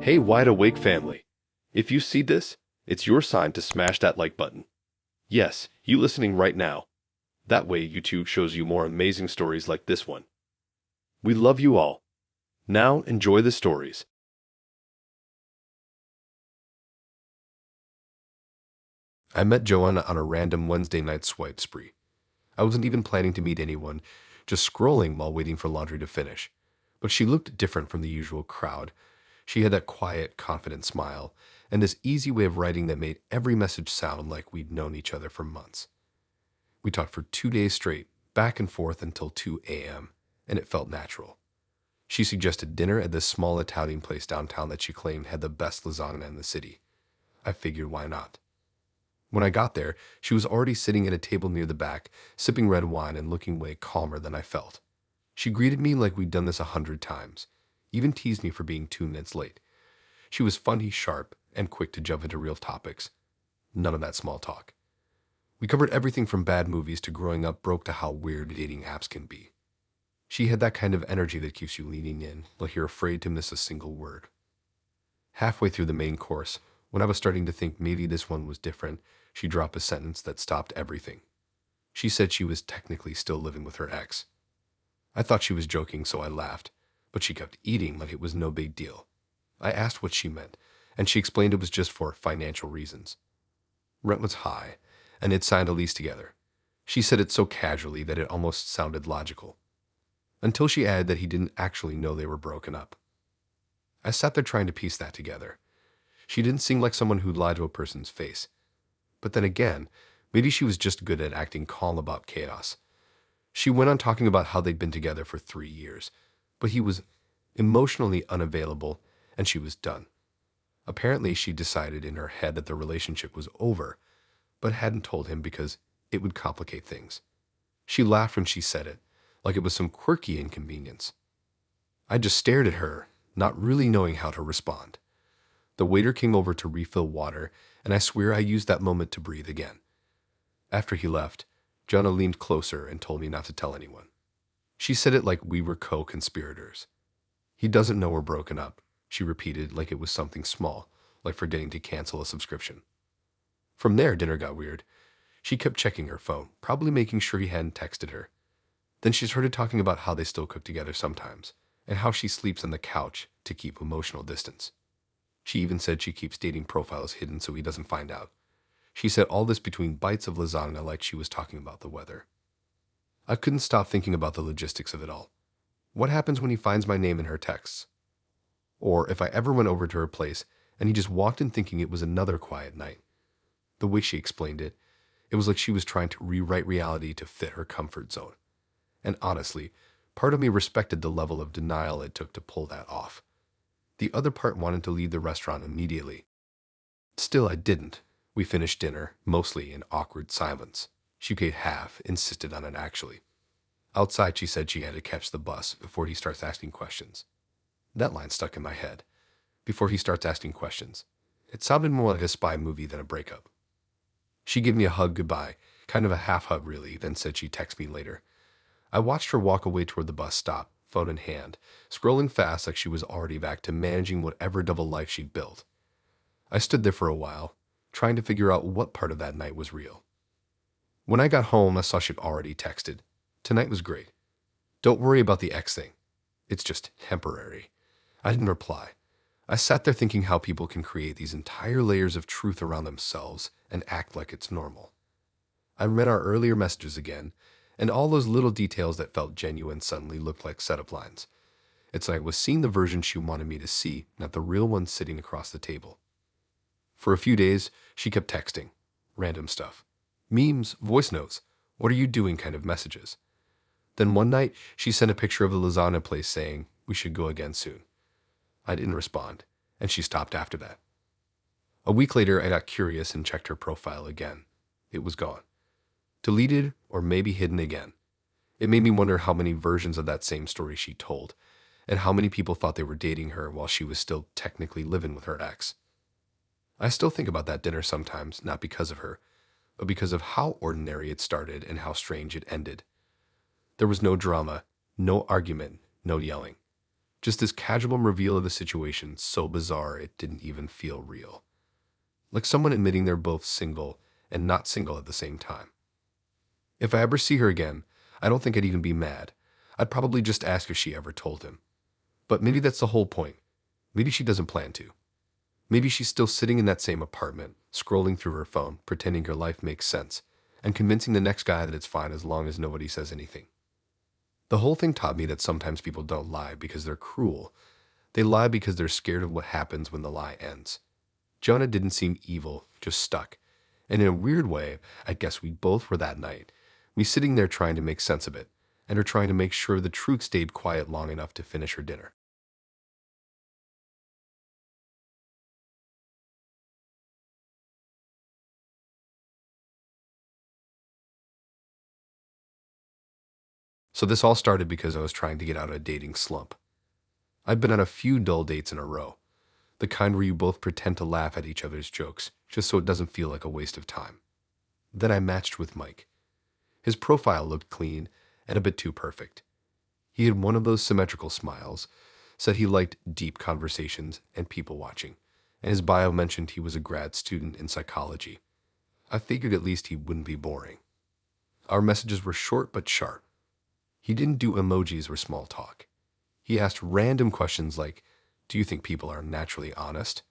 Hey, Wide Awake family. If you see this, it's your sign to smash that like button. Yes, you listening right now. That way YouTube shows you more amazing stories like this one. We love you all. Now enjoy the stories. I met Joanna on a random Wednesday night swipe spree. I wasn't even planning to meet anyone, just scrolling while waiting for laundry to finish. But she looked different from the usual crowd. She had that quiet, confident smile, and this easy way of writing that made every message sound like we'd known each other for months. We talked for 2 days straight, back and forth until 2 a.m., and it felt natural. She suggested dinner at this small Italian place downtown that she claimed had the best lasagna in the city. I figured why not. When I got there, she was already sitting at a table near the back, sipping red wine and looking way calmer than I felt. She greeted me like we'd done this 100 times, even teased me for being 2 minutes late. She was funny, sharp, and quick to jump into real topics. None of that small talk. We covered everything from bad movies to growing up broke to how weird dating apps can be. She had that kind of energy that keeps you leaning in, like you're afraid to miss a single word. Halfway through the main course, when I was starting to think maybe this one was different, she dropped a sentence that stopped everything. She said she was technically still living with her ex. I thought she was joking, so I laughed, but she kept eating like it was no big deal. I asked what she meant, and she explained it was just for financial reasons. Rent was high, and they'd signed a lease together. She said it so casually that it almost sounded logical. Until she added that he didn't actually know they were broken up. I sat there trying to piece that together. She didn't seem like someone who'd lie to a person's face. But then again, maybe she was just good at acting calm about chaos. She went on talking about how they'd been together for 3 years, but he was emotionally unavailable and she was done. Apparently, she decided in her head that the relationship was over, but hadn't told him because it would complicate things. She laughed when she said it, like it was some quirky inconvenience. I just stared at her, not really knowing how to respond. The waiter came over to refill water, and I swear I used that moment to breathe again. After he left, Jonna leaned closer and told me not to tell anyone. She said it like we were co-conspirators. He doesn't know we're broken up, she repeated like it was something small, like forgetting to cancel a subscription. From there, dinner got weird. She kept checking her phone, probably making sure he hadn't texted her. Then she started talking about how they still cook together sometimes, and how she sleeps on the couch to keep emotional distance. She even said she keeps dating profiles hidden so he doesn't find out. She said all this between bites of lasagna like she was talking about the weather. I couldn't stop thinking about the logistics of it all. What happens when he finds my name in her texts? Or if I ever went over to her place and he just walked in thinking it was another quiet night. The way she explained it, it was like she was trying to rewrite reality to fit her comfort zone. And honestly, part of me respected the level of denial it took to pull that off. The other part wanted to leave the restaurant immediately. Still, I didn't. We finished dinner, mostly in awkward silence. She paid half, insisted on it actually. Outside, she said she had to catch the bus before he starts asking questions. That line stuck in my head. Before he starts asking questions. It sounded more like a spy movie than a breakup. She gave me a hug goodbye, kind of a half hug really, then said she'd text me later. I watched her walk away toward the bus stop, phone in hand, scrolling fast like she was already back to managing whatever double life she'd built. I stood there for a while, trying to figure out what part of that night was real. When I got home, I saw she'd already texted. Tonight was great. Don't worry about the ex thing. It's just temporary. I didn't reply. I sat there thinking how people can create these entire layers of truth around themselves and act like it's normal. I read our earlier messages again, and all those little details that felt genuine suddenly looked like setup lines. It's like I was seeing the version she wanted me to see, not the real one sitting across the table. For a few days, she kept texting. Random stuff. Memes, voice notes, what are you doing kind of messages. Then one night, she sent a picture of a lasagna place saying, we should go again soon. I didn't respond, and she stopped after that. A week later, I got curious and checked her profile again. It was gone. Deleted or maybe hidden again. It made me wonder how many versions of that same story she told, and how many people thought they were dating her while she was still technically living with her ex. I still think about that dinner sometimes, not because of her, but because of how ordinary it started and how strange it ended. There was no drama, no argument, no yelling. Just this casual reveal of the situation, so bizarre it didn't even feel real. Like someone admitting they're both single and not single at the same time. If I ever see her again, I don't think I'd even be mad. I'd probably just ask if she ever told him. But maybe that's the whole point. Maybe she doesn't plan to. Maybe she's still sitting in that same apartment, scrolling through her phone, pretending her life makes sense, and convincing the next guy that it's fine as long as nobody says anything. The whole thing taught me that sometimes people don't lie because they're cruel. They lie because they're scared of what happens when the lie ends. Jonah didn't seem evil, just stuck. And in a weird way, I guess we both were that night. Me sitting there trying to make sense of it, and her trying to make sure the truth stayed quiet long enough to finish her dinner. So this all started because I was trying to get out of a dating slump. I've been on a few dull dates in a row, the kind where you both pretend to laugh at each other's jokes, just so it doesn't feel like a waste of time. Then I matched with Mike. His profile looked clean and a bit too perfect. He had one of those symmetrical smiles, said he liked deep conversations and people watching, and his bio mentioned he was a grad student in psychology. I figured at least he wouldn't be boring. Our messages were short but sharp. He didn't do emojis or small talk. He asked random questions like, "Do you think people are naturally honest?"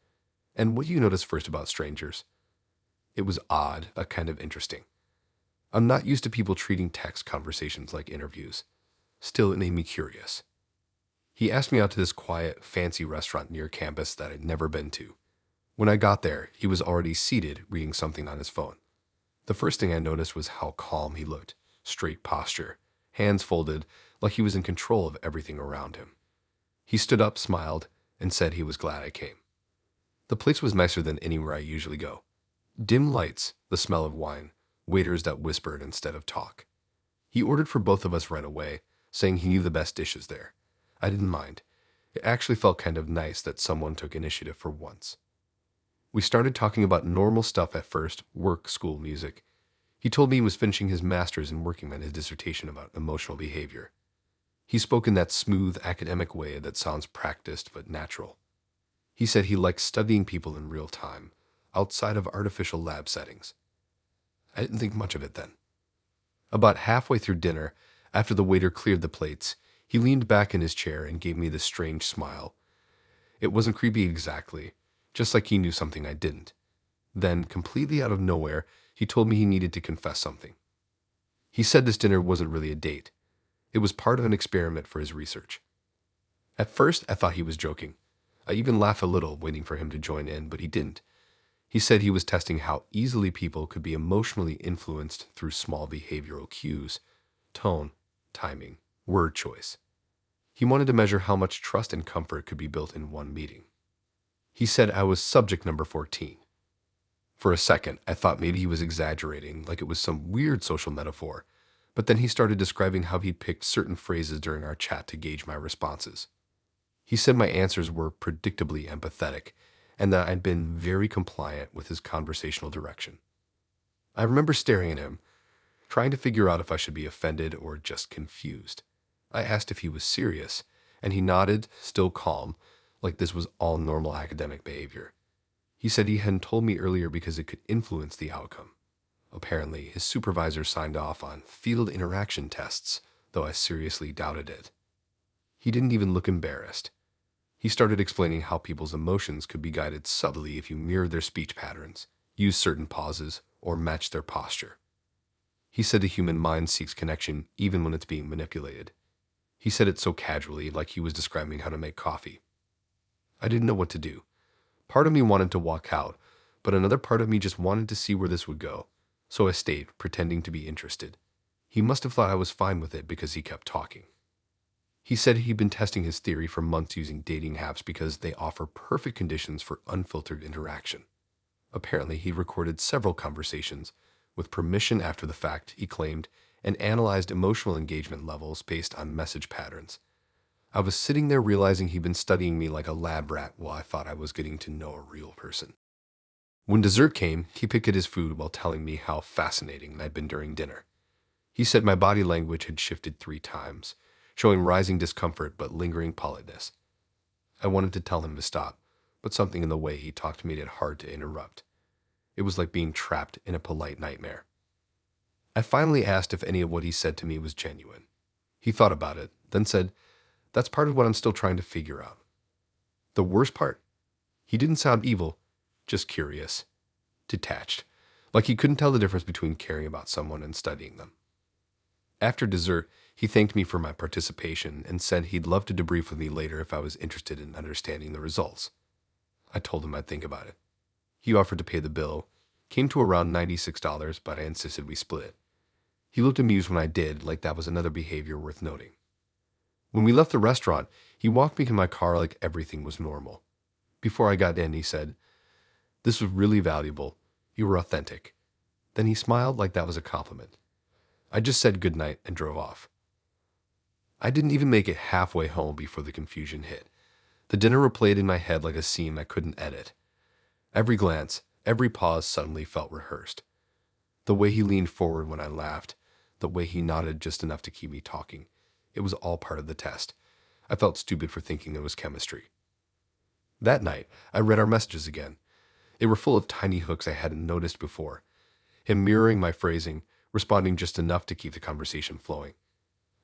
And "What do you notice first about strangers?" It was odd, but kind of interesting. I'm not used to people treating text conversations like interviews. Still, it made me curious. He asked me out to this quiet, fancy restaurant near campus that I'd never been to. When I got there, he was already seated, reading something on his phone. The first thing I noticed was how calm he looked, straight posture, hands folded, like he was in control of everything around him. He stood up, smiled, and said he was glad I came. The place was nicer than anywhere I usually go. Dim lights, the smell of wine, waiters that whispered instead of talk. He ordered for both of us right away, saying he knew the best dishes there. I didn't mind. It actually felt kind of nice that someone took initiative for once. We started talking about normal stuff at first, work, school, music. He told me he was finishing his master's and working on his dissertation about emotional behavior. He spoke in that smooth academic way that sounds practiced but natural. He said he liked studying people in real time, outside of artificial lab settings. I didn't think much of it then. About halfway through dinner, after the waiter cleared the plates, he leaned back in his chair and gave me this strange smile. It wasn't creepy exactly, just like he knew something I didn't. Then, completely out of nowhere, he told me he needed to confess something. He said this dinner wasn't really a date. It was part of an experiment for his research. At first, I thought he was joking. I even laughed a little, waiting for him to join in, but he didn't. He said he was testing how easily people could be emotionally influenced through small behavioral cues, tone, timing, word choice. He wanted to measure how much trust and comfort could be built in one meeting. He said I was subject number 14. For a second, I thought maybe he was exaggerating, like it was some weird social metaphor, but then he started describing how he'd picked certain phrases during our chat to gauge my responses. He said my answers were predictably empathetic, and that I'd been very compliant with his conversational direction. I remember staring at him, trying to figure out if I should be offended or just confused. I asked if he was serious, and he nodded, still calm, like this was all normal academic behavior. He said he hadn't told me earlier because it could influence the outcome. Apparently, his supervisor signed off on field interaction tests, though I seriously doubted it. He didn't even look embarrassed. He started explaining how people's emotions could be guided subtly if you mirror their speech patterns, use certain pauses, or match their posture. He said the human mind seeks connection even when it's being manipulated. He said it so casually, like he was describing how to make coffee. I didn't know what to do. Part of me wanted to walk out, but another part of me just wanted to see where this would go, so I stayed, pretending to be interested. He must have thought I was fine with it because he kept talking. He said he'd been testing his theory for months using dating apps because they offer perfect conditions for unfiltered interaction. Apparently, he recorded several conversations, with permission after the fact, he claimed, and analyzed emotional engagement levels based on message patterns. I was sitting there realizing he'd been studying me like a lab rat while I thought I was getting to know a real person. When dessert came, he picked at his food while telling me how fascinating I'd been during dinner. He said my body language had shifted 3 times, showing rising discomfort but lingering politeness. I wanted to tell him to stop, but something in the way he talked made it hard to interrupt. It was like being trapped in a polite nightmare. I finally asked if any of what he said to me was genuine. He thought about it, then said, "That's part of what I'm still trying to figure out." The worst part? He didn't sound evil, just curious, detached, like he couldn't tell the difference between caring about someone and studying them. After dessert, he thanked me for my participation and said he'd love to debrief with me later if I was interested in understanding the results. I told him I'd think about it. He offered to pay the bill, came to around $96, but I insisted we split it. He looked amused when I did, like that was another behavior worth noting. When we left the restaurant, he walked me to my car like everything was normal. Before I got in, he said, "This was really valuable. You were authentic." Then he smiled like that was a compliment. I just said goodnight and drove off. I didn't even make it halfway home before the confusion hit. The dinner replayed in my head like a scene I couldn't edit. Every glance, every pause suddenly felt rehearsed. The way he leaned forward when I laughed, the way he nodded just enough to keep me talking. It was all part of the test. I felt stupid for thinking it was chemistry. That night, I read our messages again. They were full of tiny hooks I hadn't noticed before. Him mirroring my phrasing, responding just enough to keep the conversation flowing.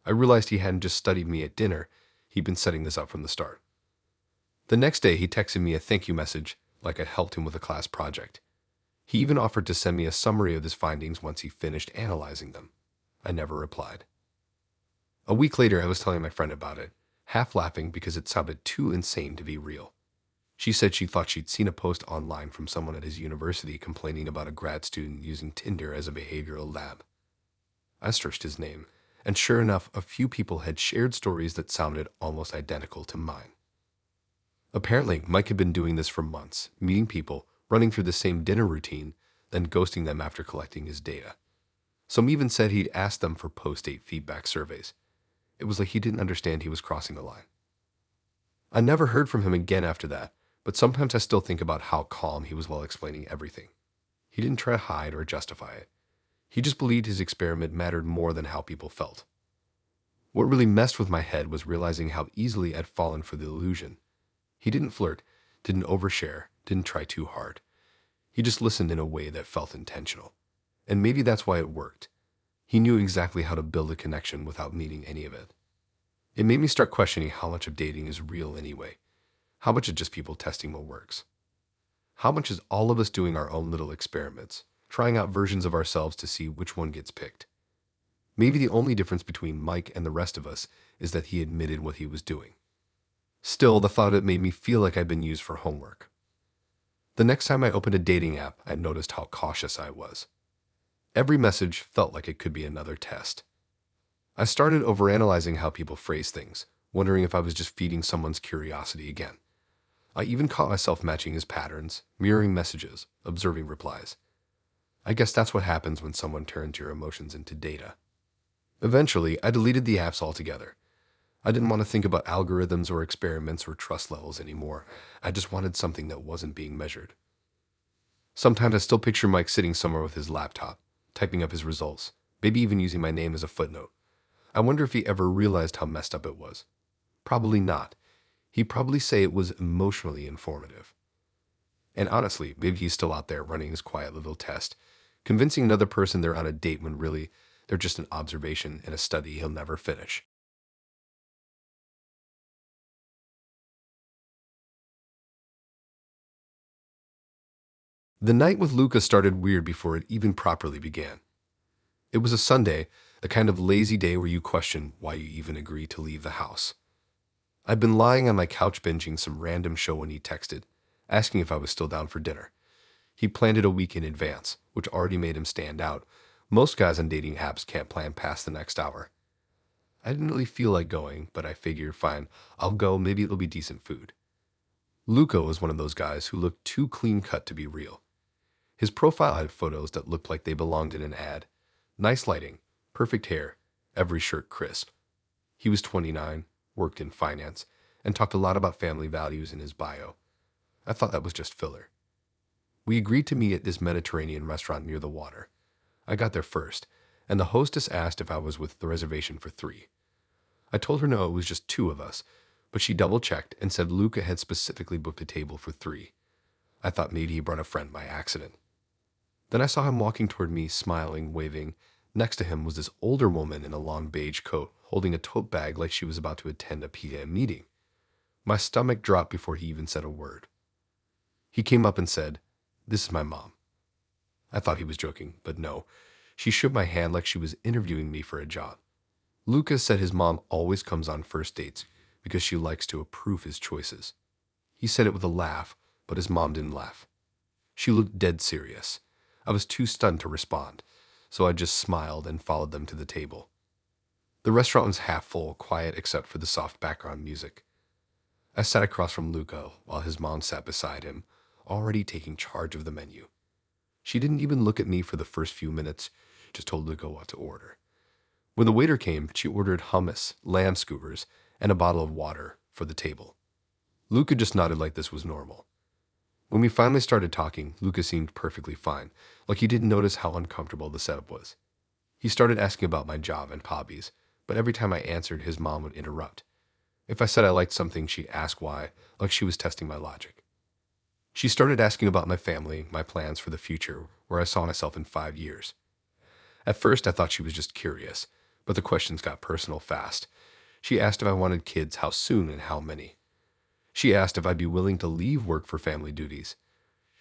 I realized he hadn't just studied me at dinner, he'd been setting this up from the start. The next day, he texted me a thank you message, like I'd helped him with a class project. He even offered to send me a summary of his findings once he finished analyzing them. I never replied. A week later, I was telling my friend about it, half laughing because it sounded too insane to be real. She said she thought she'd seen a post online from someone at his university complaining about a grad student using Tinder as a behavioral lab. I searched his name, and sure enough, a few people had shared stories that sounded almost identical to mine. Apparently, Mike had been doing this for months, meeting people, running through the same dinner routine, then ghosting them after collecting his data. Some even said he'd asked them for post-date feedback surveys. It was like he didn't understand he was crossing the line. I never heard from him again after that, but sometimes I still think about how calm he was while explaining everything. He didn't try to hide or justify it. He just believed his experiment mattered more than how people felt. What really messed with my head was realizing how easily I'd fallen for the illusion. He didn't flirt, didn't overshare, didn't try too hard. He just listened in a way that felt intentional. And maybe that's why it worked. He knew exactly how to build a connection without needing any of it. It made me start questioning how much of dating is real anyway. How much is just people testing what works? How much is all of us doing our own little experiments, trying out versions of ourselves to see which one gets picked? Maybe the only difference between Mike and the rest of us is that he admitted what he was doing. Still, the thought of it made me feel like I'd been used for homework. The next time I opened a dating app, I noticed how cautious I was. Every message felt like it could be another test. I started overanalyzing how people phrase things, wondering if I was just feeding someone's curiosity again. I even caught myself matching his patterns, mirroring messages, observing replies. I guess that's what happens when someone turns your emotions into data. Eventually, I deleted the apps altogether. I didn't want to think about algorithms or experiments or trust levels anymore. I just wanted something that wasn't being measured. Sometimes I still picture Mike sitting somewhere with his laptop, typing up his results, maybe even using my name as a footnote. I wonder if he ever realized how messed up it was. Probably not. He'd probably say it was emotionally informative. And honestly, maybe he's still out there running his quiet little test, convincing another person they're on a date when really they're just an observation and a study he'll never finish. The night with Luca started weird before it even properly began. It was a Sunday, the kind of lazy day where you question why you even agreed to leave the house. I'd been lying on my couch binging some random show when he texted, asking if I was still down for dinner. He planned it a week in advance, which already made him stand out. Most guys on dating apps can't plan past the next hour. I didn't really feel like going, but I figured, fine, I'll go, maybe it'll be decent food. Luca was one of those guys who looked too clean-cut to be real. His profile had photos that looked like they belonged in an ad. Nice lighting, perfect hair, every shirt crisp. He was 29, worked in finance, and talked a lot about family values in his bio. I thought that was just filler. We agreed to meet at this Mediterranean restaurant near the water. I got there first, and the hostess asked if I was with the reservation for 3. I told her no, it was just 2 of us, but she double-checked and said Luca had specifically booked a table for 3. I thought maybe he brought a friend by accident. Then I saw him walking toward me, smiling, waving. Next to him was this older woman in a long beige coat, holding a tote bag like she was about to attend a PM meeting. My stomach dropped before he even said a word. He came up and said, "This is my mom." I thought he was joking, but no. She shook my hand like she was interviewing me for a job. Lucas said his mom always comes on first dates because she likes to approve his choices. He said it with a laugh, but his mom didn't laugh. She looked dead serious. I was too stunned to respond, so I just smiled and followed them to the table. The restaurant was half full, quiet except for the soft background music. I sat across from Luca while his mom sat beside him, already taking charge of the menu. She didn't even look at me for the first few minutes, just told Luca what to order. When the waiter came, she ordered hummus, lamb skewers, and a bottle of water for the table. Luca just nodded like this was normal. When we finally started talking, Luca seemed perfectly fine, like he didn't notice how uncomfortable the setup was. He started asking about my job and hobbies, but every time I answered, his mom would interrupt. If I said I liked something, she'd ask why, like she was testing my logic. She started asking about my family, my plans for the future, where I saw myself in 5 years. At first, I thought she was just curious, but the questions got personal fast. She asked if I wanted kids, how soon, and how many. She asked if I'd be willing to leave work for family duties.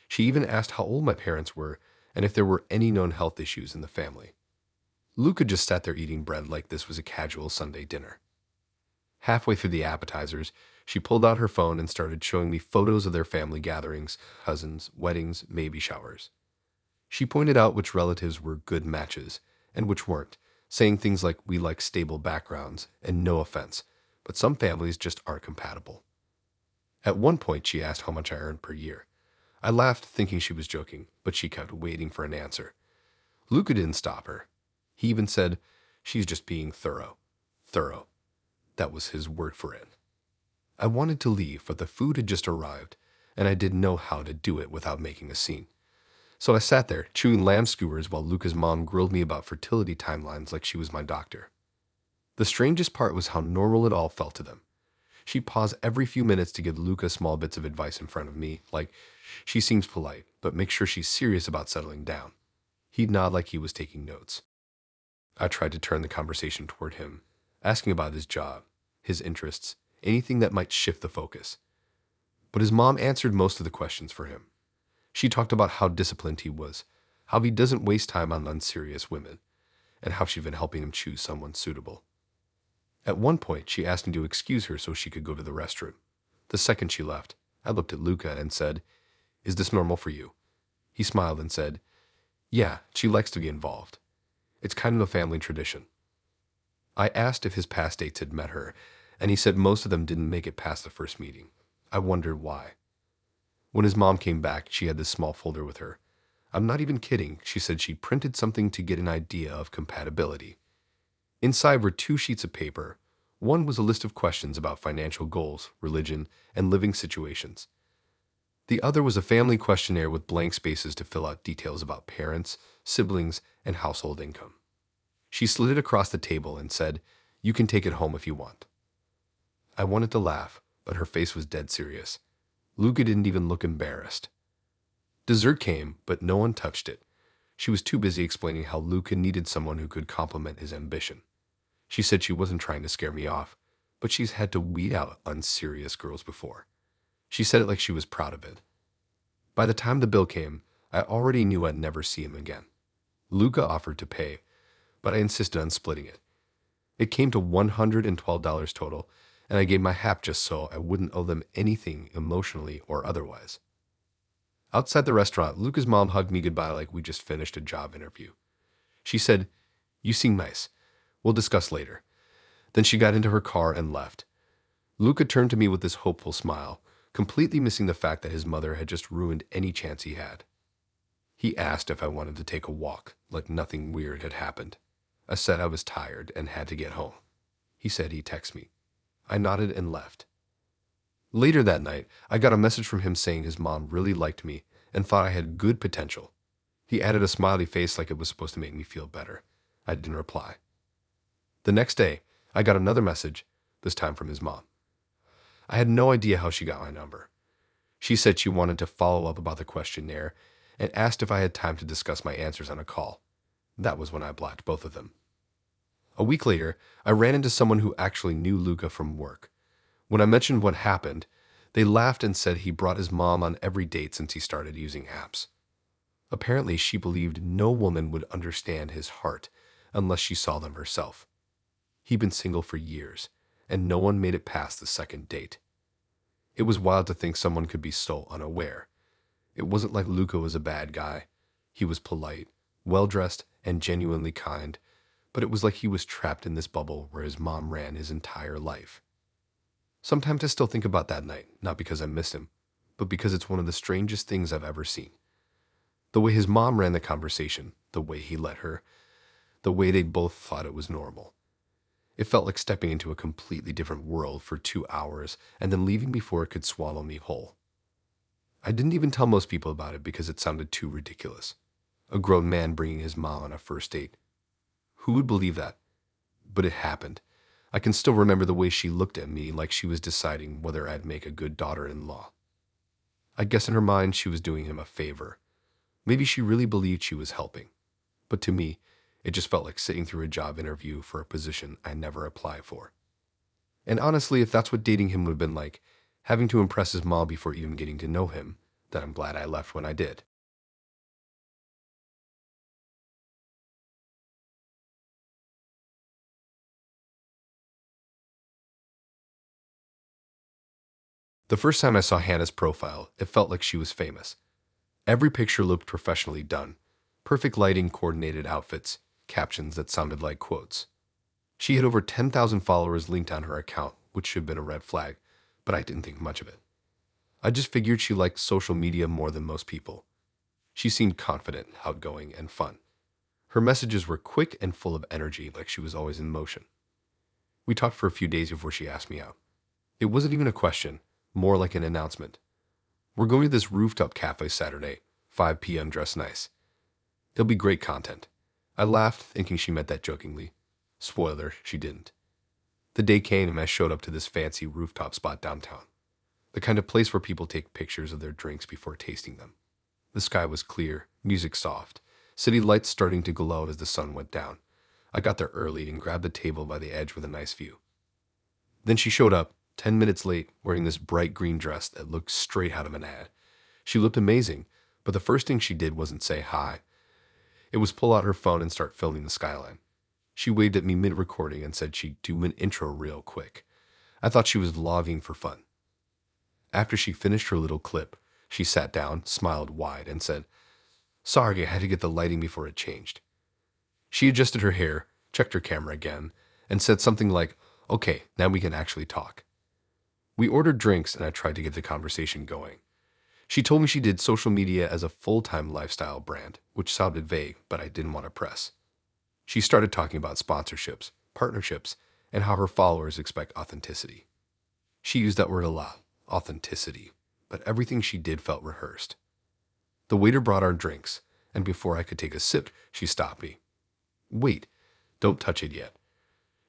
She even asked how old my parents were and if there were any known health issues in the family. Luca just sat there eating bread like this was a casual Sunday dinner. Halfway through the appetizers, she pulled out her phone and started showing me photos of their family gatherings, cousins, weddings, baby showers. She pointed out which relatives were good matches and which weren't, saying things like we like stable backgrounds and no offense, but some families just aren't compatible. At one point, she asked how much I earned per year. I laughed, thinking she was joking, but she kept waiting for an answer. Luca didn't stop her. He even said, "She's just being thorough." Thorough. That was his word for it. I wanted to leave, but the food had just arrived, and I didn't know how to do it without making a scene. So I sat there, chewing lamb skewers while Luca's mom grilled me about fertility timelines like she was my doctor. The strangest part was how normal it all felt to them. She'd pause every few minutes to give Luca small bits of advice in front of me, like, "She seems polite, but make sure she's serious about settling down." He'd nod like he was taking notes. I tried to turn the conversation toward him, asking about his job, his interests, anything that might shift the focus. But his mom answered most of the questions for him. She talked about how disciplined he was, how he doesn't waste time on unserious women, and how she'd been helping him choose someone suitable. At one point, she asked me to excuse her so she could go to the restroom. The second she left, I looked at Luca and said, "Is this normal for you?" He smiled and said, "Yeah, she likes to be involved. It's kind of a family tradition." I asked if his past dates had met her, and he said most of them didn't make it past the first meeting. I wondered why. When his mom came back, she had this small folder with her. I'm not even kidding. She said she printed something to get an idea of compatibility. Inside were 2 sheets of paper. One was a list of questions about financial goals, religion, and living situations. The other was a family questionnaire with blank spaces to fill out details about parents, siblings, and household income. She slid it across the table and said, "You can take it home if you want." I wanted to laugh, but her face was dead serious. Luca didn't even look embarrassed. Dessert came, but no one touched it. She was too busy explaining how Luca needed someone who could complement his ambition. She said she wasn't trying to scare me off, but she's had to weed out unserious girls before. She said it like she was proud of it. By the time the bill came, I already knew I'd never see him again. Luca offered to pay, but I insisted on splitting it. It came to $112 total, and I gave my half just so I wouldn't owe them anything emotionally or otherwise. Outside the restaurant, Luca's mom hugged me goodbye like we just finished a job interview. She said, "You seem nice. We'll discuss later." Then she got into her car and left. Luca turned to me with this hopeful smile, completely missing the fact that his mother had just ruined any chance he had. He asked if I wanted to take a walk, like nothing weird had happened. I said I was tired and had to get home. He said he'd text me. I nodded and left. Later that night, I got a message from him saying his mom really liked me and thought I had good potential. He added a smiley face like it was supposed to make me feel better. I didn't reply. The next day, I got another message, this time from his mom. I had no idea how she got my number. She said she wanted to follow up about the questionnaire and asked if I had time to discuss my answers on a call. That was when I blocked both of them. A week later, I ran into someone who actually knew Luca from work. When I mentioned what happened, they laughed and said he brought his mom on every date since he started using apps. Apparently, she believed no woman would understand his heart unless she saw them herself. He'd been single for years, and no one made it past the second date. It was wild to think someone could be so unaware. It wasn't like Luca was a bad guy. He was polite, well-dressed, and genuinely kind, but it was like he was trapped in this bubble where his mom ran his entire life. Sometimes I still think about that night, not because I miss him, but because it's one of the strangest things I've ever seen. The way his mom ran the conversation, the way he let her, the way they both thought it was normal. It felt like stepping into a completely different world for 2 hours and then leaving before it could swallow me whole. I didn't even tell most people about it because it sounded too ridiculous. A grown man bringing his mom on a first date. Who would believe that? But it happened. I can still remember the way she looked at me like she was deciding whether I'd make a good daughter-in-law. I guess in her mind she was doing him a favor. Maybe she really believed she was helping. But to me, it just felt like sitting through a job interview for a position I never applied for. And honestly, if that's what dating him would have been like, having to impress his mom before even getting to know him, then I'm glad I left when I did. The first time I saw Hannah's profile, it felt like she was famous. Every picture looked professionally done. Perfect lighting, coordinated outfits, captions that sounded like quotes. She had over 10,000 followers linked on her account, which should have been a red flag, but I didn't think much of it. I just figured she liked social media more than most people. She seemed confident, outgoing, and fun. Her messages were quick and full of energy, like she was always in motion. We talked for a few days before she asked me out. It wasn't even a question, more like an announcement. We're going to this rooftop cafe Saturday, 5 p.m. dress nice. There'll be great content. I laughed, thinking she meant that jokingly. Spoiler, she didn't. The day came and I showed up to this fancy rooftop spot downtown. The kind of place where people take pictures of their drinks before tasting them. The sky was clear, music soft, city lights starting to glow as the sun went down. I got there early and grabbed a table by the edge with a nice view. Then she showed up, 10 minutes late, wearing this bright green dress that looked straight out of an ad. She looked amazing, but the first thing she did wasn't say hi. It was pull out her phone and start filming the skyline. She waved at me mid-recording and said she'd do an intro real quick. I thought she was vlogging for fun. After she finished her little clip, she sat down, smiled wide, and said, "Sorry, I had to get the lighting before it changed." She adjusted her hair, checked her camera again, and said something like, "Okay, now we can actually talk." We ordered drinks and I tried to get the conversation going. She told me she did social media as a full-time lifestyle brand, which sounded vague, but I didn't want to press. She started talking about sponsorships, partnerships, and how her followers expect authenticity. She used that word a lot, authenticity, but everything she did felt rehearsed. The waiter brought our drinks, and before I could take a sip, she stopped me. "Wait, don't touch it yet."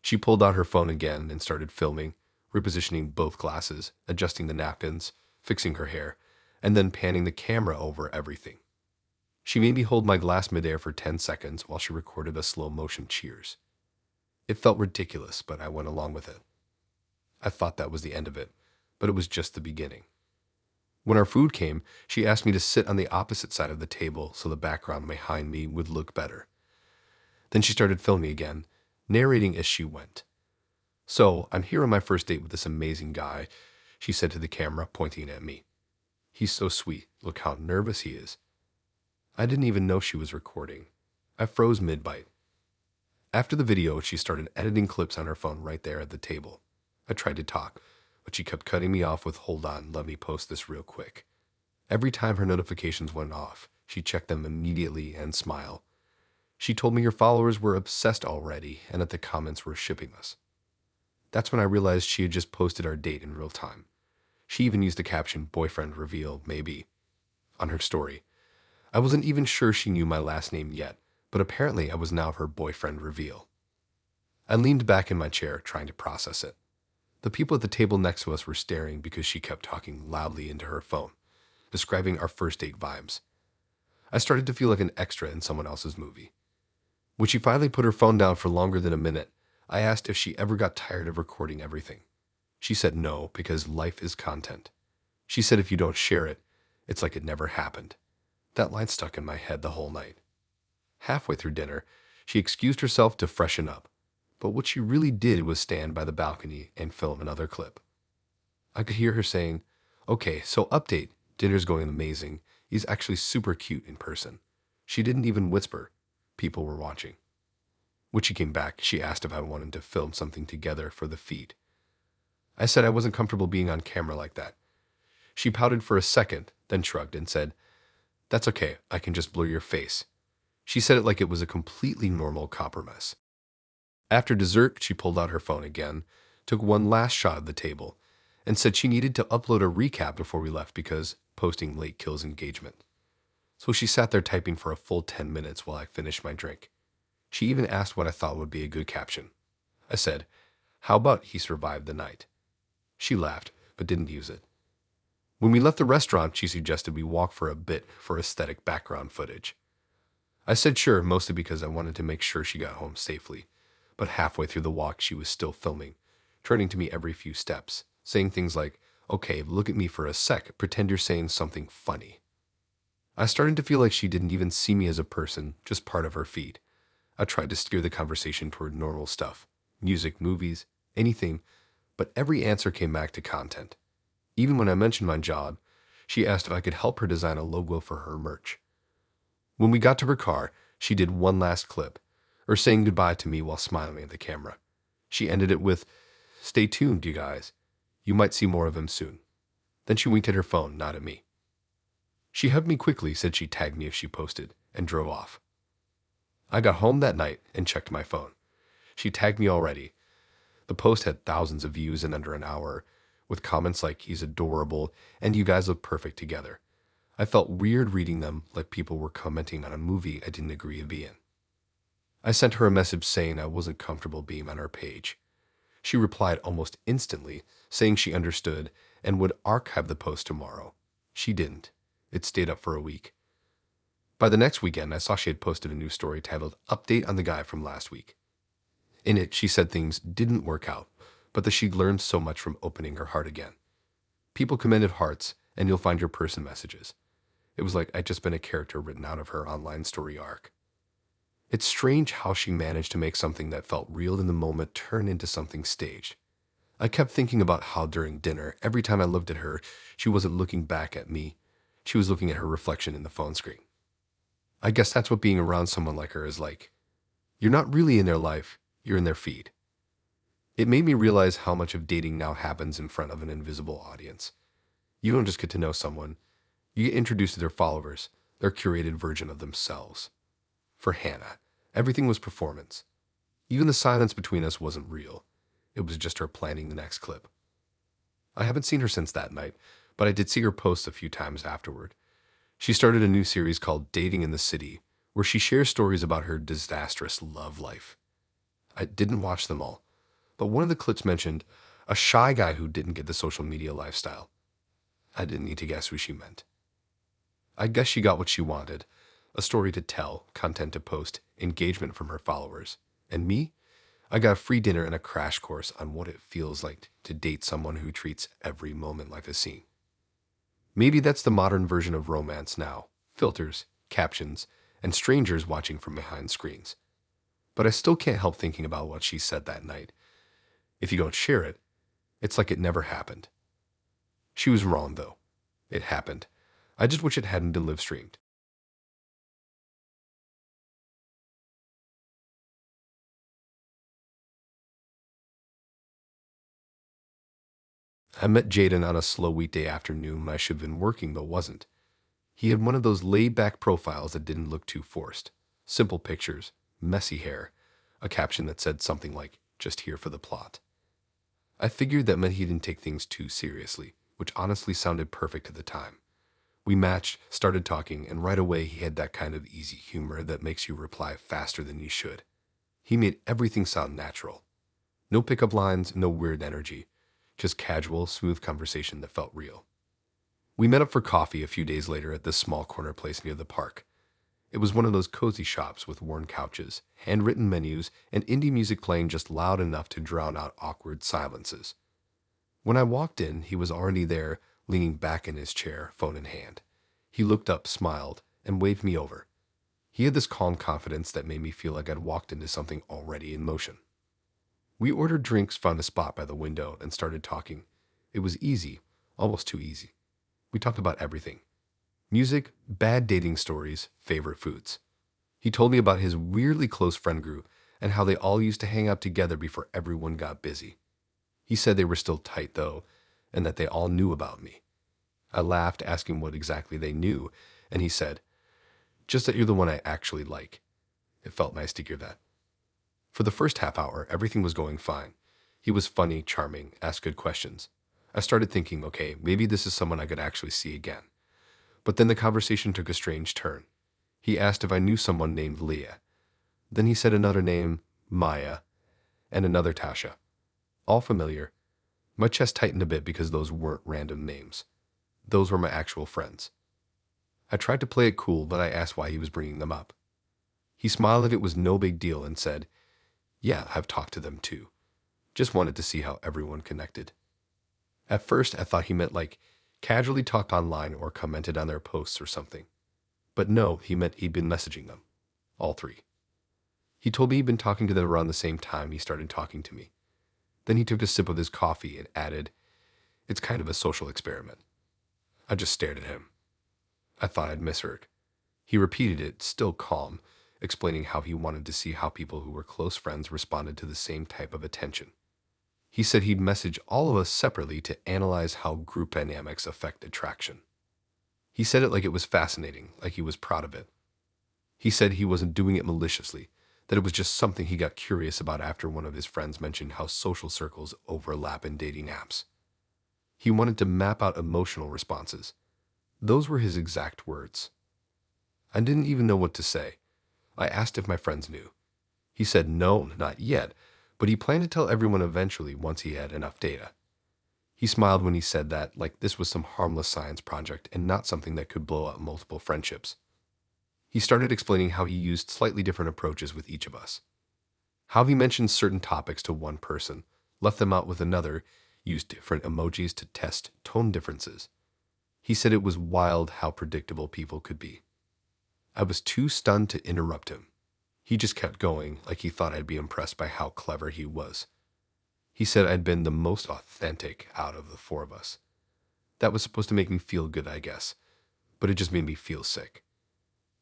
She pulled out her phone again and started filming, repositioning both glasses, adjusting the napkins, fixing her hair, and then panning the camera over everything. She made me hold my glass midair for 10 seconds while she recorded a slow-motion cheers. It felt ridiculous, but I went along with it. I thought that was the end of it, but it was just the beginning. When our food came, she asked me to sit on the opposite side of the table so the background behind me would look better. Then she started filming again, narrating as she went. "So, I'm here on my first date with this amazing guy," she said to the camera, pointing at me. "He's so sweet. Look how nervous he is." I didn't even know she was recording. I froze mid-bite. After the video, she started editing clips on her phone right there at the table. I tried to talk, but she kept cutting me off with, "Hold on, let me post this real quick." Every time her notifications went off, she checked them immediately and smiled. She told me her followers were obsessed already and that the comments were shipping us. That's when I realized she had just posted our date in real time. She even used the caption, "Boyfriend reveal, maybe," on her story. I wasn't even sure she knew my last name yet, but apparently I was now her boyfriend reveal. I leaned back in my chair, trying to process it. The people at the table next to us were staring because she kept talking loudly into her phone, describing our first date vibes. I started to feel like an extra in someone else's movie. When she finally put her phone down for longer than a minute, I asked if she ever got tired of recording everything. She said no, because life is content. She said if you don't share it, it's like it never happened. That line stuck in my head the whole night. Halfway through dinner, she excused herself to freshen up, but what she really did was stand by the balcony and film another clip. I could hear her saying, "Okay, so update, dinner's going amazing. He's actually super cute in person." She didn't even whisper. People were watching. When she came back, she asked if I wanted to film something together for the feed. I said I wasn't comfortable being on camera like that. She pouted for a second, then shrugged and said, "That's okay, I can just blur your face." She said it like it was a completely normal compromise. After dessert, she pulled out her phone again, took one last shot of the table, and said she needed to upload a recap before we left because posting late kills engagement. So she sat there typing for a full 10 minutes while I finished my drink. She even asked what I thought would be a good caption. I said, "How about he survived the night?" She laughed, but didn't use it. When we left the restaurant, she suggested we walk for a bit for aesthetic background footage. I said sure, mostly because I wanted to make sure she got home safely. But halfway through the walk, she was still filming, turning to me every few steps, saying things like, "Okay, look at me for a sec, pretend you're saying something funny." I started to feel like she didn't even see me as a person, just part of her feed. I tried to steer the conversation toward normal stuff, music, movies, anything, but every answer came back to content. Even when I mentioned my job, she asked if I could help her design a logo for her merch. When we got to her car, she did one last clip, or saying goodbye to me while smiling at the camera. She ended it with, "Stay tuned, you guys. You might see more of him soon." Then she winked at her phone, not at me. She hugged me quickly, said she'd tag me if she posted, and drove off. I got home that night and checked my phone. She tagged me already. The post had thousands of views in under an hour, with comments like, "He's adorable," and "You guys look perfect together." I felt weird reading them, like people were commenting on a movie I didn't agree to be in. I sent her a message saying I wasn't comfortable being on her page. She replied almost instantly, saying she understood and would archive the post tomorrow. She didn't. It stayed up for a week. By the next weekend, I saw she had posted a new story titled "Update on the Guy from Last Week." In it, she said things didn't work out, but that she'd learned so much from opening her heart again. People commented hearts, and "You'll find your person" messages. It was like I'd just been a character written out of her online story arc. It's strange how she managed to make something that felt real in the moment turn into something staged. I kept thinking about how during dinner, every time I looked at her, she wasn't looking back at me. She was looking at her reflection in the phone screen. I guess that's what being around someone like her is like. You're not really in their life, you're in their feed. It made me realize how much of dating now happens in front of an invisible audience. You don't just get to know someone, you get introduced to their followers, their curated version of themselves. For Hannah, everything was performance. Even the silence between us wasn't real. It was just her planning the next clip. I haven't seen her since that night, but I did see her post a few times afterward. She started a new series called Dating in the City, where she shares stories about her disastrous love life. I didn't watch them all, but one of the clips mentioned a shy guy who didn't get the social media lifestyle. I didn't need to guess who she meant. I guess she got what she wanted. A story to tell, content to post, engagement from her followers. And me? I got a free dinner and a crash course on what it feels like to date someone who treats every moment like a scene. Maybe that's the modern version of romance now. Filters, captions, and strangers watching from behind screens. But I still can't help thinking about what she said that night. If you don't share it, it's like it never happened. She was wrong, though. It happened. I just wish it hadn't been live streamed. I met Jaden on a slow weekday afternoon when I should have been working but wasn't. He had one of those laid-back profiles that didn't look too forced. Simple pictures, messy hair, a caption that said something like, "Just here for the plot." I figured that meant he didn't take things too seriously, which honestly sounded perfect at the time. We matched, started talking, and right away he had that kind of easy humor that makes you reply faster than you should. He made everything sound natural. No pickup lines, no weird energy. Just casual, smooth conversation that felt real. We met up for coffee a few days later at this small corner place near the park. It was one of those cozy shops with worn couches, handwritten menus, and indie music playing just loud enough to drown out awkward silences. When I walked in, he was already there, leaning back in his chair, phone in hand. He looked up, smiled, and waved me over. He had this calm confidence that made me feel like I'd walked into something already in motion. We ordered drinks, found a spot by the window, and started talking. It was easy, almost too easy. We talked about everything. Music, bad dating stories, favorite foods. He told me about his weirdly close friend group and how they all used to hang out together before everyone got busy. He said they were still tight, though, and that they all knew about me. I laughed, asking what exactly they knew, and he said, "Just that you're the one I actually like." It felt nice to hear that. For the first half hour, everything was going fine. He was funny, charming, asked good questions. I started thinking, okay, maybe this is someone I could actually see again. But then the conversation took a strange turn. He asked if I knew someone named Leah. Then he said another name, Maya, and another Tasha. All familiar. My chest tightened a bit because those weren't random names. Those were my actual friends. I tried to play it cool, but I asked why he was bringing them up. He smiled like it was no big deal and said, "Yeah, I've talked to them too. Just wanted to see how everyone connected." At first, I thought he meant like casually talked online or commented on their posts or something. But no, he meant he'd been messaging them. All three. He told me he'd been talking to them around the same time he started talking to me. Then he took a sip of his coffee and added, "It's kind of a social experiment." I just stared at him. I thought I'd misheard. He repeated it, still calm, explaining how he wanted to see how people who were close friends responded to the same type of attention. He said he'd message all of us separately to analyze how group dynamics affect attraction. He said it like it was fascinating, like he was proud of it. He said he wasn't doing it maliciously, that it was just something he got curious about after one of his friends mentioned how social circles overlap in dating apps. He wanted to map out emotional responses. Those were his exact words. I didn't even know what to say. I asked if my friends knew. He said no, not yet, but he planned to tell everyone eventually once he had enough data. He smiled when he said that, like this was some harmless science project and not something that could blow up multiple friendships. He started explaining how he used slightly different approaches with each of us. How he mentioned certain topics to one person, left them out with another, used different emojis to test tone differences. He said it was wild how predictable people could be. I was too stunned to interrupt him. He just kept going, like he thought I'd be impressed by how clever he was. He said I'd been the most authentic out of the four of us. That was supposed to make me feel good, I guess, but it just made me feel sick.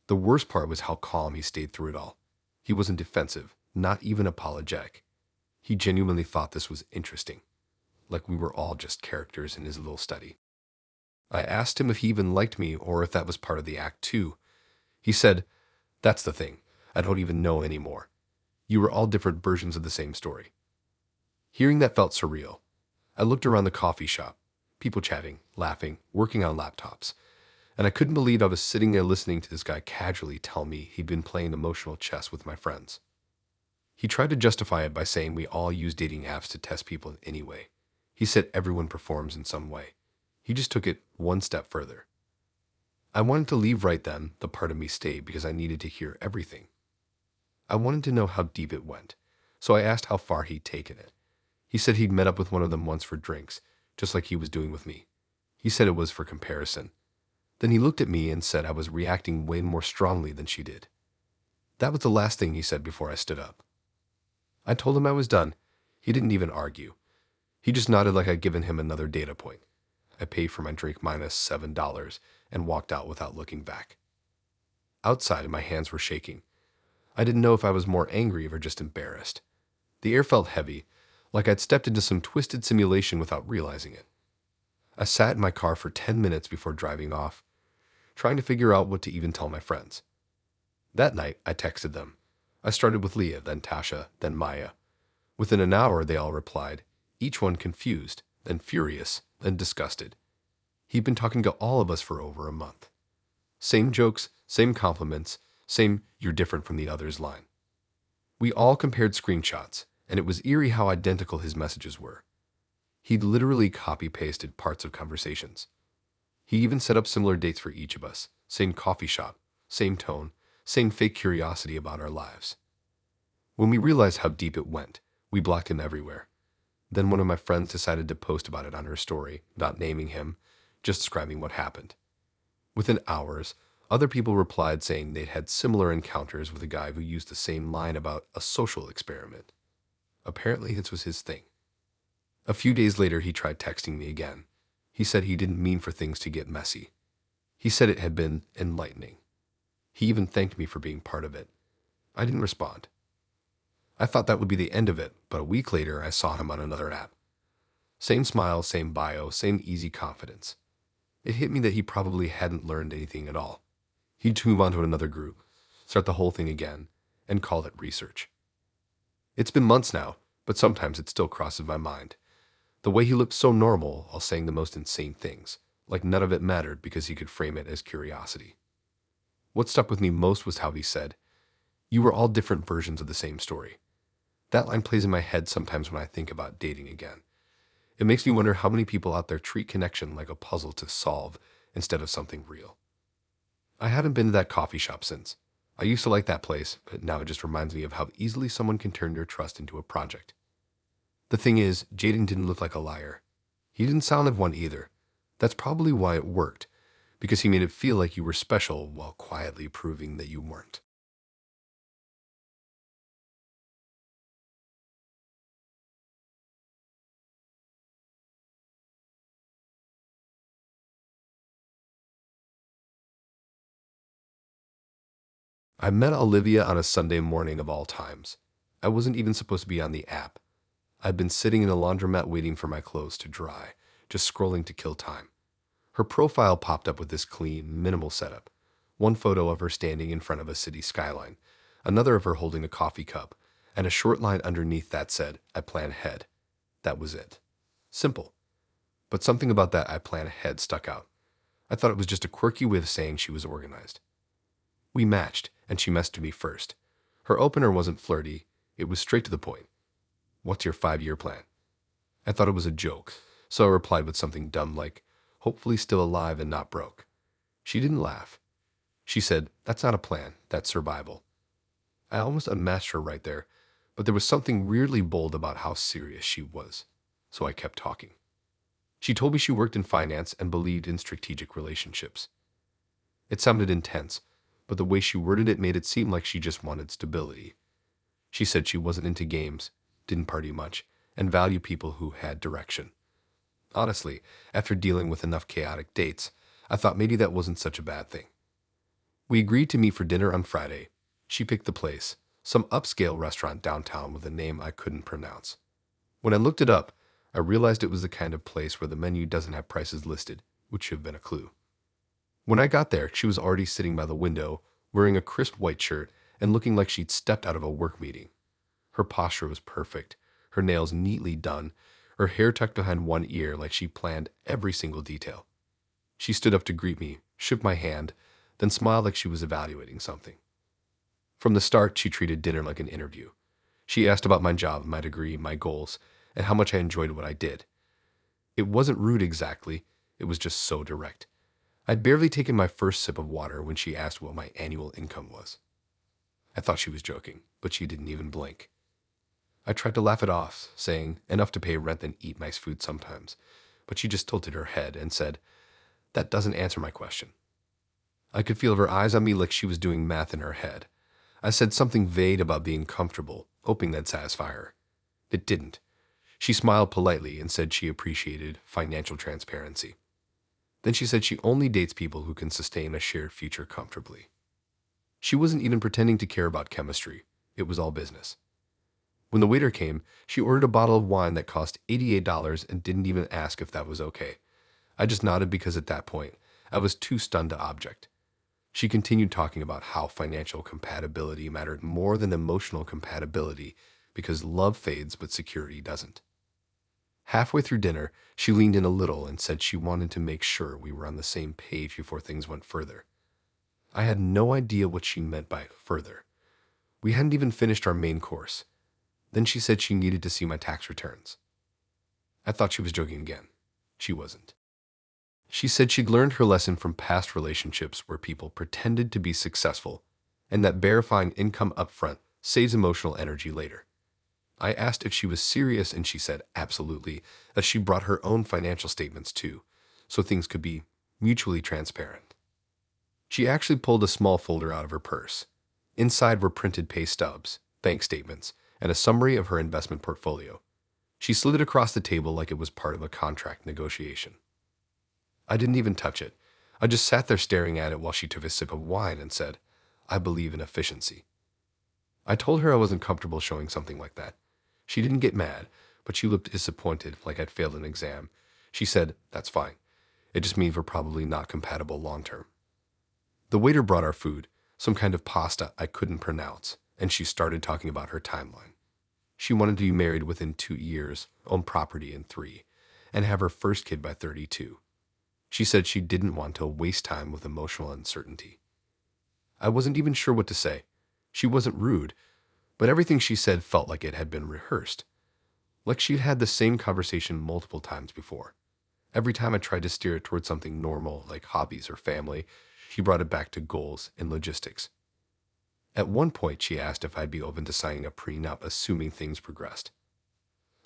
The worst part was how calm he stayed through it all. He wasn't defensive, not even apologetic. He genuinely thought this was interesting, like we were all just characters in his little study. I asked him if he even liked me or if that was part of the act too. He said, "That's the thing. I don't even know anymore. You were all different versions of the same story." Hearing that felt surreal. I looked around the coffee shop, people chatting, laughing, working on laptops, and I couldn't believe I was sitting there listening to this guy casually tell me he'd been playing emotional chess with my friends. He tried to justify it by saying we all use dating apps to test people anyway. He said everyone performs in some way. He just took it one step further. I wanted to leave right then, the part of me stayed because I needed to hear everything. I wanted to know how deep it went, so I asked how far he'd taken it. He said he'd met up with one of them once for drinks, just like he was doing with me. He said it was for comparison. Then he looked at me and said I was reacting way more strongly than she did. That was the last thing he said before I stood up. I told him I was done. He didn't even argue. He just nodded like I'd given him another data point. I paid for my drink minus $7 and walked out without looking back. Outside, my hands were shaking. I didn't know if I was more angry or just embarrassed. The air felt heavy, like I'd stepped into some twisted simulation without realizing it. I sat in my car for 10 minutes before driving off, trying to figure out what to even tell my friends. That night, I texted them. I started with Leah, then Tasha, then Maya. Within an hour, they all replied, each one confused, then furious, then disgusted. He'd been talking to all of us for over a month. Same jokes, same compliments, same "you're different from the others" line. We all compared screenshots, and it was eerie how identical his messages were. He'd literally copy-pasted parts of conversations. He even set up similar dates for each of us. Same coffee shop, same tone, same fake curiosity about our lives. When we realized how deep it went, we blocked him everywhere. Then one of my friends decided to post about it on her story, not naming him, just describing what happened. Within hours, other people replied saying they'd had similar encounters with a guy who used the same line about a social experiment. Apparently, this was his thing. A few days later, he tried texting me again. He said he didn't mean for things to get messy. He said it had been enlightening. He even thanked me for being part of it. I didn't respond. I thought that would be the end of it, but a week later, I saw him on another app. Same smile, same bio, same easy confidence. It hit me that he probably hadn't learned anything at all. He'd move on to another group, start the whole thing again, and call it research. It's been months now, but sometimes it still crosses my mind. The way he looked so normal while saying the most insane things, like none of it mattered because he could frame it as curiosity. What stuck with me most was how he said, "You were all different versions of the same story." That line plays in my head sometimes when I think about dating again. It makes me wonder how many people out there treat connection like a puzzle to solve instead of something real. I haven't been to that coffee shop since. I used to like that place, but now it just reminds me of how easily someone can turn their trust into a project. The thing is, Jaden didn't look like a liar. He didn't sound like one either. That's probably why it worked, because he made it feel like you were special while quietly proving that you weren't. I met Olivia on a Sunday morning of all times. I wasn't even supposed to be on the app. I'd been sitting in a laundromat waiting for my clothes to dry, just scrolling to kill time. Her profile popped up with this clean, minimal setup. One photo of her standing in front of a city skyline, another of her holding a coffee cup, and a short line underneath that said, "I plan ahead." That was it. Simple. But something about that "I plan ahead" stuck out. I thought it was just a quirky way of saying she was organized. We matched, and she messaged me first. Her opener wasn't flirty, it was straight to the point. "What's your 5-year plan?" I thought it was a joke, so I replied with something dumb like, "Hopefully still alive and not broke." She didn't laugh. She said, "That's not a plan, that's survival." I almost unmatched her right there, but there was something weirdly bold about how serious she was, so I kept talking. She told me she worked in finance and believed in strategic relationships. It sounded intense, but the way she worded it made it seem like she just wanted stability. She said she wasn't into games, didn't party much, and valued people who had direction. Honestly, after dealing with enough chaotic dates, I thought maybe that wasn't such a bad thing. We agreed to meet for dinner on Friday. She picked the place, some upscale restaurant downtown with a name I couldn't pronounce. When I looked it up, I realized it was the kind of place where the menu doesn't have prices listed, which should have been a clue. When I got there, she was already sitting by the window, wearing a crisp white shirt and looking like she'd stepped out of a work meeting. Her posture was perfect, her nails neatly done, her hair tucked behind one ear like she planned every single detail. She stood up to greet me, shook my hand, then smiled like she was evaluating something. From the start, she treated dinner like an interview. She asked about my job, my degree, my goals, and how much I enjoyed what I did. It wasn't rude exactly, it was just so direct. I'd barely taken my first sip of water when she asked what my annual income was. I thought she was joking, but she didn't even blink. I tried to laugh it off, saying enough to pay rent and eat nice food sometimes, but she just tilted her head and said, "That doesn't answer my question." I could feel her eyes on me like she was doing math in her head. I said something vague about being comfortable, hoping that'd satisfy her. It didn't. She smiled politely and said she appreciated financial transparency. Then she said she only dates people who can sustain a shared future comfortably. She wasn't even pretending to care about chemistry. It was all business. When the waiter came, she ordered a bottle of wine that cost $88 and didn't even ask if that was okay. I just nodded because at that point, I was too stunned to object. She continued talking about how financial compatibility mattered more than emotional compatibility because love fades but security doesn't. Halfway through dinner, she leaned in a little and said she wanted to make sure we were on the same page before things went further. I had no idea what she meant by further. We hadn't even finished our main course. Then she said she needed to see my tax returns. I thought she was joking again. She wasn't. She said she'd learned her lesson from past relationships where people pretended to be successful and that verifying income upfront saves emotional energy later. I asked if she was serious and she said absolutely, as she brought her own financial statements too, so things could be mutually transparent. She actually pulled a small folder out of her purse. Inside were printed pay stubs, bank statements, and a summary of her investment portfolio. She slid it across the table like it was part of a contract negotiation. I didn't even touch it. I just sat there staring at it while she took a sip of wine and said, "I believe in efficiency." I told her I wasn't comfortable showing something like that. She didn't get mad, but she looked disappointed, like I'd failed an exam. She said, "That's fine. It just means we're probably not compatible long term." The waiter brought our food, some kind of pasta I couldn't pronounce, and she started talking about her timeline. She wanted to be married within 2 years, own property in 3, and have her first kid by 32. She said she didn't want to waste time with emotional uncertainty. I wasn't even sure what to say. She wasn't rude, but everything she said felt like it had been rehearsed. Like she'd had the same conversation multiple times before. Every time I tried to steer it towards something normal, like hobbies or family, she brought it back to goals and logistics. At one point, she asked if I'd be open to signing a prenup assuming things progressed.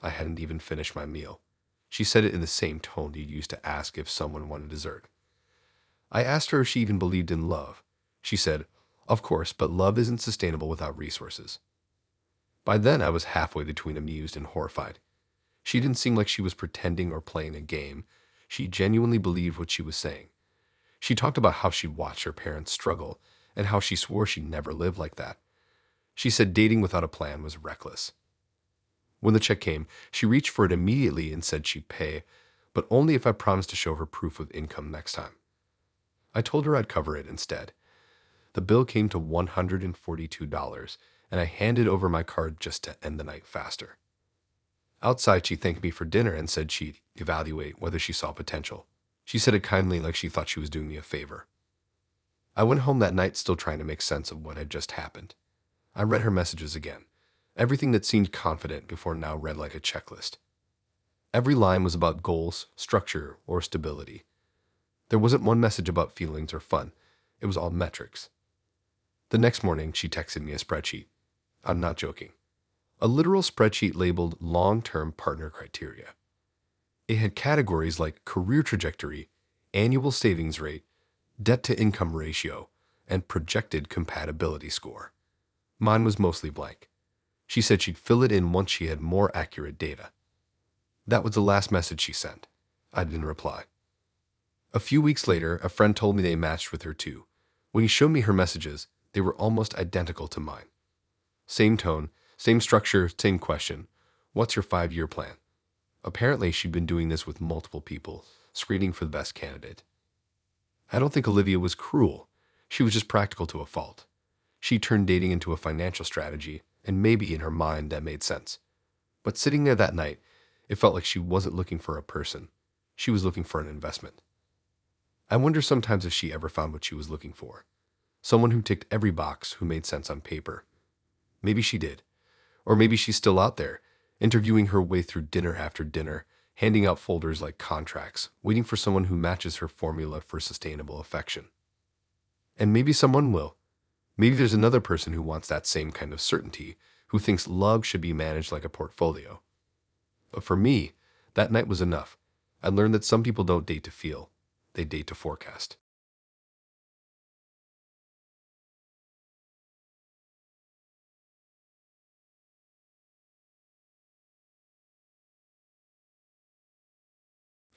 I hadn't even finished my meal. She said it in the same tone you'd use to ask if someone wanted dessert. I asked her if she even believed in love. She said, "Of course, but love isn't sustainable without resources." By then, I was halfway between amused and horrified. She didn't seem like she was pretending or playing a game. She genuinely believed what she was saying. She talked about how she'd watched her parents struggle and how she swore she'd never live like that. She said dating without a plan was reckless. When the check came, she reached for it immediately and said she'd pay, but only if I promised to show her proof of income next time. I told her I'd cover it instead. The bill came to $142, and I handed over my card just to end the night faster. Outside, she thanked me for dinner and said she'd evaluate whether she saw potential. She said it kindly, like she thought she was doing me a favor. I went home that night still trying to make sense of what had just happened. I read her messages again. Everything that seemed confident before now read like a checklist. Every line was about goals, structure, or stability. There wasn't one message about feelings or fun. It was all metrics. The next morning, she texted me a spreadsheet. I'm not joking. A literal spreadsheet labeled long-term partner criteria. It had categories like career trajectory, annual savings rate, debt-to-income ratio, and projected compatibility score. Mine was mostly blank. She said she'd fill it in once she had more accurate data. That was the last message she sent. I didn't reply. A few weeks later, a friend told me they matched with her too. When he showed me her messages, they were almost identical to mine. Same tone, same structure, same question. What's your 5-year plan? Apparently, she'd been doing this with multiple people, screening for the best candidate. I don't think Olivia was cruel. She was just practical to a fault. She turned dating into a financial strategy, and maybe in her mind that made sense. But sitting there that night, it felt like she wasn't looking for a person. She was looking for an investment. I wonder sometimes if she ever found what she was looking for. Someone who ticked every box, who made sense on paper. Maybe she did. Or maybe she's still out there, interviewing her way through dinner after dinner, handing out folders like contracts, waiting for someone who matches her formula for sustainable affection. And maybe someone will. Maybe there's another person who wants that same kind of certainty, who thinks love should be managed like a portfolio. But for me, that night was enough. I learned that some people don't date to feel, they date to forecast.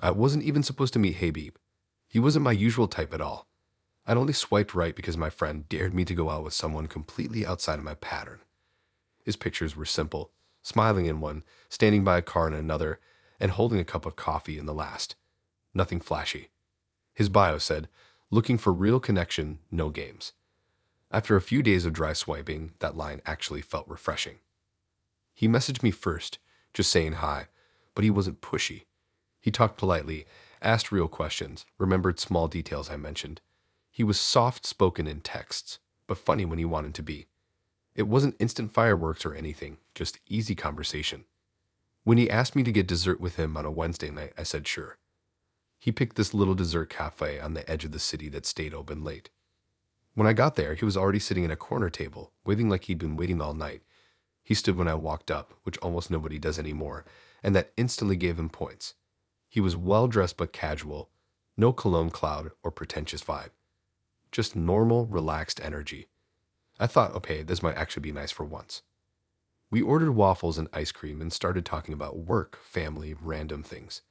I wasn't even supposed to meet Habib. He wasn't my usual type at all. I'd only swiped right because my friend dared me to go out with someone completely outside of my pattern. His pictures were simple, smiling in one, standing by a car in another, and holding a cup of coffee in the last. Nothing flashy. His bio said, "Looking for real connection, no games." After a few days of dry swiping, that line actually felt refreshing. He messaged me first, just saying hi, but he wasn't pushy. He talked politely, asked real questions, remembered small details I mentioned. He was soft-spoken in texts, but funny when he wanted to be. It wasn't instant fireworks or anything, just easy conversation. When he asked me to get dessert with him on a Wednesday night, I said sure. He picked this little dessert cafe on the edge of the city that stayed open late. When I got there, he was already sitting at a corner table, waiting like he'd been waiting all night. He stood when I walked up, which almost nobody does anymore, and that instantly gave him points. He was well-dressed but casual, no cologne cloud or pretentious vibe. Just normal, relaxed energy. I thought, okay, this might actually be nice for once. We ordered waffles and ice cream and started talking about work, family, random things.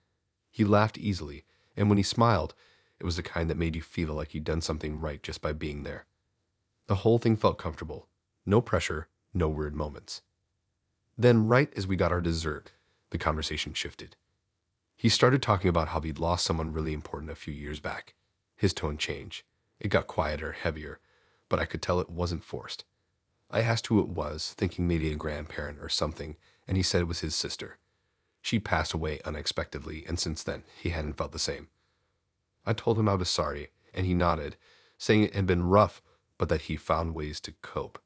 He laughed easily, and when he smiled, it was the kind that made you feel like you'd done something right just by being there. The whole thing felt comfortable. No pressure, no weird moments. Then, right as we got our dessert, the conversation shifted. He started talking about how he'd lost someone really important a few years back. His tone changed. It got quieter, heavier, but I could tell it wasn't forced. I asked who it was, thinking maybe a grandparent or something, and he said it was his sister. She passed away unexpectedly, and since then, he hadn't felt the same. I told him I was sorry, and he nodded, saying it had been rough, but that he found ways to cope.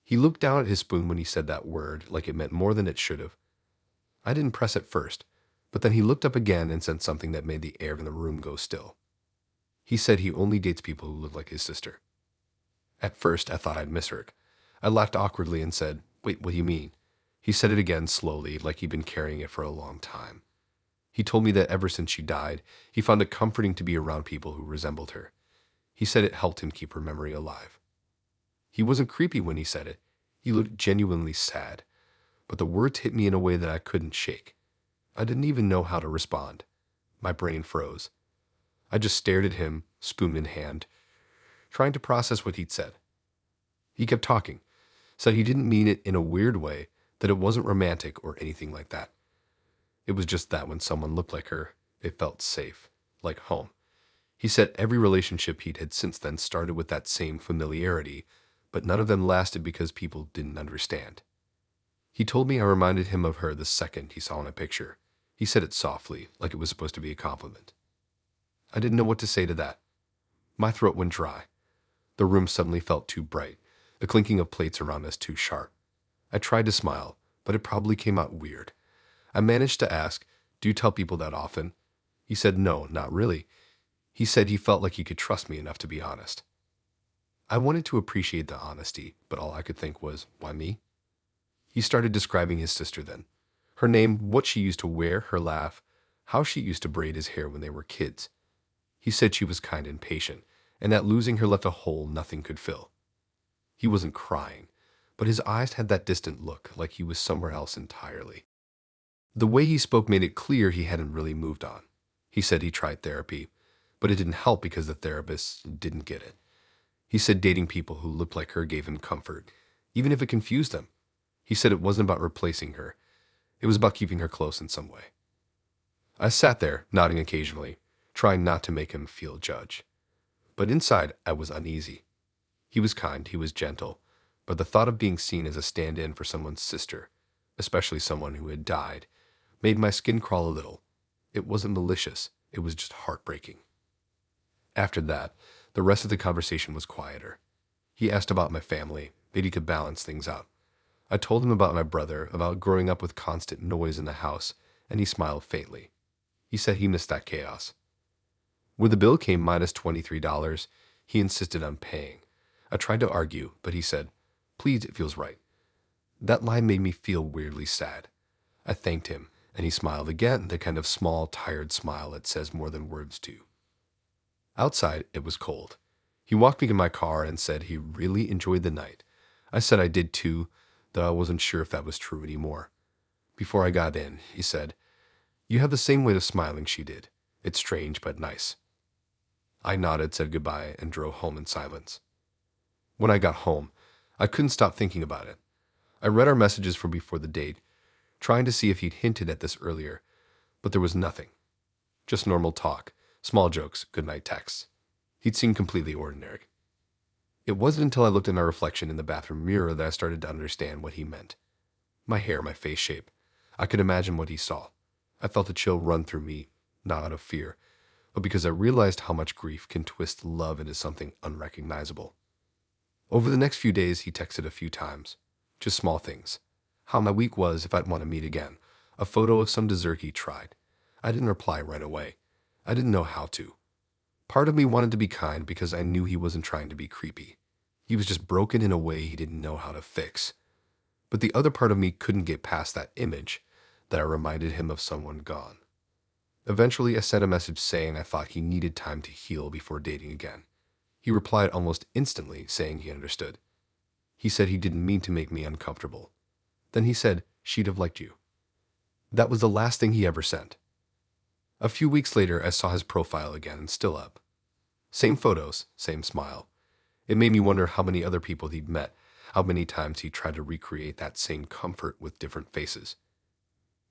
He looked down at his spoon when he said that word, like it meant more than it should have. I didn't press at first, but then he looked up again and said something that made the air in the room go still. He said he only dates people who look like his sister. At first, I thought I'd misheard. I laughed awkwardly and said, "Wait, what do you mean?" He said it again slowly, like he'd been carrying it for a long time. He told me that ever since she died, he found it comforting to be around people who resembled her. He said it helped him keep her memory alive. He wasn't creepy when he said it. He looked genuinely sad, but the words hit me in a way that I couldn't shake. I didn't even know how to respond. My brain froze. I just stared at him, spoon in hand, trying to process what he'd said. He kept talking, said he didn't mean it in a weird way, that it wasn't romantic or anything like that. It was just that when someone looked like her, it felt safe, like home. He said every relationship he'd had since then started with that same familiarity, but none of them lasted because people didn't understand. He told me I reminded him of her the second he saw in a picture. He said it softly, like it was supposed to be a compliment. I didn't know what to say to that. My throat went dry. The room suddenly felt too bright, the clinking of plates around us too sharp. I tried to smile, but it probably came out weird. I managed to ask, "Do you tell people that often?" He said no, not really. He said he felt like he could trust me enough to be honest. I wanted to appreciate the honesty, but all I could think was, why me? He started describing his sister then. Her name, what she used to wear, her laugh, how she used to braid his hair when they were kids. He said she was kind and patient, and that losing her left a hole nothing could fill. He wasn't crying, but his eyes had that distant look, like he was somewhere else entirely. The way he spoke made it clear he hadn't really moved on. He said he tried therapy, but it didn't help because the therapist didn't get it. He said dating people who looked like her gave him comfort, even if it confused them. He said it wasn't about replacing her. It was about keeping her close in some way. I sat there, nodding occasionally, trying not to make him feel judged. But inside, I was uneasy. He was kind, he was gentle, but the thought of being seen as a stand-in for someone's sister, especially someone who had died, made my skin crawl a little. It wasn't malicious, it was just heartbreaking. After that, the rest of the conversation was quieter. He asked about my family, maybe he could balance things out. I told him about my brother, about growing up with constant noise in the house, and he smiled faintly. He said he missed that chaos. When the bill came minus $23, he insisted on paying. I tried to argue, but he said, "Please, it feels right." That line made me feel weirdly sad. I thanked him, and he smiled again, the kind of small, tired smile that says more than words do. Outside, it was cold. He walked me to my car and said he really enjoyed the night. I said I did too, though I wasn't sure if that was true anymore. Before I got in, he said, "You have the same way of smiling she did. It's strange, but nice." I nodded, said goodbye, and drove home in silence. When I got home, I couldn't stop thinking about it. I read our messages from before the date, trying to see if he'd hinted at this earlier, but there was nothing. Just normal talk, small jokes, goodnight texts. He'd seemed completely ordinary. It wasn't until I looked at my reflection in the bathroom mirror that I started to understand what he meant. My hair, my face shape. I could imagine what he saw. I felt a chill run through me, not out of fear, but because I realized how much grief can twist love into something unrecognizable. Over the next few days, he texted a few times. Just small things. How my week was, if I'd want to meet again. A photo of some dessert he tried. I didn't reply right away. I didn't know how to. Part of me wanted to be kind because I knew he wasn't trying to be creepy. He was just broken in a way he didn't know how to fix. But the other part of me couldn't get past that image that I reminded him of someone gone. Eventually, I sent a message saying I thought he needed time to heal before dating again. He replied almost instantly, saying he understood. He said he didn't mean to make me uncomfortable. Then he said she'd have liked you. That was the last thing he ever sent. A few weeks later, I saw his profile again and still up. Same photos, same smile. It made me wonder how many other people he'd met, how many times he tried to recreate that same comfort with different faces.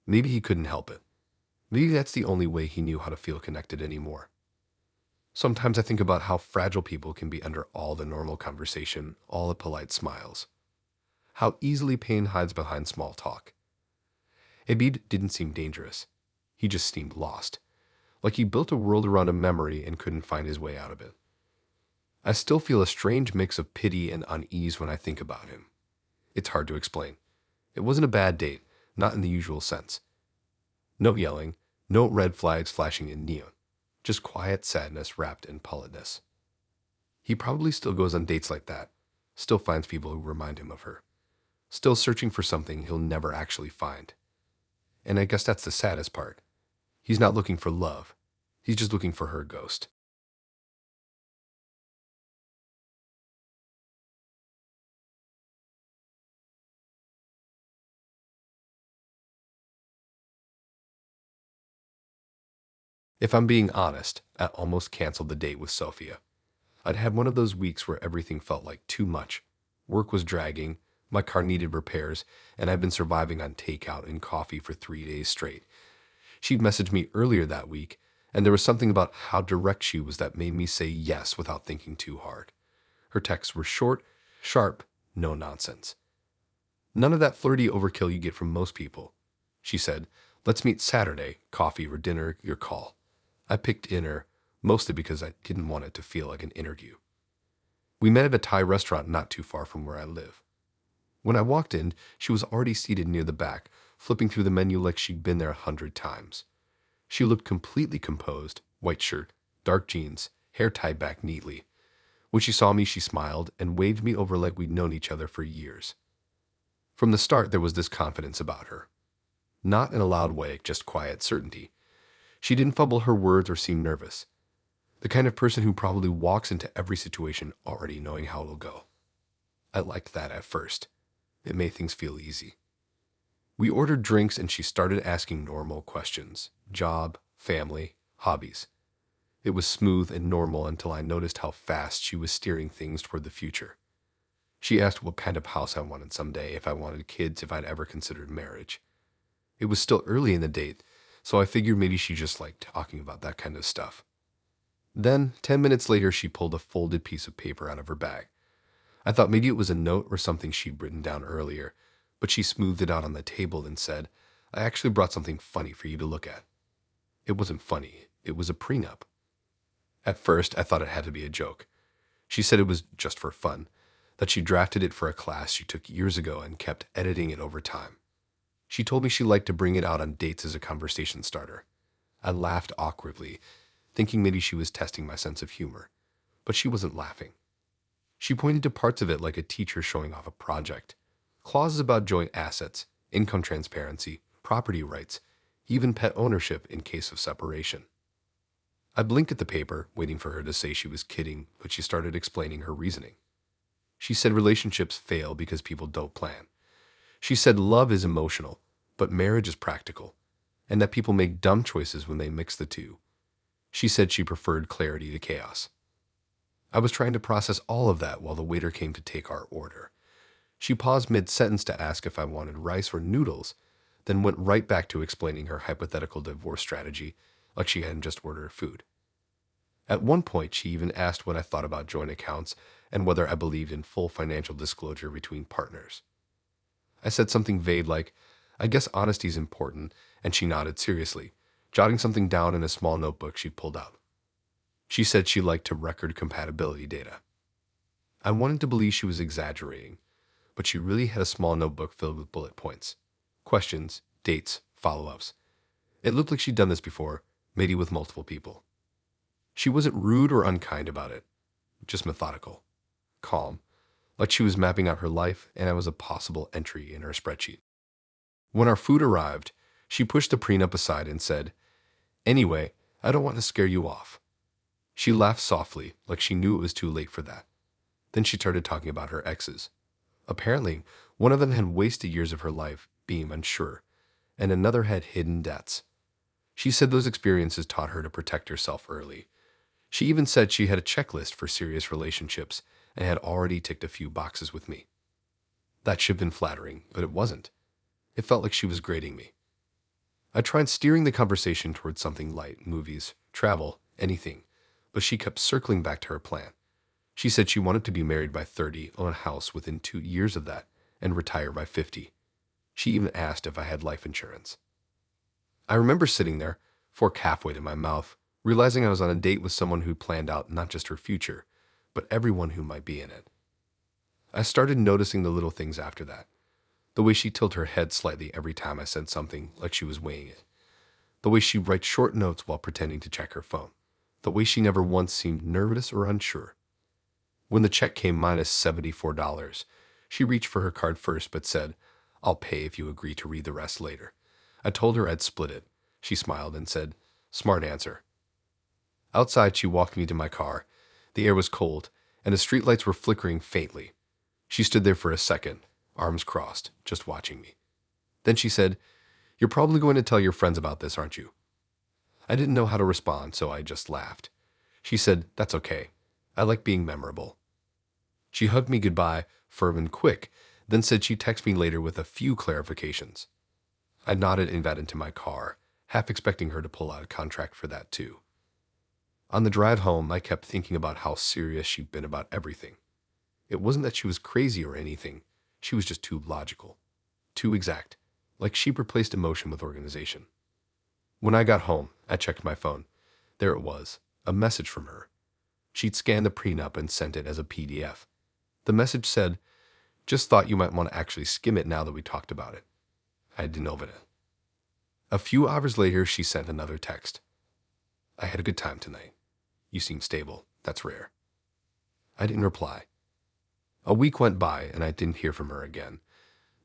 Maybe he couldn't help it. Maybe that's the only way he knew how to feel connected anymore. Sometimes I think about how fragile people can be under all the normal conversation, all the polite smiles. How easily pain hides behind small talk. Abid didn't seem dangerous. He just seemed lost, like he built a world around a memory and couldn't find his way out of it. I still feel a strange mix of pity and unease when I think about him. It's hard to explain. It wasn't a bad date, not in the usual sense. No yelling, no red flags flashing in neon, just quiet sadness wrapped in politeness. He probably still goes on dates like that, still finds people who remind him of her, still searching for something he'll never actually find. And I guess that's the saddest part. He's not looking for love. He's just looking for her ghost. If I'm being honest, I almost canceled the date with Sophia. I'd had one of those weeks where everything felt like too much. Work was dragging, my car needed repairs, and I'd been surviving on takeout and coffee for 3 days straight. She'd messaged me earlier that week, and there was something about how direct she was that made me say yes without thinking too hard. Her texts were short, sharp, no nonsense. None of that flirty overkill you get from most people. She said, "Let's meet Saturday, coffee or dinner, your call." I picked dinner, mostly because I didn't want it to feel like an interview. We met at a Thai restaurant not too far from where I live. When I walked in, she was already seated near the back, flipping through the menu like she'd been there 100 times. She looked completely composed, white shirt, dark jeans, hair tied back neatly. When she saw me, she smiled and waved me over like we'd known each other for years. From the start, there was this confidence about her. Not in a loud way, just quiet certainty. She didn't fumble her words or seem nervous. The kind of person who probably walks into every situation already knowing how it'll go. I liked that at first. It made things feel easy. We ordered drinks and she started asking normal questions. Job, family, hobbies. It was smooth and normal until I noticed how fast she was steering things toward the future. She asked what kind of house I wanted someday, if I wanted kids, if I'd ever considered marriage. It was still early in the date, so I figured maybe she just liked talking about that kind of stuff. Then, 10 minutes later, she pulled a folded piece of paper out of her bag. I thought maybe it was a note or something she'd written down earlier, but she smoothed it out on the table and said, "I actually brought something funny for you to look at." It wasn't funny, it was a prenup. At first, I thought it had to be a joke. She said it was just for fun, that she drafted it for a class she took years ago and kept editing it over time. She told me she liked to bring it out on dates as a conversation starter. I laughed awkwardly, thinking maybe she was testing my sense of humor, but she wasn't laughing. She pointed to parts of it like a teacher showing off a project. Clauses about joint assets, income transparency, property rights, even pet ownership in case of separation. I blinked at the paper, waiting for her to say she was kidding, but she started explaining her reasoning. She said relationships fail because people don't plan. She said love is emotional, but marriage is practical, and that people make dumb choices when they mix the two. She said she preferred clarity to chaos. I was trying to process all of that while the waiter came to take our order. She paused mid-sentence to ask if I wanted rice or noodles, then went right back to explaining her hypothetical divorce strategy like she hadn't just ordered food. At one point, she even asked what I thought about joint accounts and whether I believed in full financial disclosure between partners. I said something vague like, I guess honesty is important, and she nodded seriously, jotting something down in a small notebook she'd pulled out. She said she liked to record compatibility data. I wanted to believe she was exaggerating, but she really had a small notebook filled with bullet points, questions, dates, follow-ups. It looked like she'd done this before, maybe with multiple people. She wasn't rude or unkind about it, just methodical, calm, like she was mapping out her life and I was a possible entry in her spreadsheet. When our food arrived, she pushed the prenup aside and said, "Anyway, I don't want to scare you off." She laughed softly, like she knew it was too late for that. Then she started talking about her exes. Apparently, one of them had wasted years of her life being unsure, and another had hidden debts. She said those experiences taught her to protect herself early. She even said she had a checklist for serious relationships and had already ticked a few boxes with me. That should have been flattering, but it wasn't. It felt like she was grading me. I tried steering the conversation towards something light, movies, travel, anything, but she kept circling back to her plan. She said she wanted to be married by 30, own a house within 2 years of that, and retire by 50. She even asked if I had life insurance. I remember sitting there, fork halfway to my mouth, realizing I was on a date with someone who planned out not just her future, but everyone who might be in it. I started noticing the little things after that. The way she tilted her head slightly every time I said something like she was weighing it. The way she writes short notes while pretending to check her phone. The way she never once seemed nervous or unsure. When the check came minus $74, she reached for her card first but said, "I'll pay if you agree to read the rest later." I told her I'd split it. She smiled and said, "Smart answer." Outside, she walked me to my car. The air was cold, and the streetlights were flickering faintly. She stood there for a second, arms crossed, just watching me. Then she said, "You're probably going to tell your friends about this, aren't you?" I didn't know how to respond, so I just laughed. She said, "That's okay. I like being memorable." She hugged me goodbye, firm and quick, then said she'd text me later with a few clarifications. I nodded and got into my car, half expecting her to pull out a contract for that too. On the drive home, I kept thinking about how serious she'd been about everything. It wasn't that she was crazy or anything. She was just too logical, too exact, like she replaced emotion with organization. When I got home, I checked my phone. There it was, a message from her. She'd scanned the prenup and sent it as a PDF. The message said, "Just thought you might want to actually skim it now that we talked about it." I didn't open it. A few hours later, she sent another text. "I had a good time tonight. You seem stable. That's rare." I didn't reply. A week went by and I didn't hear from her again.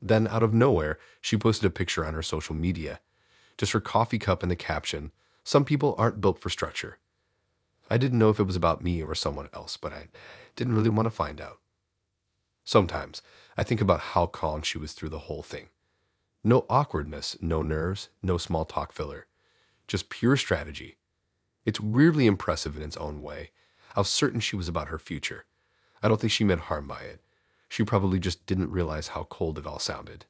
Then, out of nowhere, she posted a picture on her social media. Just her coffee cup and the caption, "Some people aren't built for structure." I didn't know if it was about me or someone else, but I didn't really want to find out. Sometimes, I think about how calm she was through the whole thing. No awkwardness, no nerves, no small talk filler. Just pure strategy. It's weirdly impressive in its own way, how certain she was about her future. I don't think she meant harm by it. She probably just didn't realize how cold it all sounded.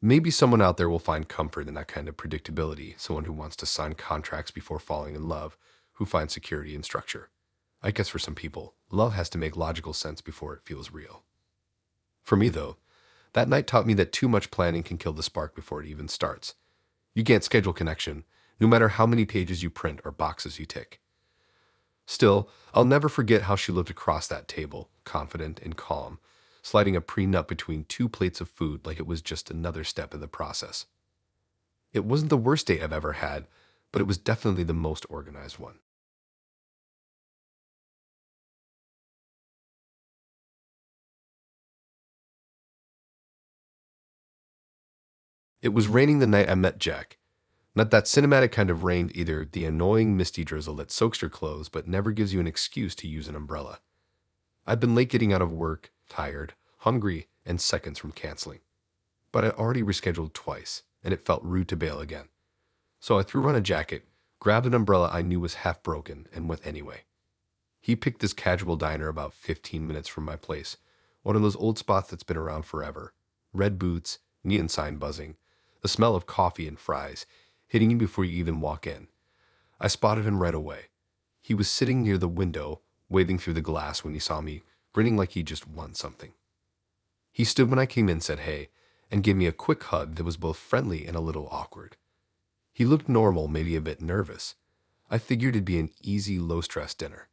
Maybe someone out there will find comfort in that kind of predictability, someone who wants to sign contracts before falling in love, who finds security in structure. I guess for some people, love has to make logical sense before it feels real. For me, though, that night taught me that too much planning can kill the spark before it even starts. You can't schedule connection, no matter how many pages you print or boxes you tick. Still, I'll never forget how she looked across that table, confident and calm, sliding a prenup between 2 plates of food like it was just another step in the process. It wasn't the worst date I've ever had, but it was definitely the most organized one. It was raining the night I met Jack. Not that cinematic kind of rain either, the annoying misty drizzle that soaks your clothes but never gives you an excuse to use an umbrella. I'd been late getting out of work, tired, hungry, and seconds from canceling. But I already rescheduled twice, and it felt rude to bail again. So I threw on a jacket, grabbed an umbrella I knew was half broken, and went anyway. He picked this casual diner about 15 minutes from my place, one of those old spots that's been around forever. Red boots, neon sign buzzing, the smell of coffee and fries, hitting you before you even walk in. I spotted him right away. He was sitting near the window, waving through the glass when he saw me, grinning like he just won something. He stood when I came in, said hey, and gave me a quick hug that was both friendly and a little awkward. He looked normal, maybe a bit nervous. I figured it'd be an easy, low-stress dinner.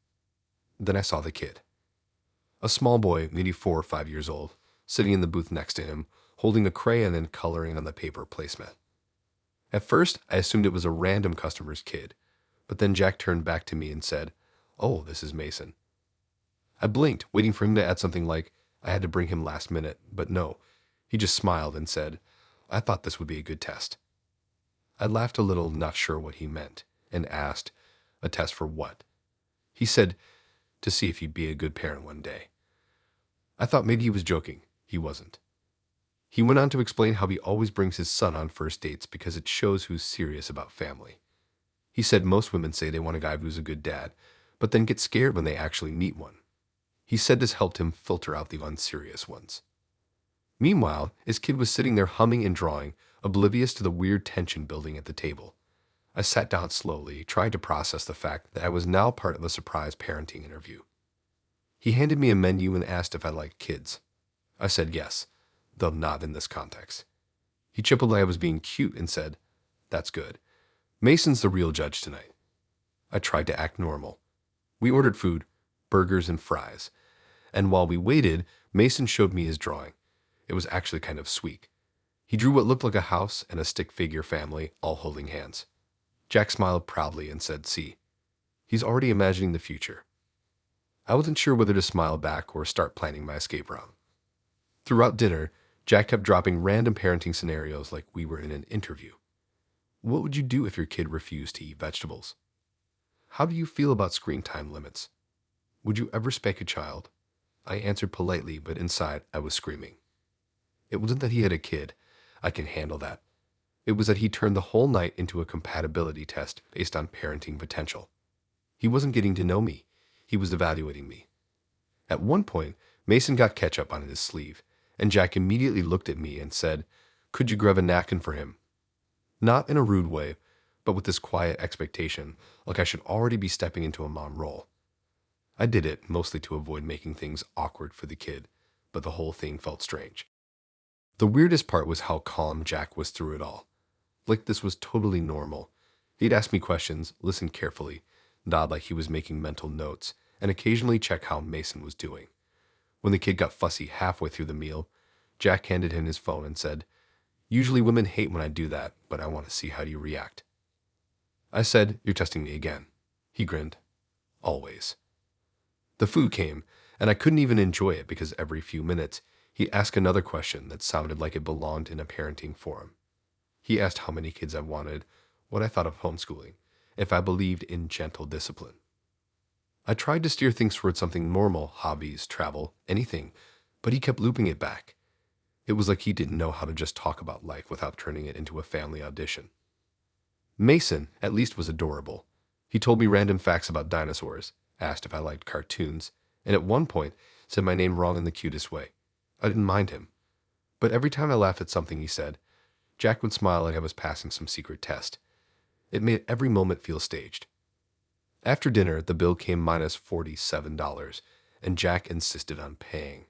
Then I saw the kid. A small boy, maybe 4 or 5 years old, sitting in the booth next to him, holding a crayon and coloring on the paper placemat. At first, I assumed it was a random customer's kid, but then Jack turned back to me and said, "Oh, this is Mason." I blinked, waiting for him to add something like, "I had to bring him last minute," but no. He just smiled and said, "I thought this would be a good test." I laughed a little, not sure what he meant, and asked, "A test for what?" He said, "To see if you'd be a good parent one day." I thought maybe he was joking. He wasn't. He went on to explain how he always brings his son on first dates because it shows who's serious about family. He said most women say they want a guy who's a good dad, but then get scared when they actually meet one. He said this helped him filter out the unserious ones. Meanwhile, his kid was sitting there humming and drawing, oblivious to the weird tension building at the table. I sat down slowly, trying to process the fact that I was now part of a surprise parenting interview. He handed me a menu and asked if I liked kids. I said yes, though not in this context. He chuckled like I was being cute and said, "That's good. Mason's the real judge tonight." I tried to act normal. We ordered food, burgers and fries, and while we waited, Mason showed me his drawing. It was actually kind of sweet. He drew what looked like a house and a stick figure family, all holding hands. Jack smiled proudly and said, "See, he's already imagining the future." I wasn't sure whether to smile back or start planning my escape route. Throughout dinner, Jack kept dropping random parenting scenarios like we were in an interview. What would you do if your kid refused to eat vegetables? How do you feel about screen time limits? Would you ever spank a child? I answered politely, but inside I was screaming. It wasn't that he had a kid. I can handle that. It was that he turned the whole night into a compatibility test based on parenting potential. He wasn't getting to know me. He was evaluating me. At one point, Mason got ketchup on his sleeve, and Jack immediately looked at me and said, "Could you grab a napkin for him?" Not in a rude way, but with this quiet expectation, like I should already be stepping into a mom role. I did it, mostly to avoid making things awkward for the kid, but the whole thing felt strange. The weirdest part was how calm Jack was through it all. Like this was totally normal. He'd ask me questions, listen carefully, nod like he was making mental notes, and occasionally check how Mason was doing. When the kid got fussy halfway through the meal, Jack handed him his phone and said, "Usually women hate when I do that, but I want to see how you react." I said, "You're testing me again." He grinned. "Always." The food came, and I couldn't even enjoy it because every few minutes, he asked another question that sounded like it belonged in a parenting forum. He asked how many kids I wanted, what I thought of homeschooling, if I believed in gentle discipline. I tried to steer things towards something normal, hobbies, travel, anything, but he kept looping it back. It was like he didn't know how to just talk about life without turning it into a family audition. Mason, at least, was adorable. He told me random facts about dinosaurs, asked if I liked cartoons, and at one point said my name wrong in the cutest way. I didn't mind him. But every time I laughed at something he said, Jack would smile like I was passing some secret test. It made every moment feel staged. After dinner, the bill came minus $47, and Jack insisted on paying.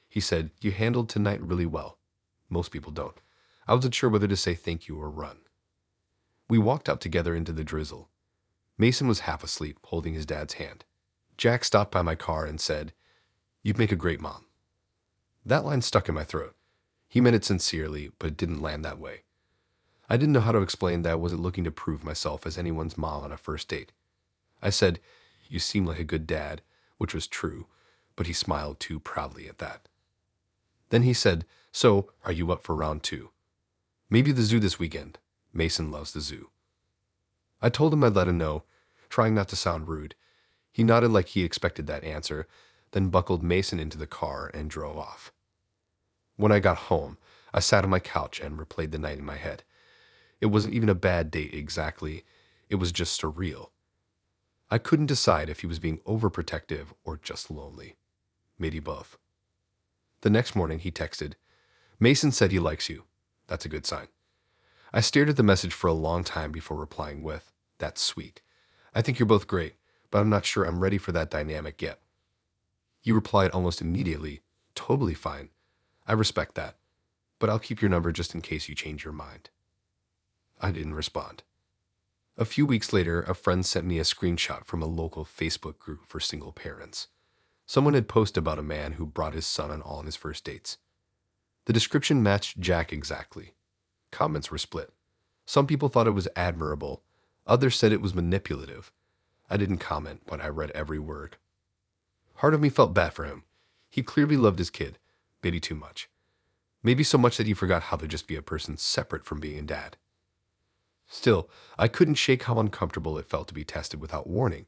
He said, "You handled tonight really well." Most people don't. I wasn't sure whether to say thank you or run. We walked out together into the drizzle. Mason was half asleep, holding his dad's hand. Jack stopped by my car and said, "You'd make a great mom." That line stuck in my throat. He meant it sincerely, but it didn't land that way. I didn't know how to explain that I wasn't looking to prove myself as anyone's mom on a first date. I said, "You seem like a good dad," which was true, but he smiled too proudly at that. Then he said, "So, are you up for round 2? Maybe the zoo this weekend. Mason loves the zoo." I told him I'd let him know, trying not to sound rude. He nodded like he expected that answer, then buckled Mason into the car and drove off. When I got home, I sat on my couch and replayed the night in my head. It wasn't even a bad date exactly. It was just surreal. I couldn't decide if he was being overprotective or just lonely. Maybe both. The next morning, he texted, "Mason said he likes you. That's a good sign." I stared at the message for a long time before replying with, "That's sweet. I think you're both great, but I'm not sure I'm ready for that dynamic yet." He replied almost immediately, "Totally fine. I respect that." but I'll keep your number just in case you change your mind. I didn't respond. A few weeks later, a friend sent me a screenshot from a local Facebook group for single parents. Someone had posted about a man who brought his son on all his first dates. The description matched Jack exactly. Comments were split. Some people thought it was admirable. Others said it was manipulative. I didn't comment, but I read every word. Part of me felt bad for him. He clearly loved his kid, maybe too much. Maybe so much that he forgot how to just be a person separate from being a dad. Still, I couldn't shake how uncomfortable it felt to be tested without warning.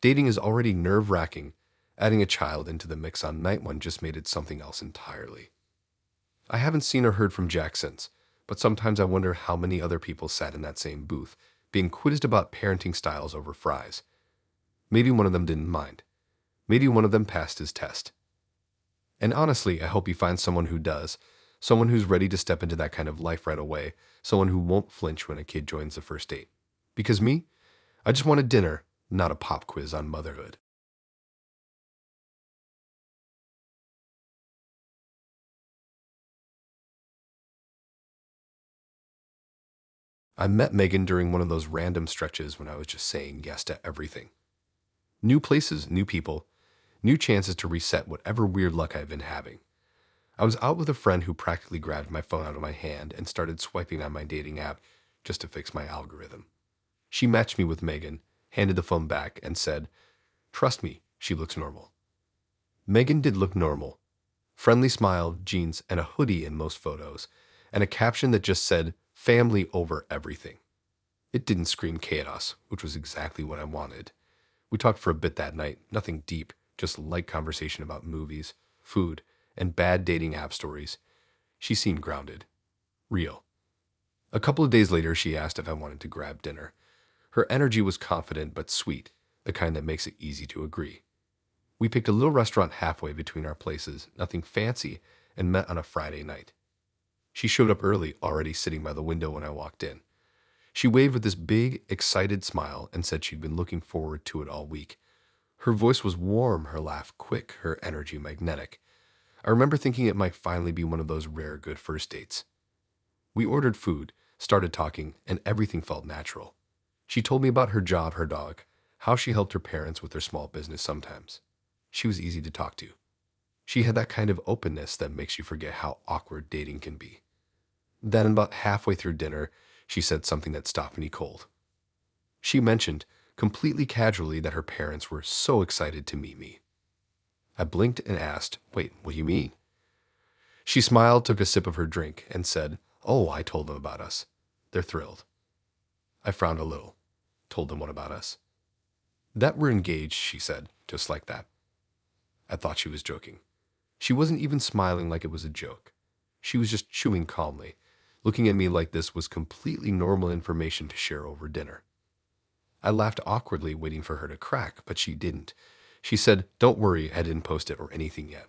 Dating is already nerve-wracking. Adding a child into the mix on night one just made it something else entirely. I haven't seen or heard from Jack since, but sometimes I wonder how many other people sat in that same booth, being quizzed about parenting styles over fries. Maybe one of them didn't mind. Maybe one of them passed his test. And honestly, I hope he finds someone who does, someone who's ready to step into that kind of life right away, someone who won't flinch when a kid joins the first date. Because me, I just want a dinner, not a pop quiz on motherhood. I met Megan during one of those random stretches when I was just saying yes to everything. New places, new people, new chances to reset whatever weird luck I've been having. I was out with a friend who practically grabbed my phone out of my hand and started swiping on my dating app just to fix my algorithm. She matched me with Megan, handed the phone back, and said, "Trust me, she looks normal." Megan did look normal. Friendly smile, jeans, and a hoodie in most photos, and a caption that just said, "Family over everything." It didn't scream chaos, which was exactly what I wanted. We talked for a bit that night, nothing deep, just light conversation about movies, food, and bad dating app stories. She seemed grounded. Real. A couple of days later, she asked if I wanted to grab dinner. Her energy was confident but sweet, the kind that makes it easy to agree. We picked a little restaurant halfway between our places, nothing fancy, and met on a Friday night. She showed up early, already sitting by the window when I walked in. She waved with this big, excited smile and said she'd been looking forward to it all week. Her voice was warm, her laugh quick, her energy magnetic. I remember thinking it might finally be one of those rare good first dates. We ordered food, started talking, and everything felt natural. She told me about her job, her dog, how she helped her parents with their small business sometimes. She was easy to talk to. She had that kind of openness that makes you forget how awkward dating can be. Then, about halfway through dinner, she said something that stopped me cold. She mentioned, completely casually, that her parents were so excited to meet me. I blinked and asked, "Wait, what do you mean?" She smiled, took a sip of her drink, and said, "Oh, I told them about us. They're thrilled." I frowned a little. Told them what about us? "That we're engaged," she said, just like that. I thought she was joking. She wasn't even smiling like it was a joke. She was just chewing calmly, looking at me like this was completely normal information to share over dinner. I laughed awkwardly, waiting for her to crack, but she didn't. She said, "Don't worry, I didn't post it or anything yet.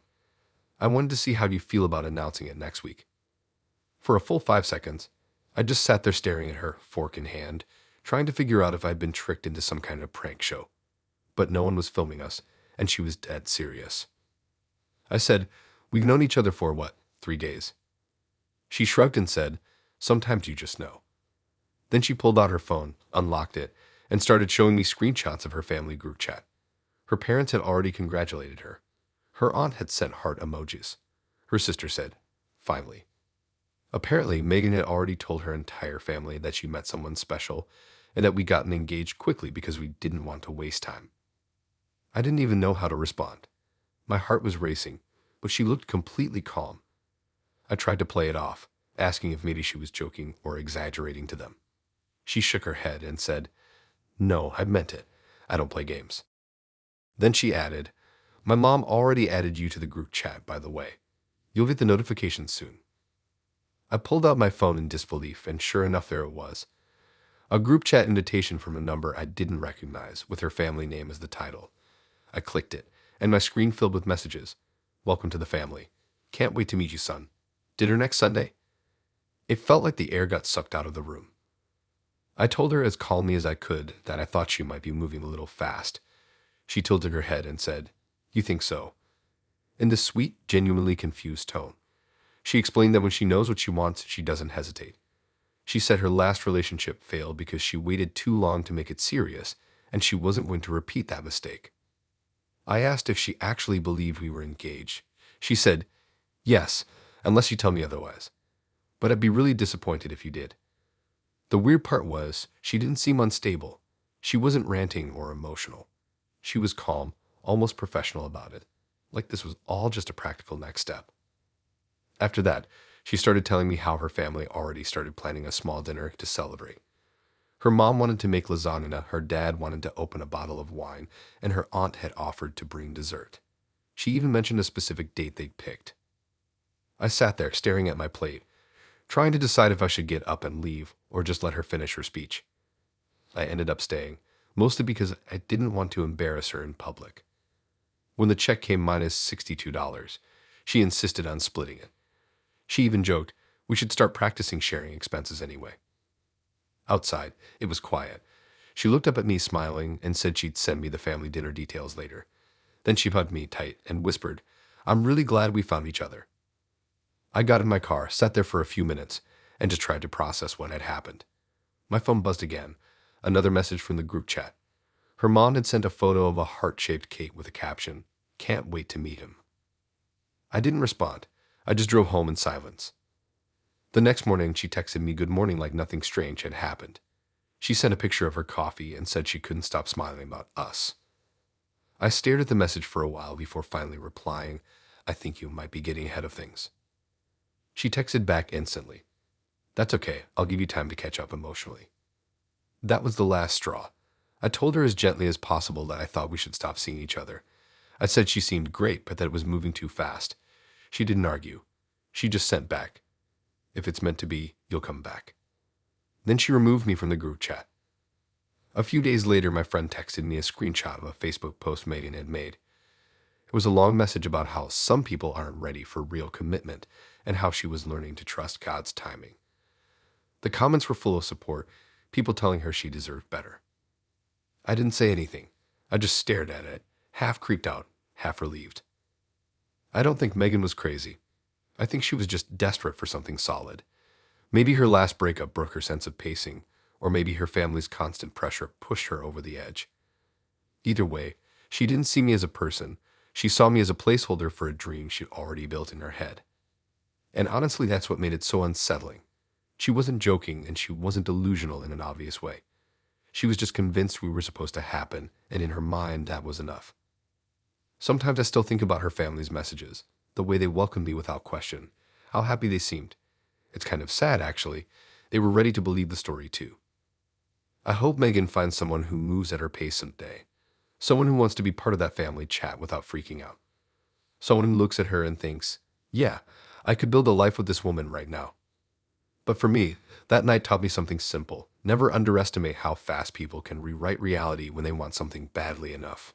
I wanted to see how you feel about announcing it next week." For a full 5 seconds, I just sat there staring at her, fork in hand, trying to figure out if I'd been tricked into some kind of prank show. But no one was filming us, and she was dead serious. I said, "We've known each other for what, 3 days?" She shrugged and said, "Sometimes you just know." Then she pulled out her phone, unlocked it, and started showing me screenshots of her family group chat. Her parents had already congratulated her. Her aunt had sent heart emojis. Her sister said, "Finally." Apparently, Megan had already told her entire family that she met someone special and that we gotten engaged quickly because we didn't want to waste time. I didn't even know how to respond. My heart was racing, but she looked completely calm. I tried to play it off, asking if maybe she was joking or exaggerating to them. She shook her head and said, "No, I meant it. I don't play games." Then she added, "My mom already added you to the group chat, by the way. You'll get the notifications soon." I pulled out my phone in disbelief, and sure enough, there it was. A group chat invitation from a number I didn't recognize, with her family name as the title. I clicked it, and my screen filled with messages. "Welcome to the family. Can't wait to meet you, son. Dinner next Sunday?" It felt like the air got sucked out of the room. I told her as calmly as I could that I thought she might be moving a little fast. She tilted her head and said, "You think so?" in this sweet, genuinely confused tone. She explained that when she knows what she wants, she doesn't hesitate. She said her last relationship failed because she waited too long to make it serious, and she wasn't going to repeat that mistake. I asked if she actually believed we were engaged. She said, yes, unless you tell me otherwise. But I'd be really disappointed if you did. The weird part was, she didn't seem unstable. She wasn't ranting or emotional. She was calm, almost professional about it, like this was all just a practical next step. After that, she started telling me how her family already started planning a small dinner to celebrate. Her mom wanted to make lasagna, her dad wanted to open a bottle of wine, and her aunt had offered to bring dessert. She even mentioned a specific date they'd picked. I sat there staring at my plate, trying to decide if I should get up and leave or just let her finish her speech. I ended up staying, mostly because I didn't want to embarrass her in public. When the check came minus $62, she insisted on splitting it. She even joked, we should start practicing sharing expenses anyway. Outside, it was quiet. She looked up at me smiling and said she'd send me the family dinner details later. Then she hugged me tight and whispered, I'm really glad we found each other. I got in my car, sat there for a few minutes, and just tried to process what had happened. My phone buzzed again. Another message from the group chat. Her mom had sent a photo of a heart-shaped cake with a caption, can't wait to meet him. I didn't respond. I just drove home in silence. The next morning, she texted me good morning like nothing strange had happened. She sent a picture of her coffee and said she couldn't stop smiling about us. I stared at the message for a while before finally replying, I think you might be getting ahead of things. She texted back instantly. That's okay, I'll give you time to catch up emotionally. That was the last straw. I told her as gently as possible that I thought we should stop seeing each other. I said she seemed great, but that it was moving too fast. She didn't argue. She just sent back, if it's meant to be, you'll come back. Then she removed me from the group chat. A few days later, my friend texted me a screenshot of a Facebook post Megan had made. It was a long message about how some people aren't ready for real commitment and how she was learning to trust God's timing. The comments were full of support, people telling her she deserved better. I didn't say anything. I just stared at it, half creeped out, half relieved. I don't think Megan was crazy. I think she was just desperate for something solid. Maybe her last breakup broke her sense of pacing, or maybe her family's constant pressure pushed her over the edge. Either way, she didn't see me as a person. She saw me as a placeholder for a dream she'd already built in her head. And honestly, that's what made it so unsettling. She wasn't joking, and she wasn't delusional in an obvious way. She was just convinced we were supposed to happen, and in her mind, that was enough. Sometimes I still think about her family's messages, the way they welcomed me without question, how happy they seemed. It's kind of sad, actually. They were ready to believe the story, too. I hope Megan finds someone who moves at her pace someday. Someone who wants to be part of that family chat without freaking out. Someone who looks at her and thinks, yeah, I could build a life with this woman right now. But for me, that night taught me something simple. Never underestimate how fast people can rewrite reality when they want something badly enough.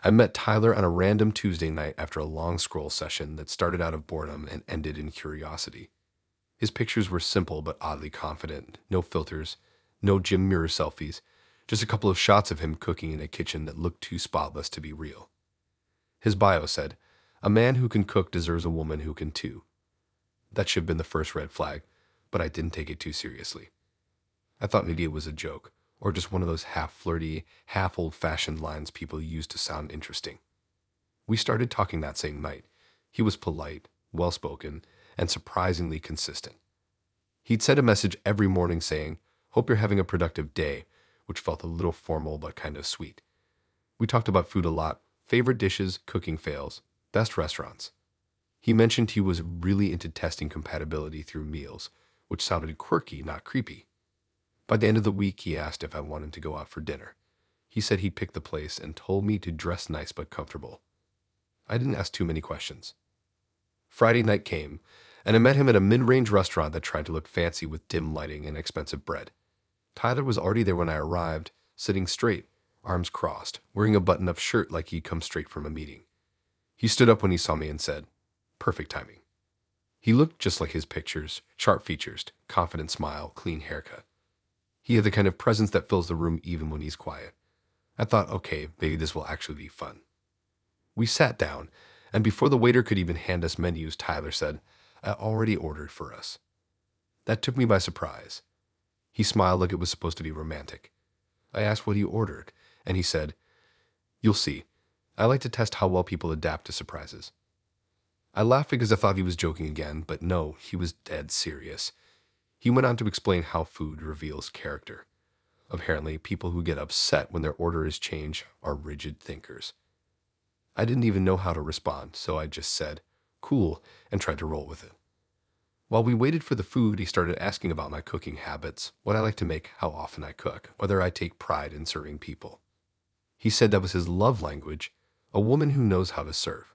I met Tyler on a random Tuesday night after a long scroll session that started out of boredom and ended in curiosity. His pictures were simple but oddly confident. No filters, no gym mirror selfies, just a couple of shots of him cooking in a kitchen that looked too spotless to be real. His bio said, a man who can cook deserves a woman who can too. That should have been the first red flag, but I didn't take it too seriously. I thought maybe it was a joke, or just one of those half-flirty, half-old-fashioned lines people use to sound interesting. We started talking that same night. He was polite, well-spoken, and surprisingly consistent. He'd send a message every morning saying, hope you're having a productive day, which felt a little formal but kind of sweet. We talked about food a lot, favorite dishes, cooking fails, best restaurants. He mentioned he was really into testing compatibility through meals, which sounded quirky, not creepy. By the end of the week, he asked if I wanted to go out for dinner. He said he'd pick the place and told me to dress nice but comfortable. I didn't ask too many questions. Friday night came, and I met him at a mid-range restaurant that tried to look fancy with dim lighting and expensive bread. Tyler was already there when I arrived, sitting straight, arms crossed, wearing a button-up shirt like he'd come straight from a meeting. He stood up when he saw me and said, perfect timing. He looked just like his pictures, sharp features, confident smile, clean haircut. He had the kind of presence that fills the room even when he's quiet. I thought, okay, maybe this will actually be fun. We sat down, and before the waiter could even hand us menus, Tyler said, "I already ordered for us." That took me by surprise. He smiled like it was supposed to be romantic. I asked what he ordered, and he said, "You'll see. I like to test how well people adapt to surprises." I laughed because I thought he was joking again, but no, he was dead serious. He went on to explain how food reveals character. Apparently, people who get upset when their order is changed are rigid thinkers. I didn't even know how to respond, so I just said, "Cool," and tried to roll with it. While we waited for the food, he started asking about my cooking habits, what I like to make, how often I cook, whether I take pride in serving people. He said that was his love language, a woman who knows how to serve.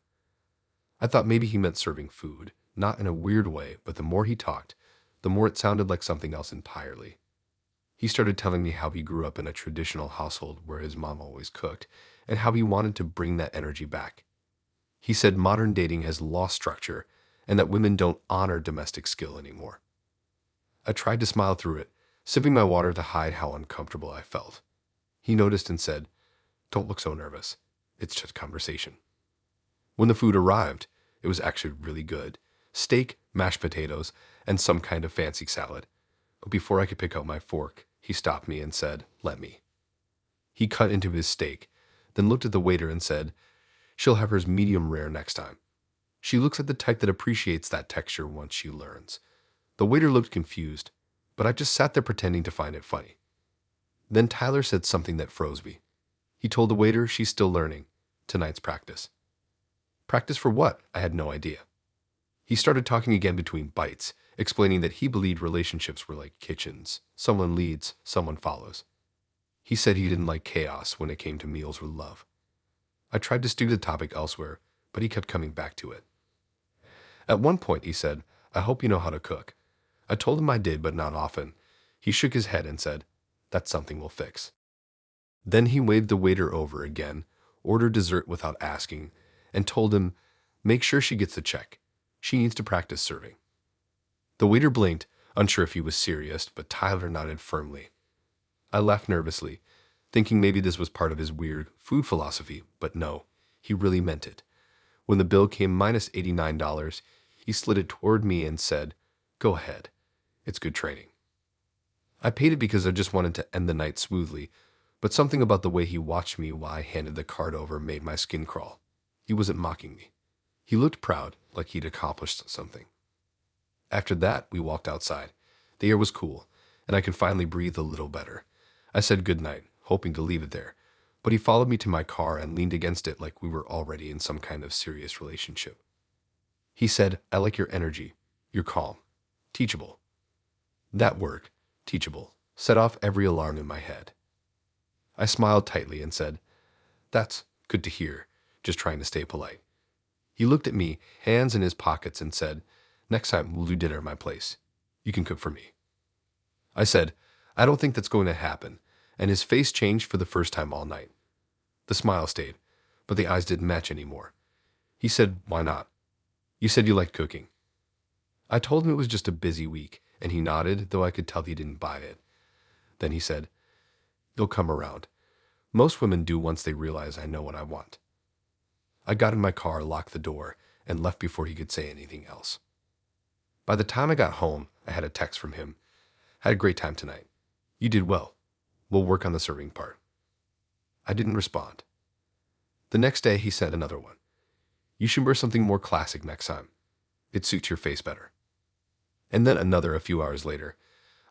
I thought maybe he meant serving food, not in a weird way, but the more he talked, the more it sounded like something else entirely. He started telling me how he grew up in a traditional household where his mom always cooked, and how he wanted to bring that energy back. He said modern dating has lost structure, and that women don't honor domestic skill anymore. I tried to smile through it, sipping my water to hide how uncomfortable I felt. He noticed and said, "Don't look so nervous. It's just conversation." When the food arrived, it was actually really good. Steak, mashed potatoes, and some kind of fancy salad. But before I could pick up my fork, he stopped me and said, "Let me." He cut into his steak, then looked at the waiter and said, "She'll have hers medium rare next time. She looks like the type that appreciates that texture once she learns." The waiter looked confused, but I just sat there pretending to find it funny. Then Tyler said something that froze me. He told the waiter she's still learning. Tonight's practice. Practice for what? I had no idea. He started talking again between bites, explaining that he believed relationships were like kitchens. Someone leads, someone follows. He said he didn't like chaos when it came to meals with love. I tried to steer the topic elsewhere, but he kept coming back to it. At one point, he said, "I hope you know how to cook." I told him I did, but not often. He shook his head and said, "That's something we'll fix." Then he waved the waiter over again, ordered dessert without asking, and told him, "Make sure she gets the check. She needs to practice serving." The waiter blinked, unsure if he was serious, but Tyler nodded firmly. I laughed nervously, thinking maybe this was part of his weird food philosophy, but no, he really meant it. When the bill came minus $89, he slid it toward me and said, "Go ahead. It's good training." I paid it because I just wanted to end the night smoothly, but something about the way he watched me while I handed the card over made my skin crawl. He wasn't mocking me. He looked proud, like he'd accomplished something. After that, we walked outside. The air was cool, and I could finally breathe a little better. I said goodnight, hoping to leave it there, but he followed me to my car and leaned against it like we were already in some kind of serious relationship. He said, "I like your energy. You're calm. Teachable." That word, teachable, set off every alarm in my head. I smiled tightly and said, "That's good to hear," just trying to stay polite. He looked at me, hands in his pockets, and said, "Next time we'll do dinner at my place. You can cook for me." I said, "I don't think that's going to happen," and his face changed for the first time all night. The smile stayed, but the eyes didn't match anymore. He said, "Why not? You said you liked cooking." I told him it was just a busy week, and he nodded, though I could tell he didn't buy it. Then he said, "You'll come around. Most women do once they realize I know what I want." I got in my car, locked the door, and left before he could say anything else. By the time I got home, I had a text from him. "Had a great time tonight. You did well. We'll work on the serving part." I didn't respond. The next day, he sent another one. "You should wear something more classic next time. It suits your face better." And then another a few hours later.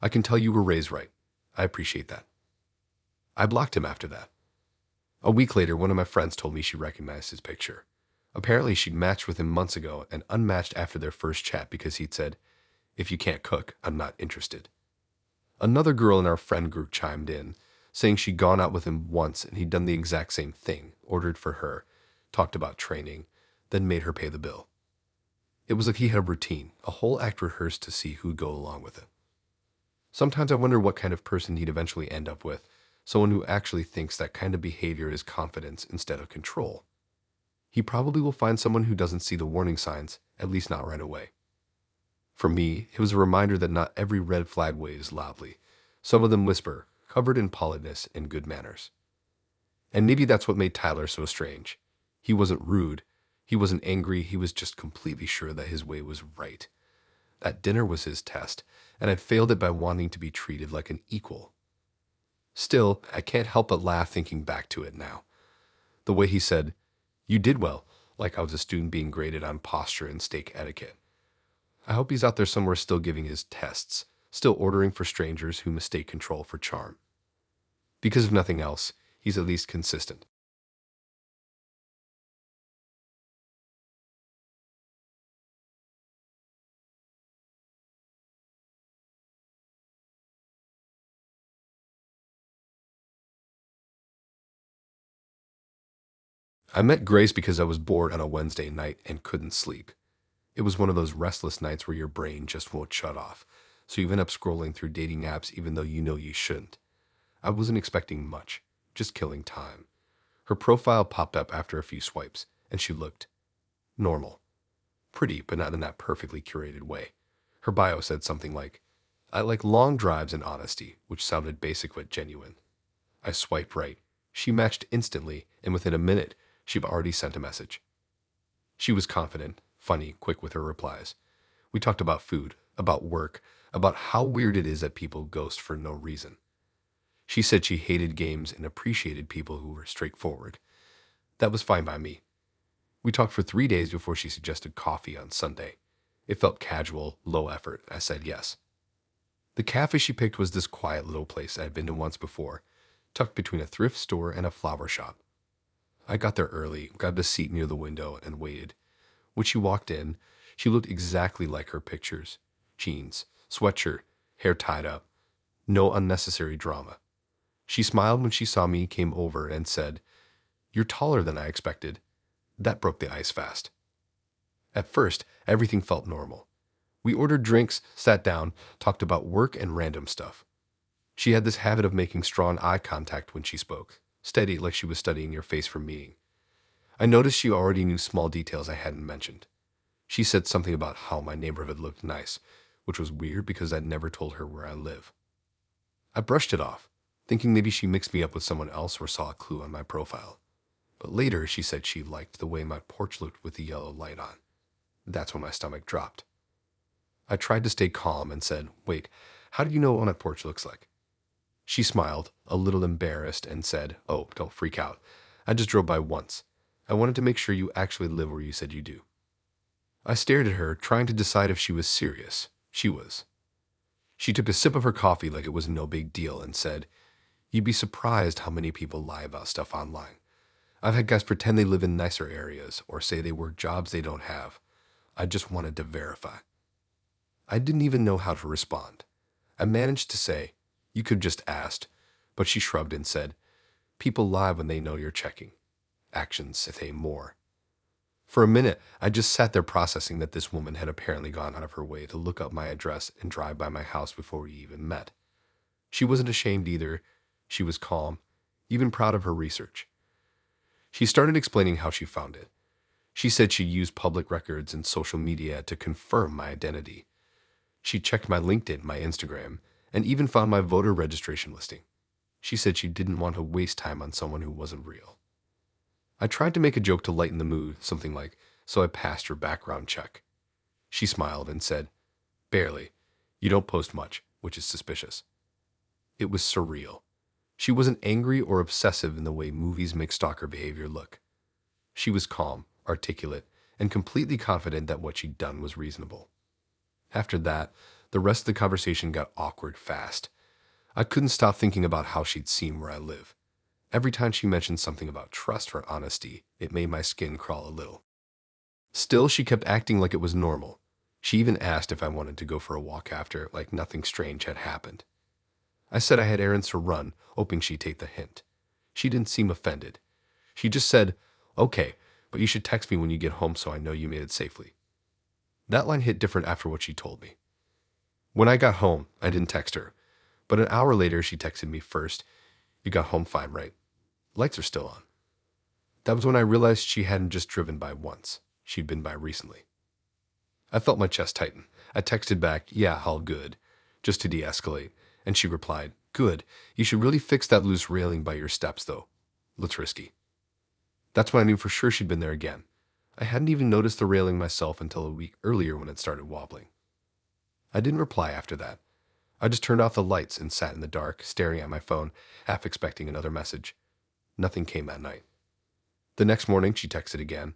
"I can tell you were raised right. I appreciate that." I blocked him after that. A week later, one of my friends told me she recognized his picture. Apparently, she'd matched with him months ago and unmatched after their first chat because he'd said, "If you can't cook, I'm not interested." Another girl in our friend group chimed in, saying she'd gone out with him once and he'd done the exact same thing, ordered for her, talked about training, then made her pay the bill. It was like he had a routine, a whole act rehearsed to see who'd go along with it. Sometimes I wonder what kind of person he'd eventually end up with, someone who actually thinks that kind of behavior is confidence instead of control. He probably will find someone who doesn't see the warning signs, at least not right away. For me, it was a reminder that not every red flag waves loudly. Some of them whisper, covered in politeness and good manners. And maybe that's what made Tyler so strange. He wasn't rude. He wasn't angry. He was just completely sure that his way was right. That dinner was his test, and I'd failed it by wanting to be treated like an equal. Still, I can't help but laugh thinking back to it now. The way he said, "You did well," like I was a student being graded on posture and steak etiquette. I hope he's out there somewhere still giving his tests, still ordering for strangers who mistake control for charm. Because if nothing else, he's at least consistent. I met Grace because I was bored on a Wednesday night and couldn't sleep. It was one of those restless nights where your brain just won't shut off, so you end up scrolling through dating apps even though you know you shouldn't. I wasn't expecting much, just killing time. Her profile popped up after a few swipes, and she looked normal. Pretty, but not in that perfectly curated way. Her bio said something like, "I like long drives and honesty," which sounded basic but genuine. I swiped right. She matched instantly, and within a minute, she'd already sent a message. She was confident, funny, quick with her replies. We talked about food, about work, about how weird it is that people ghost for no reason. She said she hated games and appreciated people who were straightforward. That was fine by me. We talked for 3 days before she suggested coffee on Sunday. It felt casual, low effort. I said yes. The cafe she picked was this quiet little place I had been to once before, tucked between a thrift store and a flower shop. I got there early, grabbed a seat near the window, and waited. When she walked in, she looked exactly like her pictures. Jeans, sweatshirt, hair tied up. No unnecessary drama. She smiled when she saw me, came over, and said, "You're taller than I expected." That broke the ice fast. At first, everything felt normal. We ordered drinks, sat down, talked about work and random stuff. She had this habit of making strong eye contact when she spoke, steady like she was studying your face for meeting. I noticed she already knew small details I hadn't mentioned. She said something about how my neighborhood looked nice, which was weird because I'd never told her where I live. I brushed it off, thinking maybe she mixed me up with someone else or saw a clue on my profile. But later she said she liked the way my porch looked with the yellow light on. That's when my stomach dropped. I tried to stay calm and said, "Wait, how do you know what my porch looks like?" She smiled, a little embarrassed, and said, "Oh, don't freak out. I just drove by once. I wanted to make sure you actually live where you said you do." I stared at her, trying to decide if she was serious. She was. She took a sip of her coffee like it was no big deal and said, "You'd be surprised how many people lie about stuff online. I've had guys pretend they live in nicer areas or say they work jobs they don't have. I just wanted to verify." I didn't even know how to respond. I managed to say, "You could just asked," but she shrugged and said, "People lie when they know you're checking. Actions say more." For a minute, I just sat there processing that this woman had apparently gone out of her way to look up my address and drive by my house before we even met. She wasn't ashamed either. She was calm, even proud of her research. She started explaining how she found it. She said she used public records and social media to confirm my identity. She checked my LinkedIn, my Instagram, and even found my voter registration listing. She said she didn't want to waste time on someone who wasn't real. I tried to make a joke to lighten the mood, something like, "So I passed your background check." She smiled and said, "Barely. You don't post much, which is suspicious." It was surreal. She wasn't angry or obsessive in the way movies make stalker behavior look. She was calm, articulate, and completely confident that what she'd done was reasonable. After that, the rest of the conversation got awkward fast. I couldn't stop thinking about how she'd seen where I live. Every time she mentioned something about trust or honesty, it made my skin crawl a little. Still, she kept acting like it was normal. She even asked if I wanted to go for a walk after, like nothing strange had happened. I said I had errands to run, hoping she'd take the hint. She didn't seem offended. She just said, "Okay, but you should text me when you get home so I know you made it safely." That line hit different after what she told me. When I got home, I didn't text her, but an hour later she texted me first, "You got home fine, right? Lights are still on." That was when I realized she hadn't just driven by once. She'd been by recently. I felt my chest tighten. I texted back, "Yeah, all good," just to de-escalate, And she replied, "Good. You should really fix that loose railing by your steps, though. Looks risky." That's when I knew for sure she'd been there again. I hadn't even noticed the railing myself until a week earlier when it started wobbling. I didn't reply after that. I just turned off the lights and sat in the dark, staring at my phone, half expecting another message. Nothing came that night. The next morning, she texted again.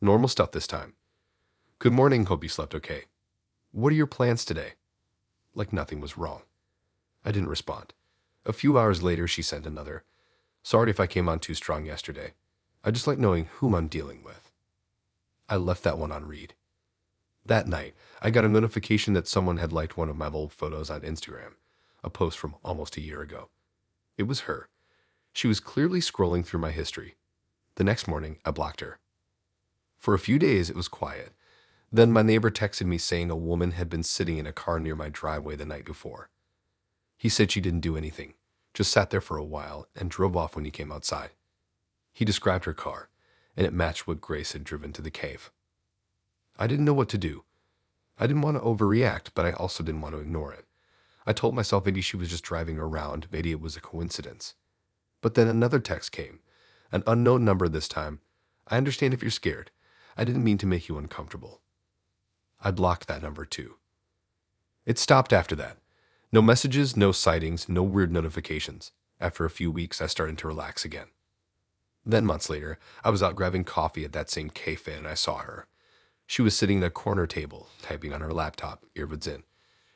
Normal stuff this time. "Good morning, hope you slept okay. What are your plans today?" Like nothing was wrong. I didn't respond. A few hours later, she sent another. "Sorry if I came on too strong yesterday. I just like knowing whom I'm dealing with." I left that one on read. That night, I got a notification that someone had liked one of my old photos on Instagram, a post from almost a year ago. It was her. She was clearly scrolling through my history. The next morning, I blocked her. For a few days, it was quiet. Then my neighbor texted me saying a woman had been sitting in a car near my driveway the night before. He said she didn't do anything, just sat there for a while and drove off when he came outside. He described her car, and it matched what Grace had driven to the cave. I didn't know what to do. I didn't want to overreact, but I also didn't want to ignore it. I told myself maybe she was just driving around, maybe it was a coincidence. But then another text came, an unknown number this time. "I understand if you're scared. I didn't mean to make you uncomfortable." I blocked that number too. It stopped after that. No messages, no sightings, no weird notifications. After a few weeks, I started to relax again. Then months later, I was out grabbing coffee at that same cafe and I saw her. She was sitting at a corner table, typing on her laptop, earbuds in.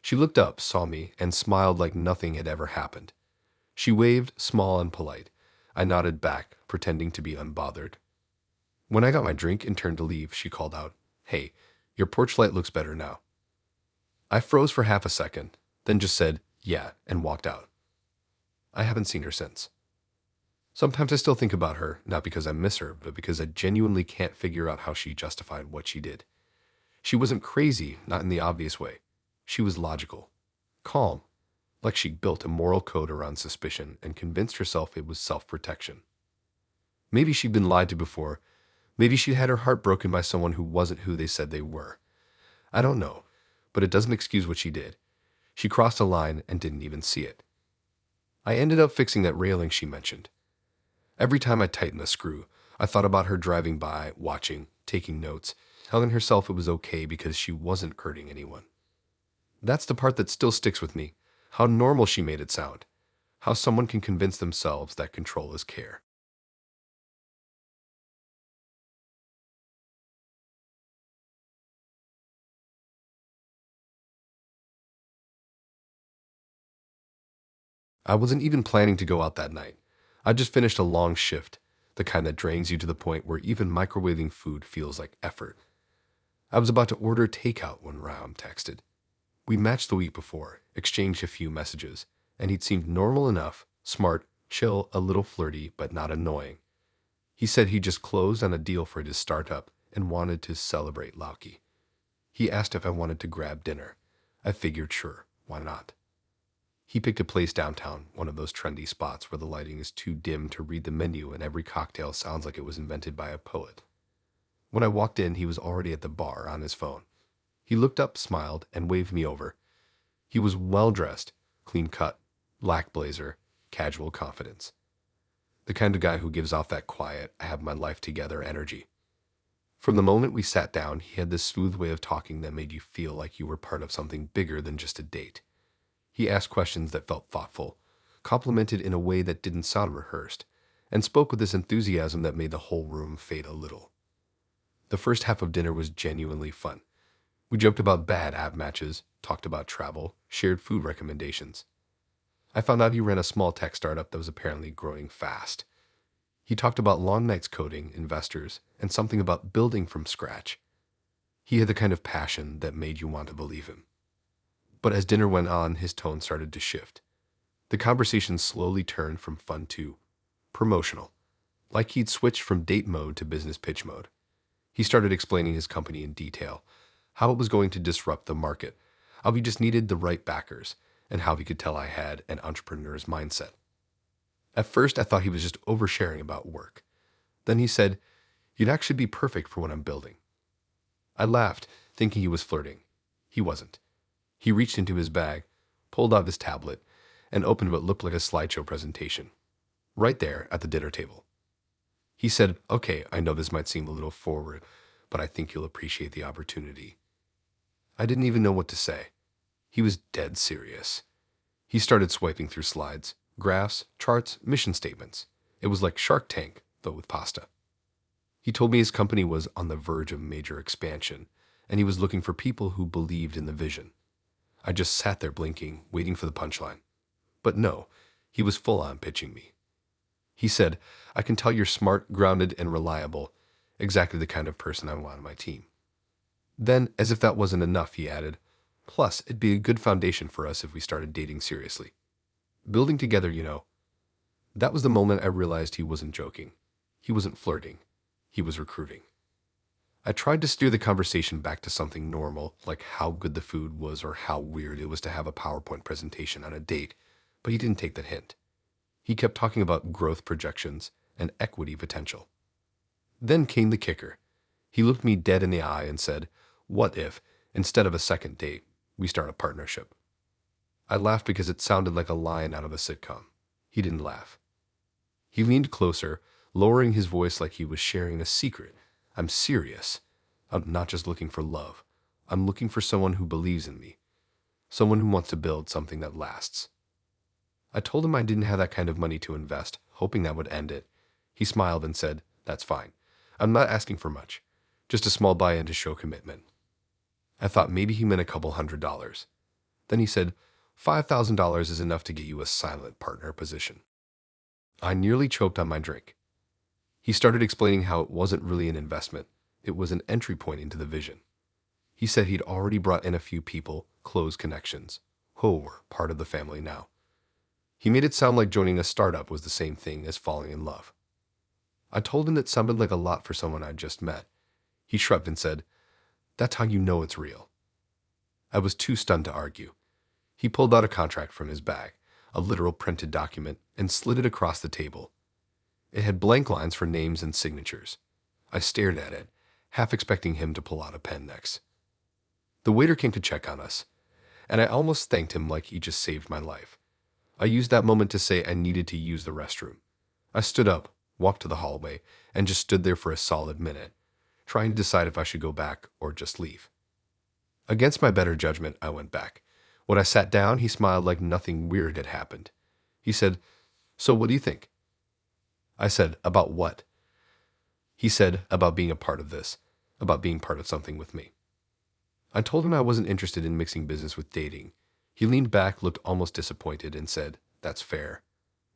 She looked up, saw me, and smiled like nothing had ever happened. She waved, small and polite. I nodded back, pretending to be unbothered. When I got my drink and turned to leave, she called out, "Hey, your porch light looks better now." I froze for half a second, then just said, "Yeah," and walked out. I haven't seen her since. Sometimes I still think about her, not because I miss her, but because I genuinely can't figure out how she justified what she did. She wasn't crazy, not in the obvious way. She was logical, calm, like she built a moral code around suspicion and convinced herself it was self-protection. Maybe she'd been lied to before. Maybe she'd had her heart broken by someone who wasn't who they said they were. I don't know, but it doesn't excuse what she did. She crossed a line and didn't even see it. I ended up fixing that railing she mentioned. Every time I tightened the screw, I thought about her driving by, watching, taking notes, telling herself it was okay because she wasn't hurting anyone. That's the part that still sticks with me. How normal she made it sound. How someone can convince themselves that control is care. I wasn't even planning to go out that night. I just finished a long shift, the kind that drains you to the point where even microwaving food feels like effort. I was about to order takeout when Ram texted. We matched the week before, exchanged a few messages, and he'd seemed normal enough, smart, chill, a little flirty, but not annoying. He said he just closed on a deal for his startup and wanted to celebrate Lauki. He asked if I wanted to grab dinner. I figured sure, why not? He picked a place downtown, one of those trendy spots where the lighting is too dim to read the menu and every cocktail sounds like it was invented by a poet. When I walked in, he was already at the bar on his phone. He looked up, smiled, and waved me over. He was well-dressed, clean-cut, black blazer, casual confidence. The kind of guy who gives off that quiet, I have my life together energy. From the moment we sat down, he had this smooth way of talking that made you feel like you were part of something bigger than just a date. He asked questions that felt thoughtful, complimented in a way that didn't sound rehearsed, and spoke with this enthusiasm that made the whole room fade a little. The first half of dinner was genuinely fun. We joked about bad app matches, talked about travel, shared food recommendations. I found out he ran a small tech startup that was apparently growing fast. He talked about long nights coding, investors, and something about building from scratch. He had the kind of passion that made you want to believe him. But as dinner went on, his tone started to shift. The conversation slowly turned from fun to promotional, like he'd switched from date mode to business pitch mode. He started explaining his company in detail, how it was going to disrupt the market, how he just needed the right backers, and how he could tell I had an entrepreneur's mindset. At first, I thought he was just oversharing about work. Then he said, "You'd actually be perfect for what I'm building." I laughed, thinking he was flirting. He wasn't. He reached into his bag, pulled out his tablet, and opened what looked like a slideshow presentation, right there at the dinner table. He said, "Okay, I know this might seem a little forward, but I think you'll appreciate the opportunity." I didn't even know what to say. He was dead serious. He started swiping through slides, graphs, charts, mission statements. It was like Shark Tank, though with pasta. He told me his company was on the verge of major expansion, and he was looking for people who believed in the vision. I just sat there blinking, waiting for the punchline. But no, he was full on pitching me. He said, "I can tell you're smart, grounded, and reliable. Exactly the kind of person I want on my team." Then, as if that wasn't enough, he added, "Plus, it'd be a good foundation for us if we started dating seriously. Building together, you know." That was the moment I realized he wasn't joking. He wasn't flirting. He was recruiting. I tried to steer the conversation back to something normal, like how good the food was or how weird it was to have a PowerPoint presentation on a date, but he didn't take that hint. He kept talking about growth projections and equity potential. Then came the kicker. He looked me dead in the eye and said, "What if, instead of a second date, we start a partnership?" I laughed because it sounded like a line out of a sitcom. He didn't laugh. He leaned closer, lowering his voice like he was sharing a secret. "I'm serious. I'm not just looking for love. I'm looking for someone who believes in me, someone who wants to build something that lasts." I told him I didn't have that kind of money to invest, hoping that would end it. He smiled and said, "That's fine. I'm not asking for much. Just a small buy-in to show commitment." I thought maybe he meant a couple $100. Then he said, "$5,000 is enough to get you a silent partner position." I nearly choked on my drink. He started explaining how it wasn't really an investment. It was an entry point into the vision. He said he'd already brought in a few people, close connections, who were part of the family now. He made it sound like joining a startup was the same thing as falling in love. I told him that sounded like a lot for someone I'd just met. He shrugged and said, "That's how you know it's real." I was too stunned to argue. He pulled out a contract from his bag, a literal printed document, and slid it across the table. It had blank lines for names and signatures. I stared at it, half expecting him to pull out a pen next. The waiter came to check on us, and I almost thanked him like he just saved my life. I used that moment to say I needed to use the restroom. I stood up, walked to the hallway, and just stood there for a solid minute, trying to decide if I should go back or just leave. Against my better judgment, I went back. When I sat down, he smiled like nothing weird had happened. He said, "So what do you think?" I said, "About what?" He said, "About being a part of this, about being part of something with me." I told him I wasn't interested in mixing business with dating. He leaned back, looked almost disappointed, and said, "That's fair.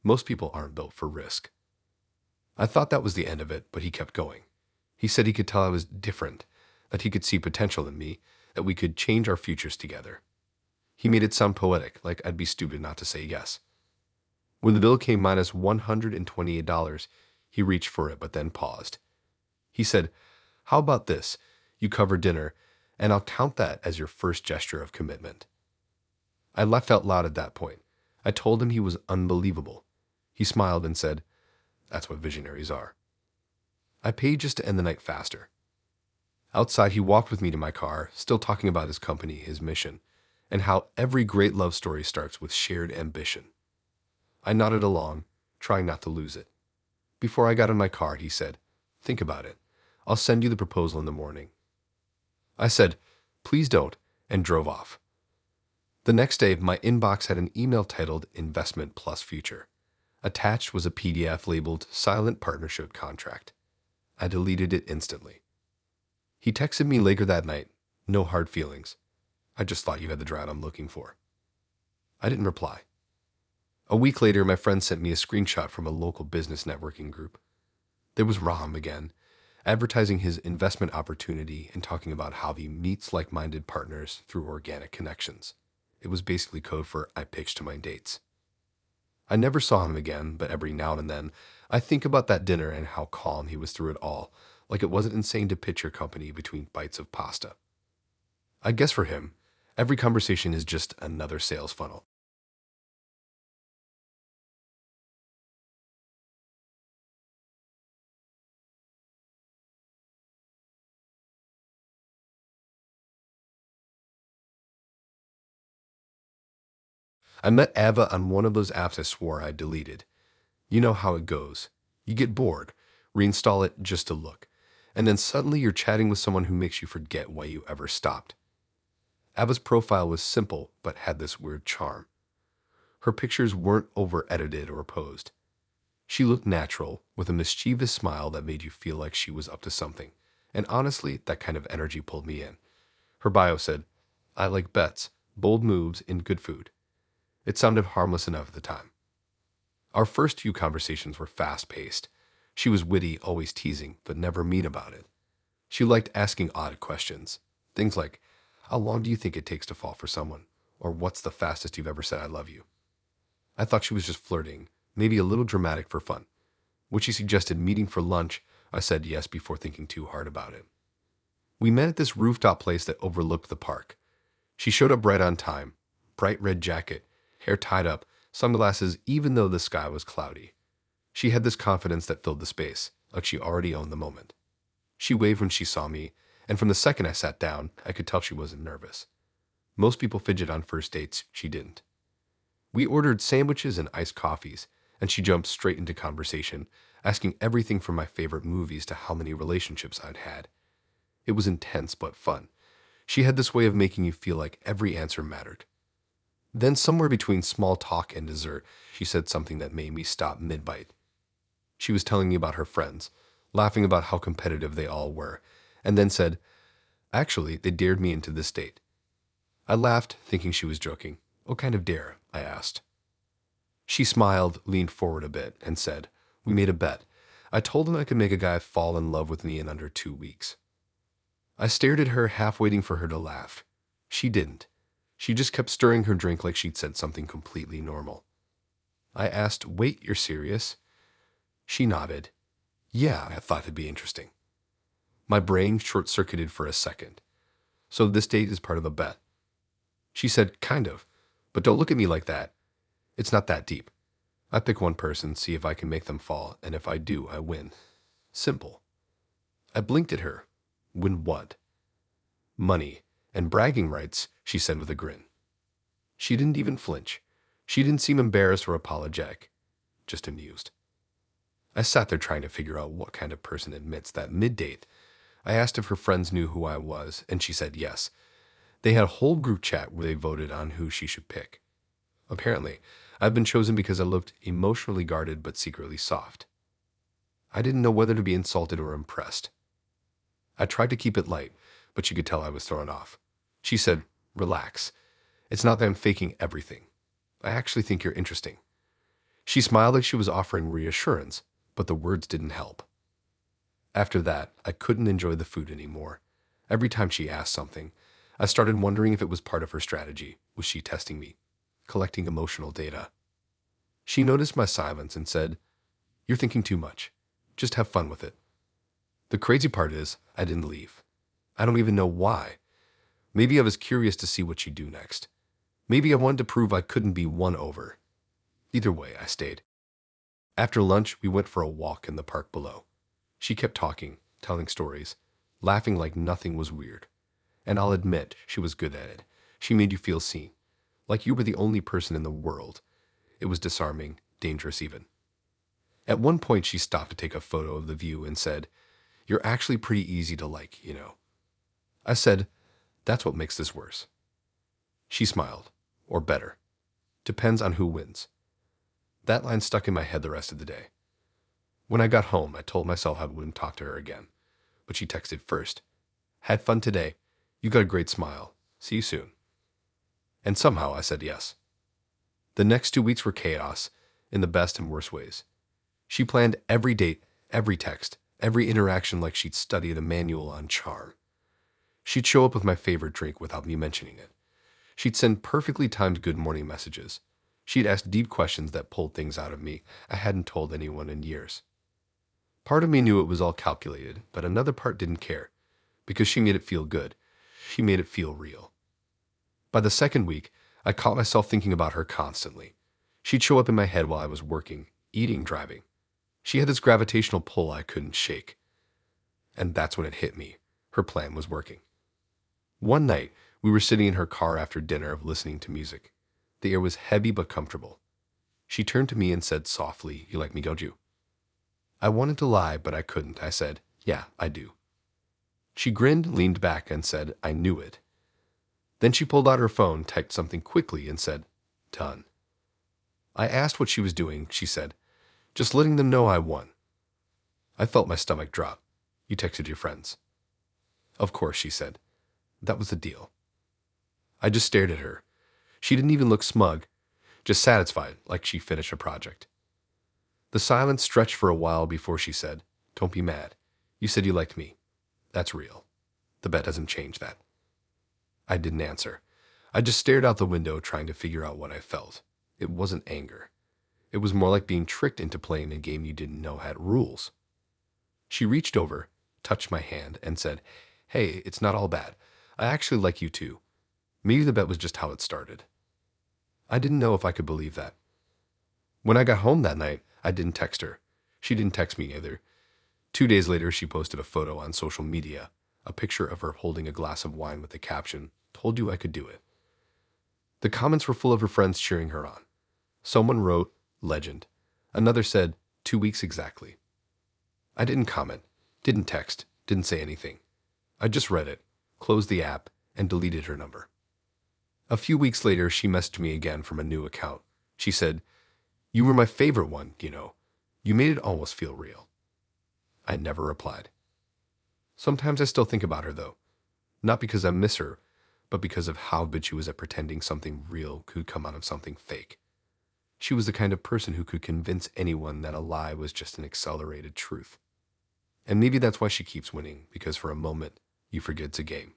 Most people aren't built for risk." I thought that was the end of it, but he kept going. He said he could tell I was different, that he could see potential in me, that we could change our futures together. He made it sound poetic, like I'd be stupid not to say yes. When the bill came minus $128, he reached for it but then paused. He said, "How about this? You cover dinner, and I'll count that as your first gesture of commitment." I laughed out loud at that point. I told him he was unbelievable. He smiled and said, "That's what visionaries are." I paid just to end the night faster. Outside, he walked with me to my car, still talking about his company, his mission, and how every great love story starts with shared ambition. I nodded along, trying not to lose it. Before I got in my car, he said, "Think about it. I'll send you the proposal in the morning." I said, "Please don't," and drove off. The next day, my inbox had an email titled Investment Plus Future. Attached was a PDF labeled Silent Partnership Contract. I deleted it instantly. He texted me later that night. "No hard feelings. I just thought you had the drought I'm looking for." I didn't reply. A week later, my friend sent me a screenshot from a local business networking group. There was Ram again, advertising his investment opportunity and talking about how he meets like-minded partners through organic connections. It was basically code for "I pitch to my dates." I never saw him again, but every now and then, I think about that dinner and how calm he was through it all, like it wasn't insane to pitch your company between bites of pasta. I guess for him, every conversation is just another sales funnel. I met Ava on one of those apps I swore I deleted. You know how it goes. You get bored, reinstall it just to look, and then suddenly you're chatting with someone who makes you forget why you ever stopped. Ava's profile was simple, but had this weird charm. Her pictures weren't over-edited or posed. She looked natural, with a mischievous smile that made you feel like she was up to something. And honestly, that kind of energy pulled me in. Her bio said, "I like bets, bold moves, and good food." It sounded harmless enough at the time. Our first few conversations were fast-paced. She was witty, always teasing, but never mean about it. She liked asking odd questions. Things like, "How long do you think it takes to fall for someone?" Or "What's the fastest you've ever said I love you?" I thought she was just flirting, maybe a little dramatic for fun. When she suggested meeting for lunch, I said yes before thinking too hard about it. We met at this rooftop place that overlooked the park. She showed up right on time, bright red jacket, hair tied up, sunglasses even though the sky was cloudy. She had this confidence that filled the space, like she already owned the moment. She waved when she saw me, and from the second I sat down, I could tell she wasn't nervous. Most people fidget on first dates, she didn't. We ordered sandwiches and iced coffees, and she jumped straight into conversation, asking everything from my favorite movies to how many relationships I'd had. It was intense but fun. She had this way of making you feel like every answer mattered. Then, somewhere between small talk and dessert, she said something that made me stop mid-bite. She was telling me about her friends, laughing about how competitive they all were, and then said, "Actually, they dared me into this date." I laughed, thinking she was joking. "What kind of dare?" I asked. She smiled, leaned forward a bit, and said, "We made a bet. I told him I could make a guy fall in love with me in under 2 weeks." I stared at her, half waiting for her to laugh. She didn't. She just kept stirring her drink like she'd said something completely normal. I asked, "Wait, you're serious?" She nodded. "Yeah, I thought it'd be interesting." My brain short-circuited for a second. "So this date is part of a bet?" She said, "Kind of. But don't look at me like that. It's not that deep. I pick one person, see if I can make them fall, and if I do, I win. Simple." I blinked at her. "Win what?" "Money and bragging rights," she said with a grin. She didn't even flinch. She didn't seem embarrassed or apologetic, just amused. I sat there trying to figure out what kind of person admits that mid-date. I asked if her friends knew who I was, and she said yes. They had a whole group chat where they voted on who she should pick. Apparently, I've been chosen because I looked emotionally guarded but secretly soft. I didn't know whether to be insulted or impressed. I tried to keep it light, but she could tell I was thrown off. She said, "Relax. It's not that I'm faking everything. I actually think you're interesting." She smiled like she was offering reassurance, but the words didn't help. After that, I couldn't enjoy the food anymore. Every time she asked something, I started wondering if it was part of her strategy. Was she testing me, collecting emotional data? She noticed my silence and said, "You're thinking too much. Just have fun with it." The crazy part is, I didn't leave. I don't even know why. Maybe I was curious to see what she'd do next. Maybe I wanted to prove I couldn't be won over. Either way, I stayed. After lunch, we went for a walk in the park below. She kept talking, telling stories, laughing like nothing was weird. And I'll admit, she was good at it. She made you feel seen, like you were the only person in the world. It was disarming, dangerous even. At one point, she stopped to take a photo of the view and said, "You're actually pretty easy to like, you know." I said, "That's what makes this worse." She smiled, or better. Depends on who wins. That line stuck in my head the rest of the day. When I got home, I told myself I wouldn't talk to her again. But she texted first. "Had fun today. You got a great smile. See you soon." And somehow I said yes. The next 2 weeks were chaos, in the best and worst ways. She planned every date, every text, every interaction like she'd studied a manual on charm. She'd show up with my favorite drink without me mentioning it. She'd send perfectly timed good morning messages. She'd ask deep questions that pulled things out of me I hadn't told anyone in years. Part of me knew it was all calculated, but another part didn't care, because she made it feel good. She made it feel real. By the second week, I caught myself thinking about her constantly. She'd show up in my head while I was working, eating, driving. She had this gravitational pull I couldn't shake. And that's when it hit me. Her plan was working. One night, we were sitting in her car after dinner listening to music. The air was heavy but comfortable. She turned to me and said softly, "You like me, don't you?" I wanted to lie, but I couldn't. I said, "Yeah, I do." She grinned, leaned back, and said, "I knew it." Then she pulled out her phone, typed something quickly, and said, "Done." I asked what she was doing. She said, "Just letting them know I won." I felt my stomach drop. "You texted your friends." "Of course," she said. That was the deal. I just stared at her. She didn't even look smug, just satisfied, like she finished a project. The silence stretched for a while before she said, "Don't be mad. You said you liked me. That's real. The bet doesn't change that." I didn't answer. I just stared out the window, trying to figure out what I felt. It wasn't anger. It was more like being tricked into playing a game you didn't know had rules. She reached over, touched my hand, and said, "Hey, it's not all bad. I actually like you too. Maybe the bet was just how it started." I didn't know if I could believe that. When I got home that night, I didn't text her. She didn't text me either. 2 days later, she posted a photo on social media, a picture of her holding a glass of wine with the caption, "Told you I could do it." The comments were full of her friends cheering her on. Someone wrote, "Legend." Another said, "2 weeks exactly." I didn't comment, didn't text, didn't say anything. I just read it, closed the app, and deleted her number. A few weeks later, she messaged me again from a new account. She said, "You were my favorite one, you know. You made it almost feel real." I never replied. Sometimes I still think about her, though. Not because I miss her, but because of how good she was at pretending something real could come out of something fake. She was the kind of person who could convince anyone that a lie was just an accelerated truth. And maybe that's why she keeps winning, because for a moment, you forget it's a game.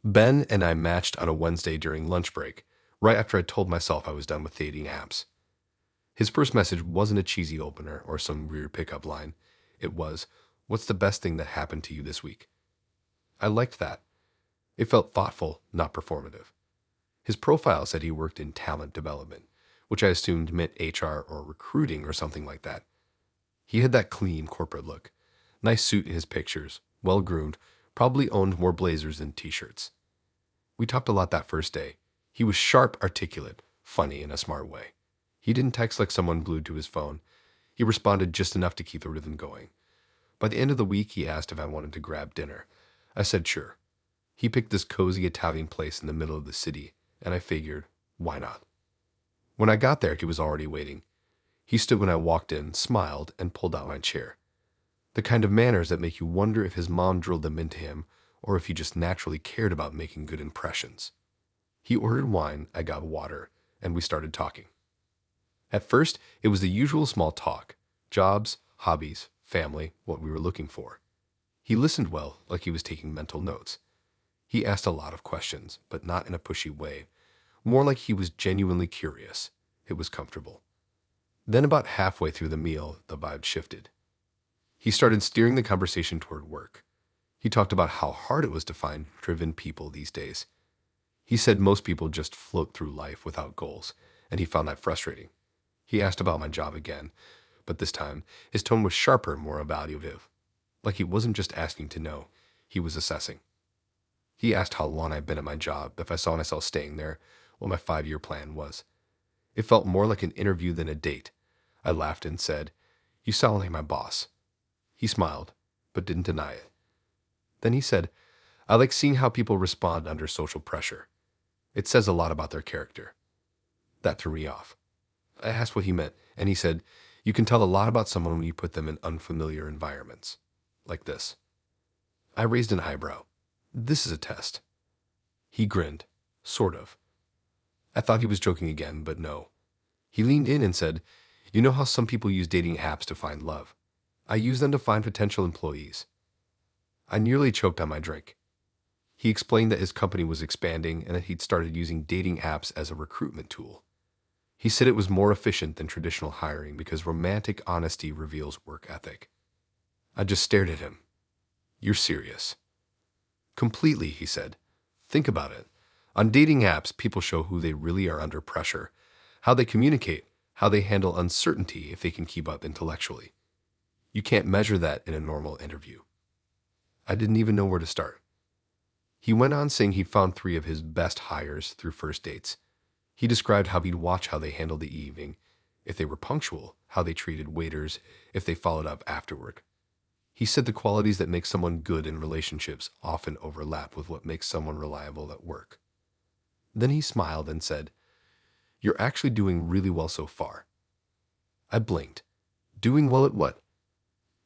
Ben and I matched on a Wednesday during lunch break, right after I told myself I was done with dating apps. His first message wasn't a cheesy opener or some weird pickup line. It was, "What's the best thing that happened to you this week?" I liked that. It felt thoughtful, not performative. His profile said he worked in talent development, which I assumed meant HR or recruiting or something like that. He had that clean corporate look. Nice suit in his pictures, well groomed, probably owned more blazers than t-shirts. We talked a lot that first day. He was sharp, articulate, funny in a smart way. He didn't text like someone glued to his phone. He responded just enough to keep the rhythm going. By the end of the week, he asked if I wanted to grab dinner. I said sure. He picked this cozy Italian place in the middle of the city, and I figured, why not? When I got there, he was already waiting. He stood when I walked in, smiled, and pulled out my chair. The kind of manners that make you wonder if his mom drilled them into him or if he just naturally cared about making good impressions. He ordered wine, I got water, and we started talking. At first, it was the usual small talk: jobs, hobbies, family, what we were looking for. He listened well, like he was taking mental notes. He asked a lot of questions, but not in a pushy way, more like he was genuinely curious. It was comfortable. Then about halfway through the meal, the vibe shifted. He started steering the conversation toward work. He talked about how hard it was to find driven people these days. He said most people just float through life without goals, and he found that frustrating. He asked about my job again, but this time his tone was sharper, more evaluative. Like he wasn't just asking to know, he was assessing. He asked how long I'd been at my job, if I saw myself staying there, what my 5-year plan was. It felt more like an interview than a date. I laughed and said, "You sound like my boss." He smiled, but didn't deny it. Then he said, "I like seeing how people respond under social pressure. It says a lot about their character." That threw me off. I asked what he meant, and he said, "You can tell a lot about someone when you put them in unfamiliar environments. Like this." I raised an eyebrow. "This is a test." He grinned. Sort of. I thought he was joking again, but no. He leaned in and said, "You know how some people use dating apps to find love? I use them to find potential employees." I nearly choked on my drink. He explained that his company was expanding and that he'd started using dating apps as a recruitment tool. He said it was more efficient than traditional hiring because romantic honesty reveals work ethic. I just stared at him. "You're serious?" "Completely," he said. "Think about it. On dating apps, people show who they really are under pressure, how they communicate, how they handle uncertainty if they can keep up intellectually. You can't measure that in a normal interview. I didn't even know where to start. He went on saying he'd found 3 of his best hires through first dates. He described how he'd watch how they handled the evening, if they were punctual, how they treated waiters, if they followed up afterward. He said the qualities that make someone good in relationships often overlap with what makes someone reliable at work. Then he smiled and said, "You're actually doing really well so far." I blinked. Doing well at what?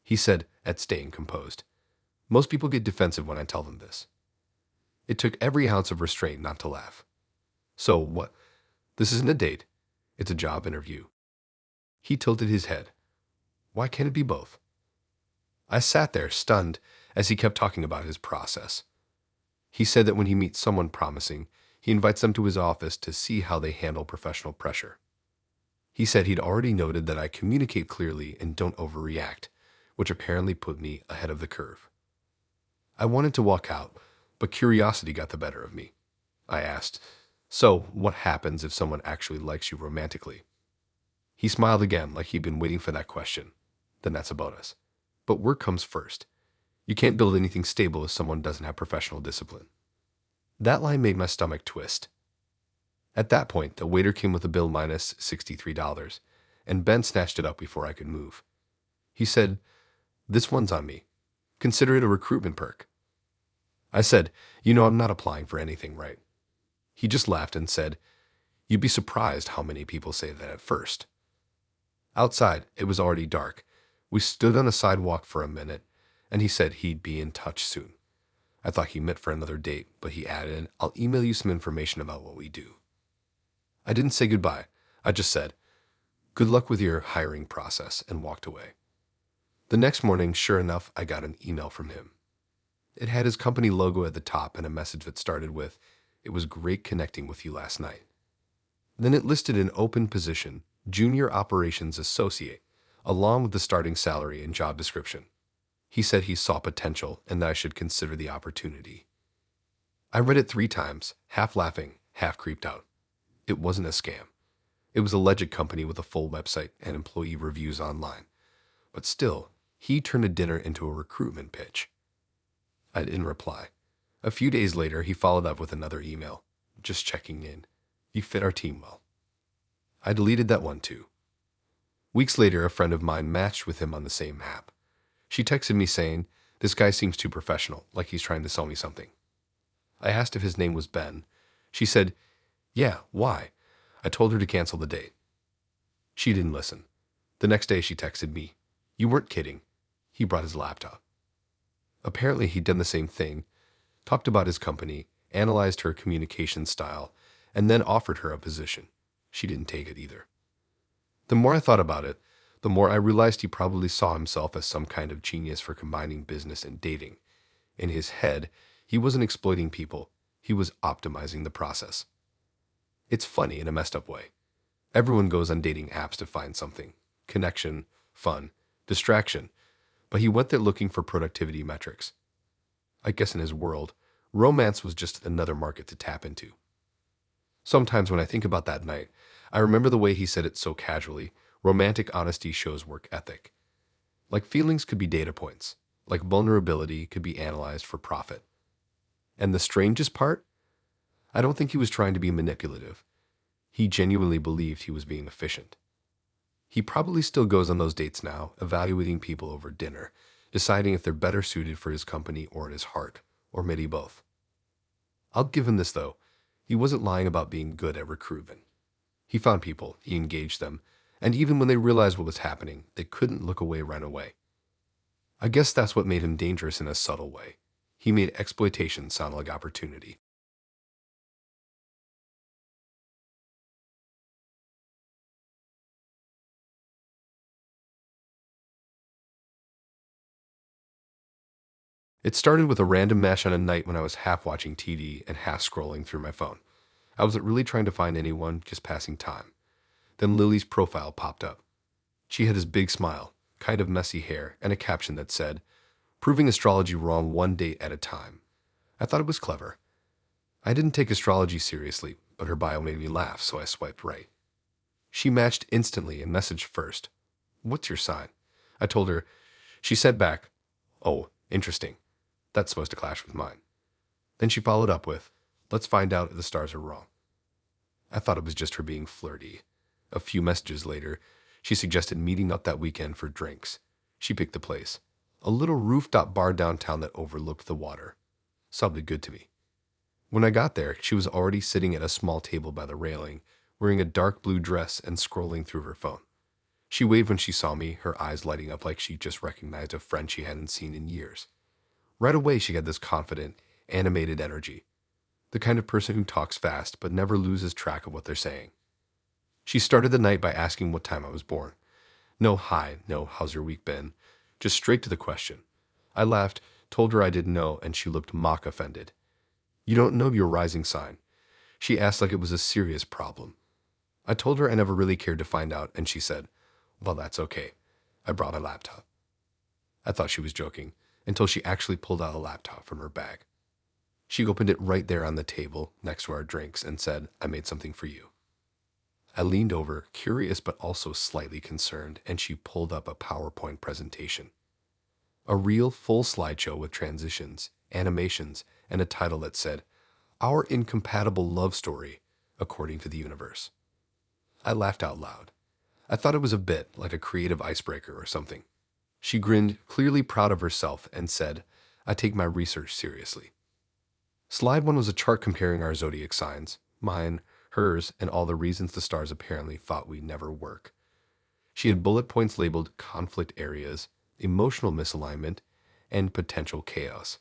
He said, at staying composed. Most people get defensive when I tell them this. It took every ounce of restraint not to laugh. So what? This isn't a date. It's a job interview. He tilted his head. Why can't it be both? I sat there, stunned, as he kept talking about his process. He said that when he meets someone promising, he invites them to his office to see how they handle professional pressure. He said he'd already noted that I communicate clearly and don't overreact, which apparently put me ahead of the curve. I wanted to walk out, but curiosity got the better of me. I asked, "So, what happens if someone actually likes you romantically?" He smiled again, like he'd been waiting for that question. Then that's a bonus. But work comes first. You can't build anything stable if someone doesn't have professional discipline. That line made my stomach twist. At that point, the waiter came with a bill minus $63, and Ben snatched it up before I could move. He said, "This one's on me. Consider it a recruitment perk." I said, "I'm not applying for anything, right?" He just laughed and said, "You'd be surprised how many people say that at first." Outside, it was already dark. We stood on a sidewalk for a minute, and he said he'd be in touch soon. I thought he meant for another date, but he added, "I'll email you some information about what we do." I didn't say goodbye. I just said, "Good luck with your hiring process," and walked away. The next morning, sure enough, I got an email from him. It had his company logo at the top and a message that started with, "It was great connecting with you last night." Then it listed an open position, Junior Operations Associate, along with the starting salary and job description. He said he saw potential and that I should consider the opportunity. I read it 3 times, half laughing, half creeped out. It wasn't a scam. It was a legit company with a full website and employee reviews online. But still, he turned a dinner into a recruitment pitch. I didn't reply. A few days later, he followed up with another email, just checking in. "You fit our team well." I deleted that one too. Weeks later, a friend of mine matched with him on the same app. She texted me saying, "This guy seems too professional, like he's trying to sell me something." I asked if his name was Ben. She said, "Yeah, why?" I told her to cancel the date. She didn't listen. The next day she texted me, "You weren't kidding." He brought his laptop. Apparently he'd done the same thing, talked about his company, analyzed her communication style, and then offered her a position. She didn't take it either. The more I thought about it, the more I realized he probably saw himself as some kind of genius for combining business and dating. In his head, he wasn't exploiting people, he was optimizing the process. It's funny in a messed up way. Everyone goes on dating apps to find something: connection, fun, distraction. But he went there looking for productivity metrics. I guess in his world, romance was just another market to tap into. Sometimes when I think about that night, I remember the way he said it so casually. Romantic honesty shows work ethic. Like feelings could be data points. Like vulnerability could be analyzed for profit. And the strangest part? I don't think he was trying to be manipulative. He genuinely believed he was being efficient. He probably still goes on those dates now, evaluating people over dinner, deciding if they're better suited for his company or in his heart, or maybe both. I'll give him this though. He wasn't lying about being good at recruitment. He found people, he engaged them, and even when they realized what was happening, they couldn't look away right away. I guess that's what made him dangerous in a subtle way. He made exploitation sound like opportunity. It started with a random match on a night when I was half watching TV and half scrolling through my phone. I wasn't really trying to find anyone, just passing time. Then Lily's profile popped up. She had this big smile, kind of messy hair, and a caption that said, "Proving astrology wrong one date at a time." I thought it was clever. I didn't take astrology seriously, but her bio made me laugh, so I swiped right. She matched instantly and messaged first. "What's your sign?" I told her. She said back, "Oh, interesting. That's supposed to clash with mine." Then she followed up with, "Let's find out if the stars are wrong." I thought it was just her being flirty. A few messages later, she suggested meeting up that weekend for drinks. She picked the place, a little rooftop bar downtown that overlooked the water. Sounded good to me. When I got there, she was already sitting at a small table by the railing, wearing a dark blue dress and scrolling through her phone. She waved when she saw me, her eyes lighting up like she just recognized a friend she hadn't seen in years. Right away, she had this confident, animated energy, the kind of person who talks fast but never loses track of what they're saying. She started the night by asking what time I was born. No hi, no how's your week been, just straight to the question. I laughed, told her I didn't know, and she looked mock offended. "You don't know your rising sign?" She asked like it was a serious problem. I told her I never really cared to find out, and she said, "Well, that's okay. I brought my laptop." I thought she was joking, until she actually pulled out a laptop from her bag. She opened it right there on the table, next to our drinks, and said, "I made something for you." I leaned over, curious but also slightly concerned, and she pulled up a PowerPoint presentation. A real full slideshow with transitions, animations, and a title that said, "Our Incompatible Love Story, According to the Universe." I laughed out loud. I thought it was a bit like a creative icebreaker or something. She grinned, clearly proud of herself, and said, "I take my research seriously." Slide 1 was a chart comparing our zodiac signs, mine, hers, and all the reasons the stars apparently thought we'd never work. She had bullet points labeled conflict areas, emotional misalignment, and potential chaos.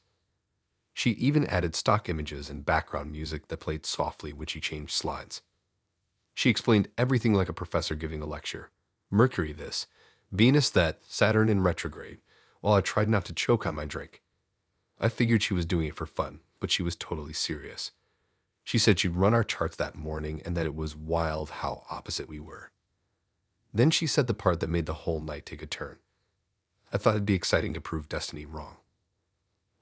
She even added stock images and background music that played softly when she changed slides. She explained everything like a professor giving a lecture. Mercury this, Venus that, Saturn in retrograde, while I tried not to choke on my drink. I figured she was doing it for fun, but she was totally serious. She said she'd run our charts that morning and that it was wild how opposite we were. Then she said the part that made the whole night take a turn. I thought it'd be exciting to prove destiny wrong.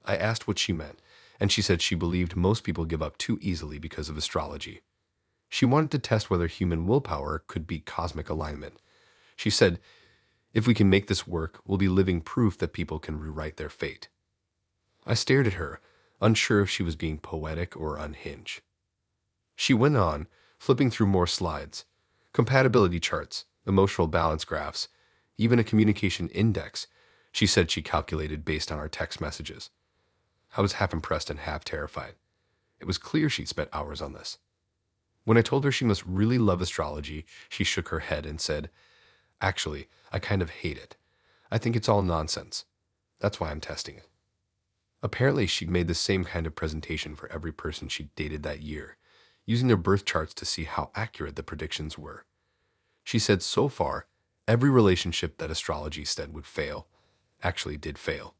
I asked what she meant, and she said she believed most people give up too easily because of astrology. She wanted to test whether human willpower could beat cosmic alignment. She said, "If we can make this work, we'll be living proof that people can rewrite their fate." I stared at her, unsure if she was being poetic or unhinged. She went on, flipping through more slides, compatibility charts, emotional balance graphs, even a communication index she said she calculated based on our text messages. I was half impressed and half terrified. It was clear she'd spent hours on this. When I told her she must really love astrology, she shook her head and said, "Actually, I kind of hate it. I think it's all nonsense. That's why I'm testing it." Apparently, she'd made the same kind of presentation for every person she'd dated that year, using their birth charts to see how accurate the predictions were. She said so far, every relationship that astrology said would fail actually did fail.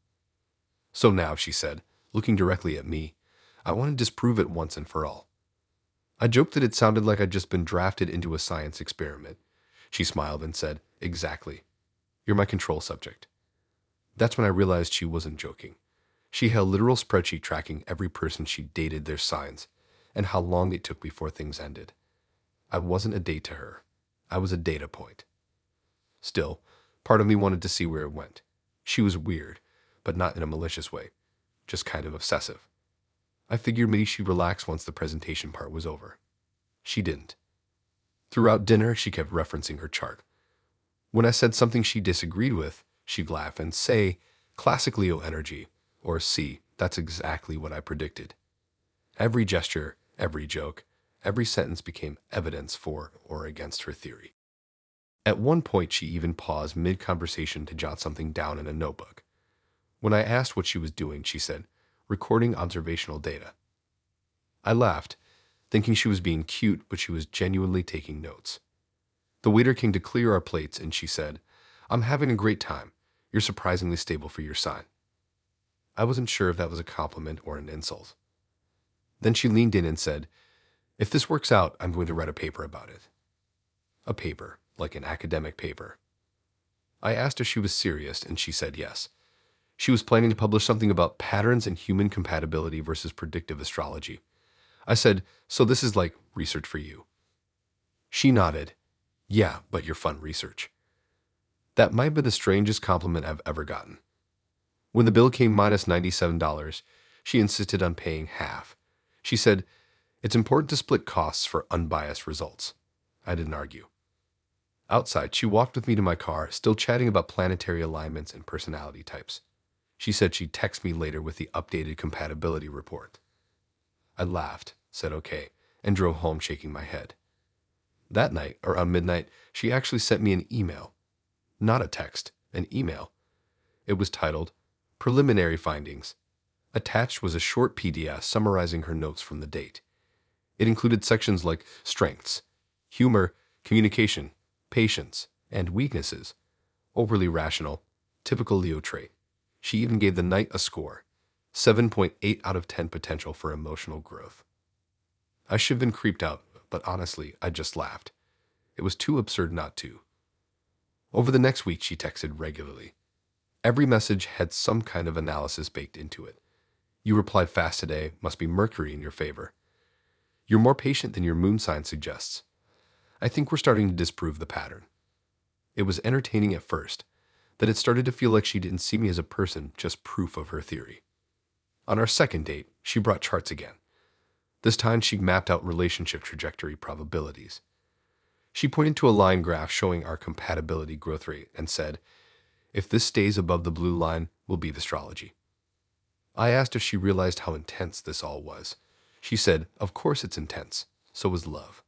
So now, she said, looking directly at me, I want to disprove it once and for all. I joked that it sounded like I'd just been drafted into a science experiment. She smiled and said, "Exactly. You're my control subject." That's when I realized she wasn't joking. She had a literal spreadsheet tracking every person she dated, their signs, and how long it took before things ended. I wasn't a date to her. I was a data point. Still, part of me wanted to see where it went. She was weird, but not in a malicious way, just kind of obsessive. I figured maybe she'd relax once the presentation part was over. She didn't. Throughout dinner, she kept referencing her chart. When I said something she disagreed with, she'd laugh and say, "Classic Leo energy," or "See, that's exactly what I predicted." Every gesture, every joke, every sentence became evidence for or against her theory. At one point, she even paused mid-conversation to jot something down in a notebook. When I asked what she was doing, she said, "Recording observational data." I laughed, thinking she was being cute, but she was genuinely taking notes. The waiter came to clear our plates, and she said, "I'm having a great time. You're surprisingly stable for your sign." I wasn't sure if that was a compliment or an insult. Then she leaned in and said, "If this works out, I'm going to write a paper about it." A paper, like an academic paper. I asked if she was serious, and she said yes. She was planning to publish something about patterns in human compatibility versus predictive astrology. I said, "So this is like research for you?" She nodded. Yeah, but your fun research. That might be the strangest compliment I've ever gotten. When the bill came minus $97, she insisted on paying half. She said, it's important to split costs for unbiased results. I didn't argue. Outside, she walked with me to my car, still chatting about planetary alignments and personality types. She said she'd text me later with the updated compatibility report. I laughed, said okay, and drove home shaking my head. That night, around midnight, she actually sent me an email. Not a text, an email. It was titled, Preliminary Findings. Attached was a short PDF summarizing her notes from the date. It included sections like strengths, humor, communication, patience, and weaknesses. Overly rational, typical Leo trait. She even gave the night a score, 7.8 out of 10 potential for emotional growth. I should have been creeped out, but honestly, I just laughed. It was too absurd not to. Over the next week, she texted regularly. Every message had some kind of analysis baked into it. You replied fast today, must be Mercury in your favor. You're more patient than your moon sign suggests. I think we're starting to disprove the pattern. It was entertaining at first, but it started to feel like she didn't see me as a person, just proof of her theory. On our second date, she brought charts again. This time she mapped out relationship trajectory probabilities. She pointed to a line graph showing our compatibility growth rate and said, if this stays above the blue line, we'll beat astrology. I asked if she realized how intense this all was. She said, of course it's intense. So is love.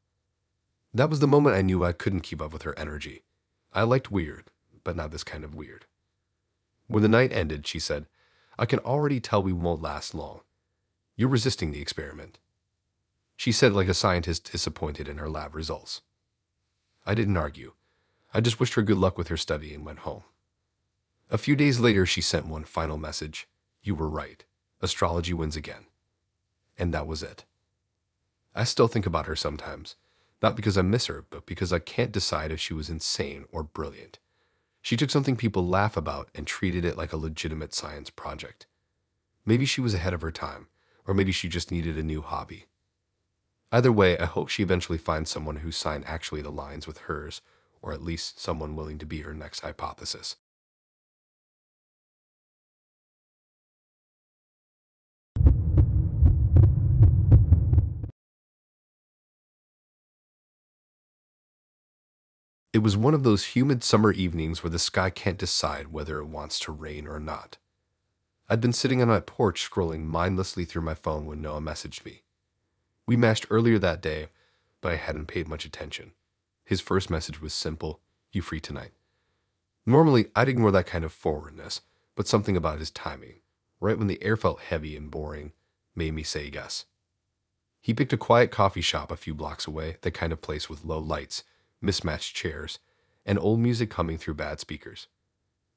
That was the moment I knew I couldn't keep up with her energy. I liked weird, but not this kind of weird. When the night ended, she said, I can already tell we won't last long. You're resisting the experiment. She said like a scientist disappointed in her lab results. I didn't argue. I just wished her good luck with her study and went home. A few days later, she sent one final message. You were right. Astrology wins again. And that was it. I still think about her sometimes, not because I miss her, but because I can't decide if she was insane or brilliant. She took something people laugh about and treated it like a legitimate science project. Maybe she was ahead of her time, or maybe she just needed a new hobby. Either way, I hope she eventually finds someone whose sign actually aligns with hers, or at least someone willing to be her next hypothesis. It was one of those humid summer evenings where the sky can't decide whether it wants to rain or not. I'd been sitting on my porch scrolling mindlessly through my phone when Noah messaged me. We matched earlier that day, but I hadn't paid much attention. His first message was simple, you free tonight? Normally, I'd ignore that kind of forwardness, but something about his timing, right when the air felt heavy and boring, made me say yes. He picked a quiet coffee shop a few blocks away, the kind of place with low lights, mismatched chairs, and old music coming through bad speakers.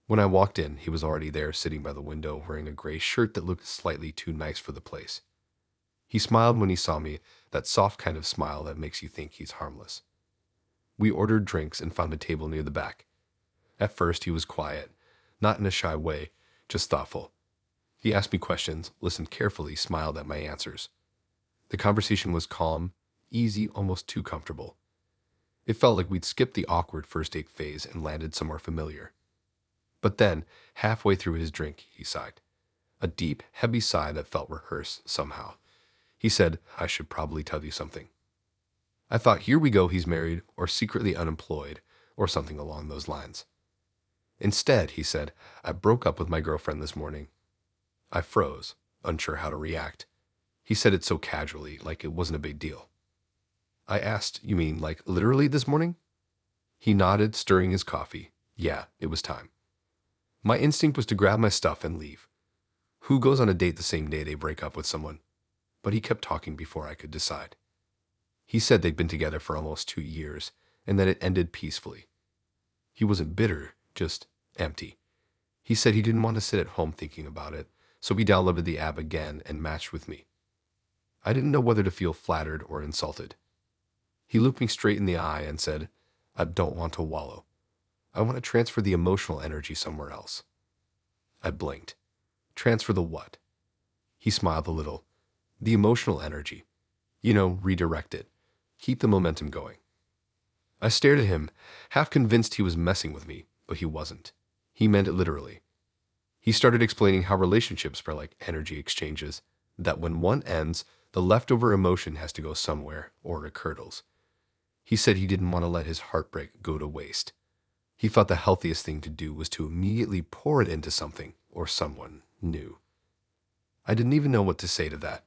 When I walked in, he was already there sitting by the window wearing a gray shirt that looked slightly too nice for the place. He smiled when he saw me, that soft kind of smile that makes you think he's harmless. We ordered drinks and found a table near the back. At first, he was quiet, not in a shy way, just thoughtful. He asked me questions, listened carefully, smiled at my answers. The conversation was calm, easy, almost too comfortable. It felt like we'd skipped the awkward first date phase and landed somewhere familiar. But then, halfway through his drink, he sighed. A deep, heavy sigh that felt rehearsed somehow. He said, I should probably tell you something. I thought, here we go, he's married, or secretly unemployed, or something along those lines. Instead, he said, I broke up with my girlfriend this morning. I froze, unsure how to react. He said it so casually, like it wasn't a big deal. I asked, you mean like literally this morning? He nodded, stirring his coffee. Yeah, it was time. My instinct was to grab my stuff and leave. Who goes on a date the same day they break up with someone? But he kept talking before I could decide. He said they'd been together for almost 2 years, and that it ended peacefully. He wasn't bitter, just empty. He said he didn't want to sit at home thinking about it, so he downloaded the app again and matched with me. I didn't know whether to feel flattered or insulted. He looked me straight in the eye and said, I don't want to wallow. I want to transfer the emotional energy somewhere else. I blinked. Transfer the what? He smiled a little. The emotional energy. Redirect it. Keep the momentum going. I stared at him, half convinced he was messing with me, but he wasn't. He meant it literally. He started explaining how relationships are like energy exchanges, that when one ends, the leftover emotion has to go somewhere, or it curdles. He said he didn't want to let his heartbreak go to waste. He thought the healthiest thing to do was to immediately pour it into something or someone new. I didn't even know what to say to that.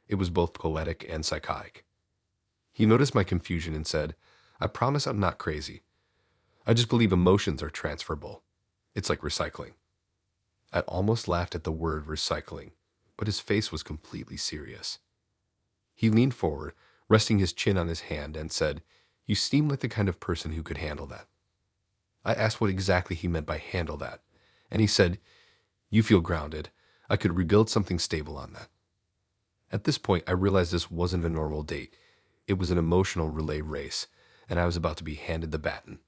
It was both poetic and psychotic. He noticed my confusion and said, "I promise I'm not crazy. I just believe emotions are transferable. It's like recycling." I almost laughed at the word recycling, but his face was completely serious. He leaned forward, resting his chin on his hand, and said, "You seem like the kind of person who could handle that." I asked what exactly he meant by handle that, and he said, "You feel grounded. I could rebuild something stable on that." At this point, I realized this wasn't a normal date. It was an emotional relay race, and I was about to be handed the baton.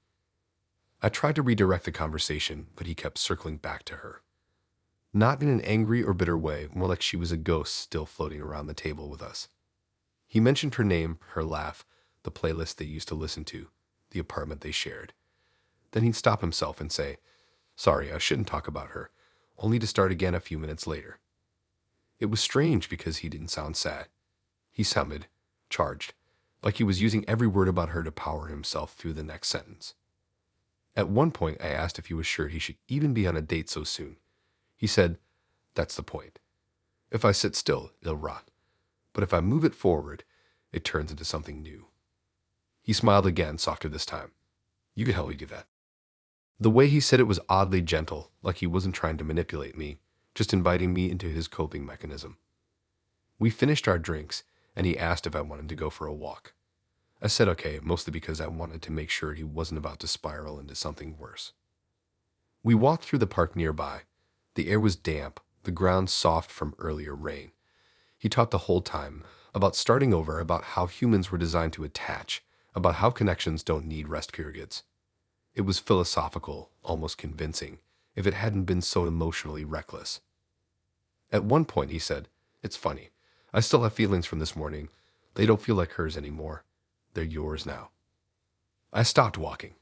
I tried to redirect the conversation, but he kept circling back to her. Not in an angry or bitter way, more like she was a ghost still floating around the table with us. He mentioned her name, her laugh, the playlist they used to listen to, the apartment they shared. Then he'd stop himself and say, "Sorry, I shouldn't talk about her," only to start again a few minutes later. It was strange because he didn't sound sad. He sounded charged, like he was using every word about her to power himself through the next sentence. At one point, I asked if he was sure he should even be on a date so soon. He said, "That's the point. If I sit still, it'll rot. But if I move it forward, it turns into something new." He smiled again, softer this time. "You can help me do that." The way he said it was oddly gentle, like he wasn't trying to manipulate me, just inviting me into his coping mechanism. We finished our drinks, and he asked if I wanted to go for a walk. I said okay, mostly because I wanted to make sure he wasn't about to spiral into something worse. We walked through the park nearby. The air was damp, the ground soft from earlier rain. He talked the whole time about starting over, about how humans were designed to attach, about how connections don't need rest periods. It was philosophical, almost convincing, if it hadn't been so emotionally reckless. At one point he said, "It's funny. I still have feelings from this morning. They don't feel like hers anymore. They're yours now." I stopped walking.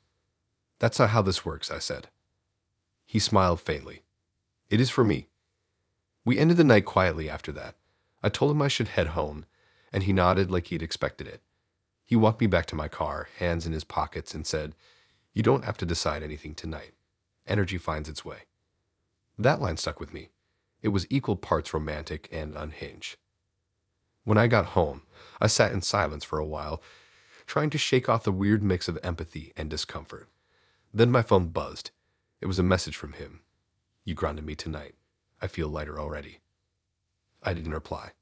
"That's not how this works," I said. He smiled faintly. "It is for me." We ended the night quietly after that. I told him I should head home, and he nodded like he'd expected it. He walked me back to my car, hands in his pockets, and said, "You don't have to decide anything tonight. Energy finds its way." That line stuck with me. It was equal parts romantic and unhinged. When I got home, I sat in silence for a while, trying to shake off the weird mix of empathy and discomfort. Then my phone buzzed. It was a message from him. "You grounded me tonight. I feel lighter already." I didn't reply.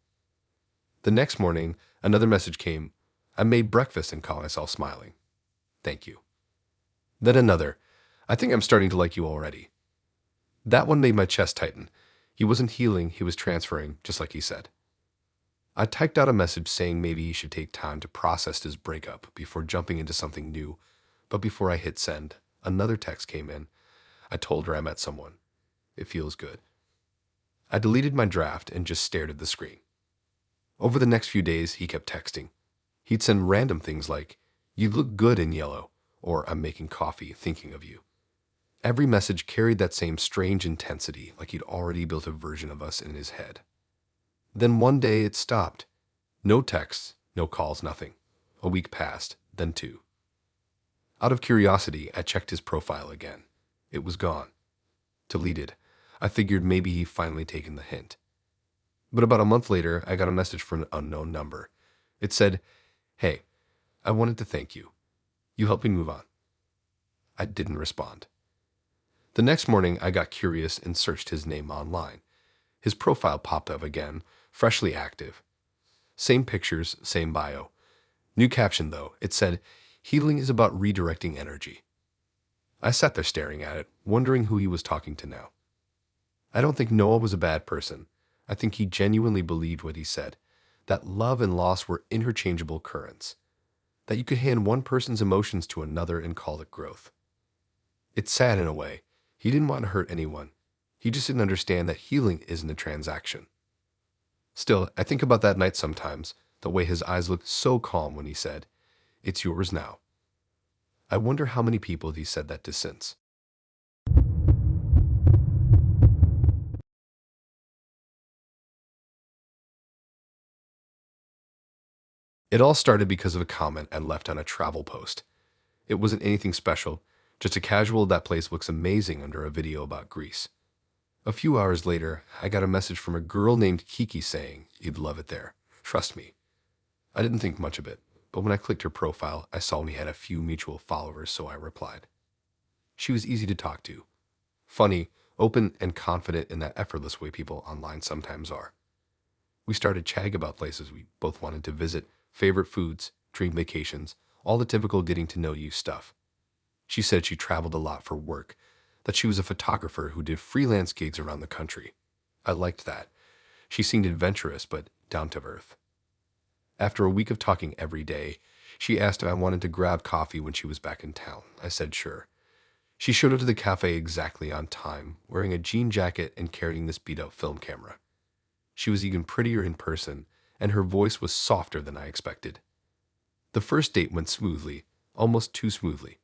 The next morning, another message came. "I made breakfast and caught myself smiling. Thank you." Then another. "I think I'm starting to like you already." That one made my chest tighten. He wasn't healing, he was transferring, just like he said. I typed out a message saying maybe he should take time to process his breakup before jumping into something new, but before I hit send, another text came in. I told her I met someone. It feels good. I deleted my draft and just stared at the screen. Over the next few days, he kept texting. He'd send random things like, "You look good in yellow," or "I'm making coffee, thinking of you." Every message carried that same strange intensity, like he'd already built a version of us in his head. Then one day it stopped. No texts, no calls, nothing. A week passed, then two. Out of curiosity, I checked his profile again. It was gone. Deleted. I figured maybe he'd finally taken the hint. But about a month later, I got a message from an unknown number. It said, "Hey, I wanted to thank you. You helped me move on." I didn't respond. The next morning, I got curious and searched his name online. His profile popped up again, freshly active. Same pictures, same bio. New caption, though. It said, "Healing is about redirecting energy." I sat there staring at it, wondering who he was talking to now. I don't think Noah was a bad person. I think he genuinely believed what he said, that love and loss were interchangeable currents, that you could hand one person's emotions to another and call it growth. It's sad in a way. He didn't want to hurt anyone. He just didn't understand that healing isn't a transaction. Still, I think about that night sometimes, the way his eyes looked so calm when he said, "It's yours now." I wonder how many people he said that to since. It all started because of a comment I left on a travel post. It wasn't anything special, just a casual "that place looks amazing" under a video about Greece. A few hours later, I got a message from a girl named Kiki saying, "You'd love it there. Trust me." I didn't think much of it, but when I clicked her profile, I saw we had a few mutual followers, so I replied. She was easy to talk to, funny, open, and confident in that effortless way people online sometimes are. We started chatting about places we both wanted to visit, favorite foods, dream vacations, all the typical getting to know you stuff. She said she traveled a lot for work, that she was a photographer who did freelance gigs around the country. I liked that. She seemed adventurous but down to earth. After a week of talking every day, she asked if I wanted to grab coffee when she was back in town. I said sure. She showed up to the cafe exactly on time, wearing a jean jacket and carrying this beat-up film camera. She was even prettier in person, and her voice was softer than I expected. The first date went smoothly, almost too smoothly.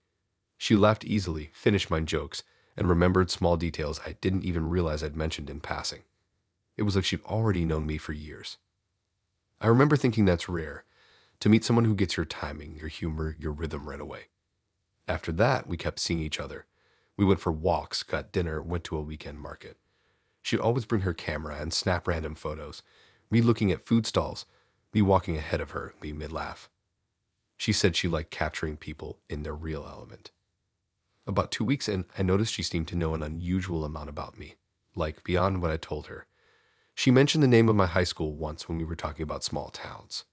She laughed easily, finished my jokes, and remembered small details I didn't even realize I'd mentioned in passing. It was like she'd already known me for years. I remember thinking that's rare, to meet someone who gets your timing, your humor, your rhythm right away. After that, we kept seeing each other. We went for walks, got dinner, went to a weekend market. She'd always bring her camera and snap random photos, me looking at food stalls, me walking ahead of her, me mid-laugh. She said she liked capturing people in their real element. About 2 weeks in, I noticed she seemed to know an unusual amount about me, like beyond what I told her. She mentioned the name of my high school once when we were talking about small towns.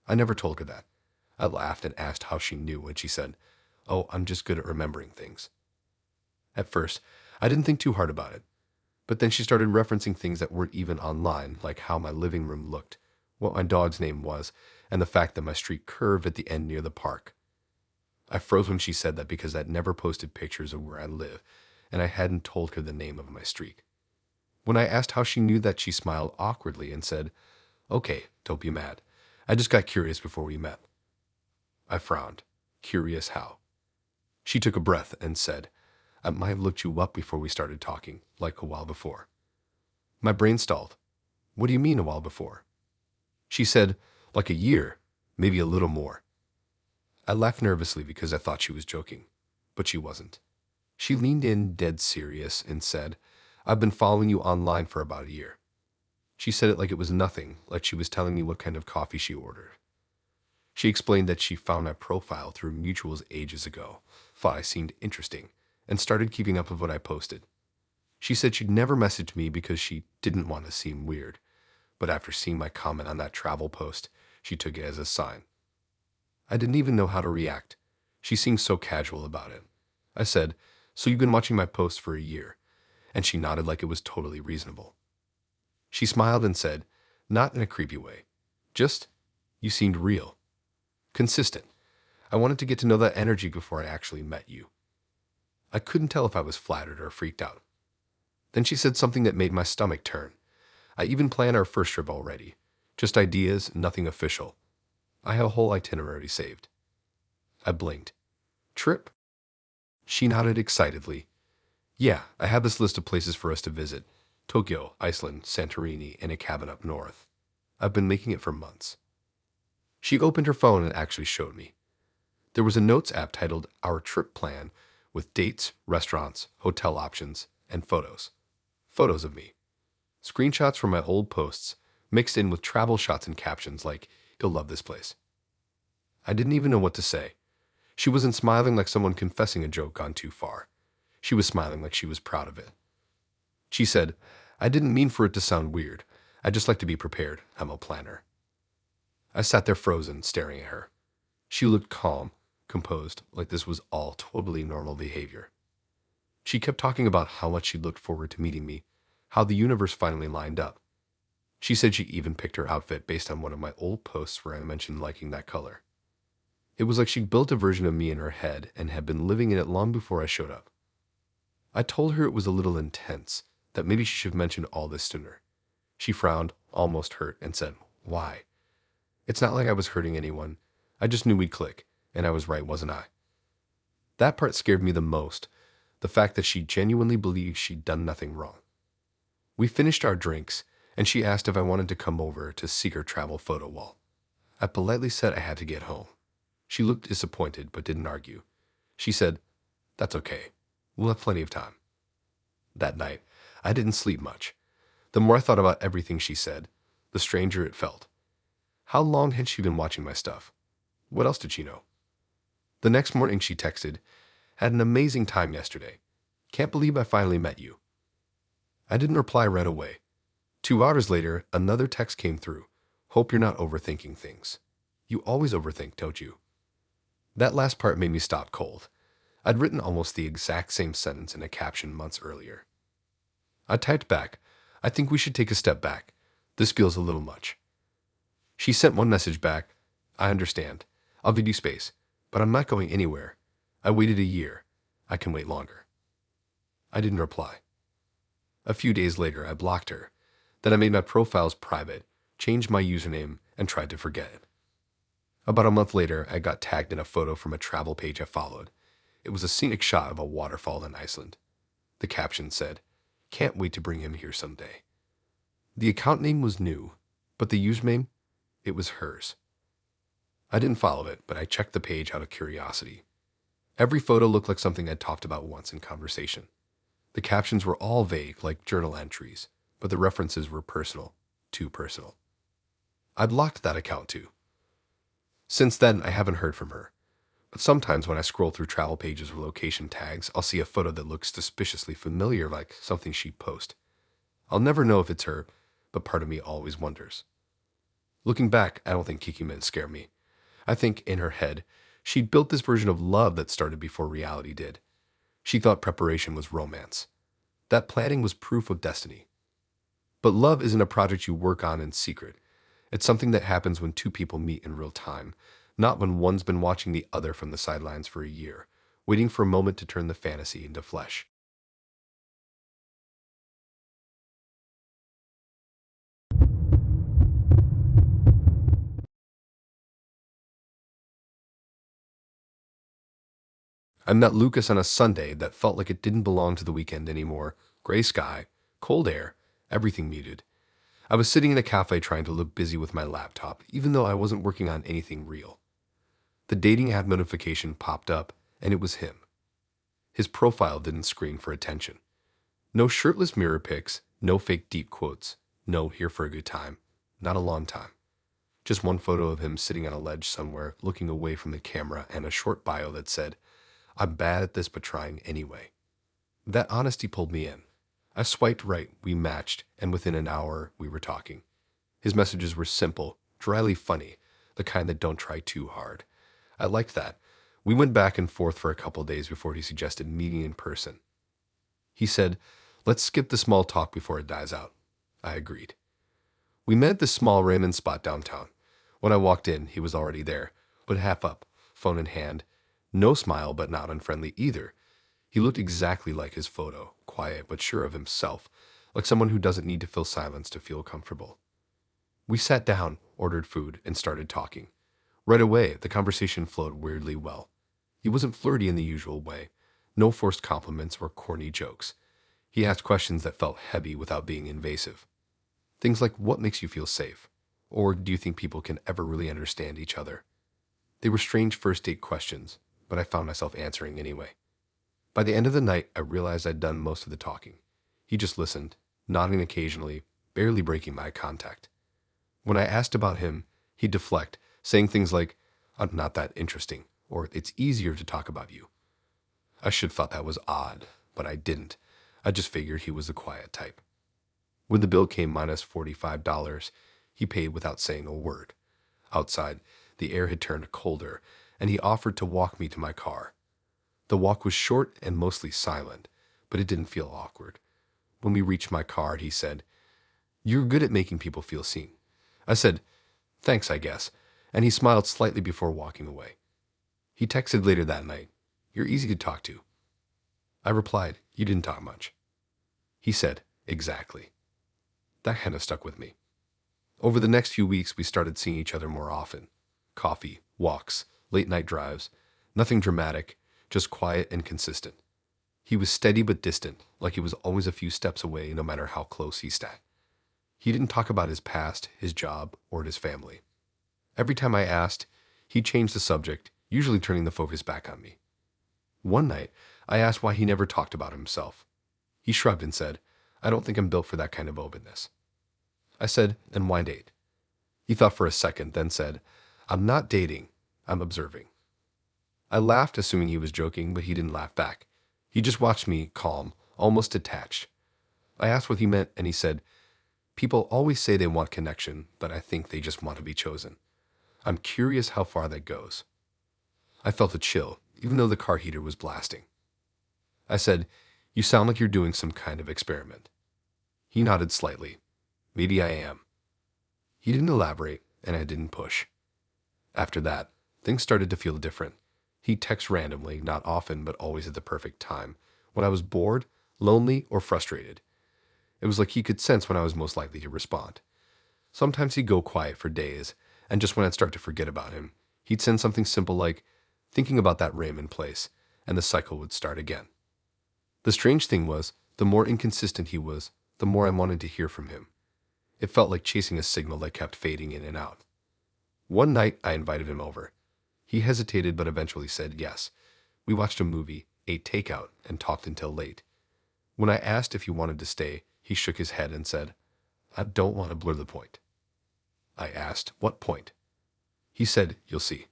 I never told her that. I laughed and asked how she knew, and she said, "Oh, I'm just good at remembering things." At first, I didn't think too hard about it, but then she started referencing things that weren't even online, like how my living room looked, what my dog's name was, and the fact that my street curved at the end near the park. I froze when she said that because I'd never posted pictures of where I live, and I hadn't told her the name of my street. When I asked how she knew that, she smiled awkwardly and said, "Okay, don't be mad. I just got curious before we met." I frowned. Curious how? She took a breath and said, "I might have looked you up before we started talking, like a while before." My brain stalled. "What do you mean a while before?" She said, "Like a year, maybe a little more." I laughed nervously because I thought she was joking, but she wasn't. She leaned in dead serious and said, "I've been following you online for about a year." She said it like it was nothing, like she was telling me what kind of coffee she ordered. She explained that she found my profile through mutuals ages ago, thought I seemed interesting, and started keeping up with what I posted. She said she'd never messaged me because she didn't want to seem weird, but after seeing my comment on that travel post, she took it as a sign. I didn't even know how to react. She seemed so casual about it. I said, "So you've been watching my posts for a year?" And she nodded like it was totally reasonable. She smiled and said, not in a creepy way, just, "You seemed real. Consistent. I wanted to get to know that energy before I actually met you." I couldn't tell if I was flattered or freaked out. Then she said something that made my stomach turn. "I even planned our first trip already. Just ideas, nothing official. I have a whole itinerary saved." I blinked. "Trip?" She nodded excitedly. "Yeah, I have this list of places for us to visit. Tokyo, Iceland, Santorini, and a cabin up north. I've been making it for months." She opened her phone and actually showed me. There was a notes app titled Our Trip Plan with dates, restaurants, hotel options, and photos. Photos of me. Screenshots from my old posts, mixed in with travel shots and captions like, "You'll love this place." I didn't even know what to say. She wasn't smiling like someone confessing a joke gone too far. She was smiling like she was proud of it. She said, "I didn't mean for it to sound weird. I just like to be prepared. I'm a planner." I sat there frozen, staring at her. She looked calm, composed, like this was all totally normal behavior. She kept talking about how much she looked forward to meeting me, how the universe finally lined up. She said she even picked her outfit based on one of my old posts where I mentioned liking that color. It was like she built a version of me in her head and had been living in it long before I showed up. I told her it was a little intense, that maybe she should mention all this sooner. She frowned, almost hurt, and said, "Why?" "It's not like I was hurting anyone. I just knew we'd click, and I was right, wasn't I?" That part scared me the most, the fact that she genuinely believed she'd done nothing wrong. We finished our drinks, and she asked if I wanted to come over to see her travel photo wall. I politely said I had to get home. She looked disappointed but didn't argue. She said, "That's okay. We'll have plenty of time." That night, I didn't sleep much. The more I thought about everything she said, the stranger it felt. How long had she been watching my stuff? What else did she know? The next morning she texted, "Had an amazing time yesterday. Can't believe I finally met you." I didn't reply right away. 2 hours later, another text came through. "Hope you're not overthinking things. You always overthink, don't you?" That last part made me stop cold. I'd written almost the exact same sentence in a caption months earlier. I typed back, "I think we should take a step back. This feels a little much." She sent one message back, "I understand. I'll give you space, but I'm not going anywhere. I waited a year. I can wait longer." I didn't reply. A few days later, I blocked her. Then I made my profiles private, changed my username, and tried to forget it. About a month later, I got tagged in a photo from a travel page I followed. It was a scenic shot of a waterfall in Iceland. The caption said, "Can't wait to bring him here someday." The account name was new, but the username, it was hers. I didn't follow it, but I checked the page out of curiosity. Every photo looked like something I'd talked about once in conversation. The captions were all vague, like journal entries, but the references were personal, too personal. I blocked that account too. Since then, I haven't heard from her. But sometimes when I scroll through travel pages or location tags, I'll see a photo that looks suspiciously familiar, like something she'd post. I'll never know if it's her, but part of me always wonders. Looking back, I don't think Kiki meant scare me. I think in her head, she'd built this version of love that started before reality did. She thought preparation was romance. That planning was proof of destiny. But love isn't a project you work on in secret. It's something that happens when two people meet in real time, not when one's been watching the other from the sidelines for a year, waiting for a moment to turn the fantasy into flesh. I met Lucas on a Sunday that felt like it didn't belong to the weekend anymore. Gray sky, cold air, everything muted. I was sitting in a cafe trying to look busy with my laptop, even though I wasn't working on anything real. The dating app notification popped up, and it was him. His profile didn't scream for attention. No shirtless mirror pics, no fake deep quotes, no here for a good time, not a long time. Just one photo of him sitting on a ledge somewhere, looking away from the camera, and a short bio that said, "I'm bad at this but trying anyway." That honesty pulled me in. I swiped right, we matched, and within an hour, we were talking. His messages were simple, dryly funny, the kind that don't try too hard. I liked that. We went back and forth for a couple days before he suggested meeting in person. He said, "Let's skip the small talk before it dies out." I agreed. We met at this small ramen spot downtown. When I walked in, he was already there, but half up, phone in hand. No smile, but not unfriendly either. He looked exactly like his photo, quiet but sure of himself, like someone who doesn't need to fill silence to feel comfortable. We sat down, ordered food, and started talking. Right away, the conversation flowed weirdly well. He wasn't flirty in the usual way. No forced compliments or corny jokes. He asked questions that felt heavy without being invasive. Things like, what makes you feel safe? Or do you think people can ever really understand each other? They were strange first date questions, but I found myself answering anyway. By the end of the night, I realized I'd done most of the talking. He just listened, nodding occasionally, barely breaking eye contact. When I asked about him, he'd deflect, saying things like, "I'm not that interesting," or "It's easier to talk about you." I should have thought that was odd, but I didn't. I just figured he was the quiet type. When the bill came minus $45, he paid without saying a word. Outside, the air had turned colder, and he offered to walk me to my car. The walk was short and mostly silent, but it didn't feel awkward. When we reached my car, he said, "You're good at making people feel seen." I said, "Thanks, I guess," and he smiled slightly before walking away. He texted later that night, "You're easy to talk to." I replied, "You didn't talk much." He said, "Exactly." That kind of stuck with me. Over the next few weeks, we started seeing each other more often. Coffee, walks, late night drives, nothing dramatic, just quiet and consistent. He was steady but distant, like he was always a few steps away no matter how close he sat. He didn't talk about his past, his job, or his family. Every time I asked, he changed the subject, usually turning the focus back on me. One night, I asked why he never talked about himself. He shrugged and said, "I don't think I'm built for that kind of openness." I said, "And why date?" He thought for a second, then said, "I'm not dating, I'm observing." I laughed, assuming he was joking, but he didn't laugh back. He just watched me, calm, almost detached. I asked what he meant, and he said, "People always say they want connection, but I think they just want to be chosen. I'm curious how far that goes." I felt a chill, even though the car heater was blasting. I said, "You sound like you're doing some kind of experiment." He nodded slightly. "Maybe I am." He didn't elaborate, and I didn't push. After that, things started to feel different. He'd text randomly, not often, but always at the perfect time, when I was bored, lonely, or frustrated. It was like he could sense when I was most likely to respond. Sometimes he'd go quiet for days, and just when I'd start to forget about him, he'd send something simple like, "Thinking about that Raymond place," and the cycle would start again. The strange thing was, the more inconsistent he was, the more I wanted to hear from him. It felt like chasing a signal that kept fading in and out. One night, I invited him over. He hesitated but eventually said yes. We watched a movie, ate takeout, and talked until late. When I asked if he wanted to stay, he shook his head and said, "I don't want to blur the point." I asked, "What point?" He said, "You'll see."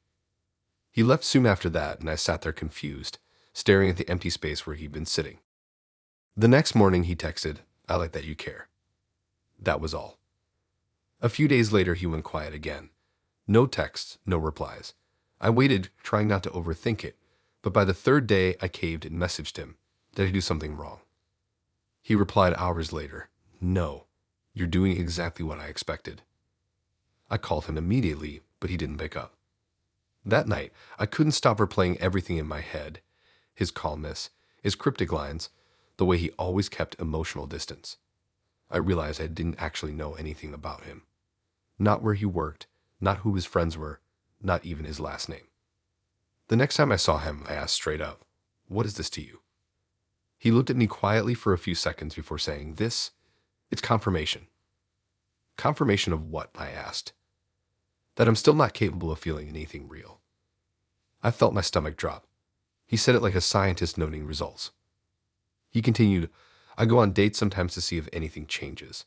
He left soon after that, and I sat there confused, staring at the empty space where he'd been sitting. The next morning, he texted, "I like that you care." That was all. A few days later, he went quiet again. No texts, no replies. I waited, trying not to overthink it, but by the third day, I caved and messaged him. Did I do something wrong? He replied hours later, "No, you're doing exactly what I expected." I called him immediately, but he didn't pick up. That night, I couldn't stop replaying everything in my head. His calmness, his cryptic lines, the way he always kept emotional distance. I realized I didn't actually know anything about him. Not where he worked, not who his friends were, not even his last name. The next time I saw him, I asked straight up, "What is this to you?" He looked at me quietly for a few seconds before saying, It's confirmation." "Confirmation of what?" I asked. "That I'm still not capable of feeling anything real." I felt my stomach drop. He said it like a scientist noting results. He continued, "I go on dates sometimes to see if anything changes,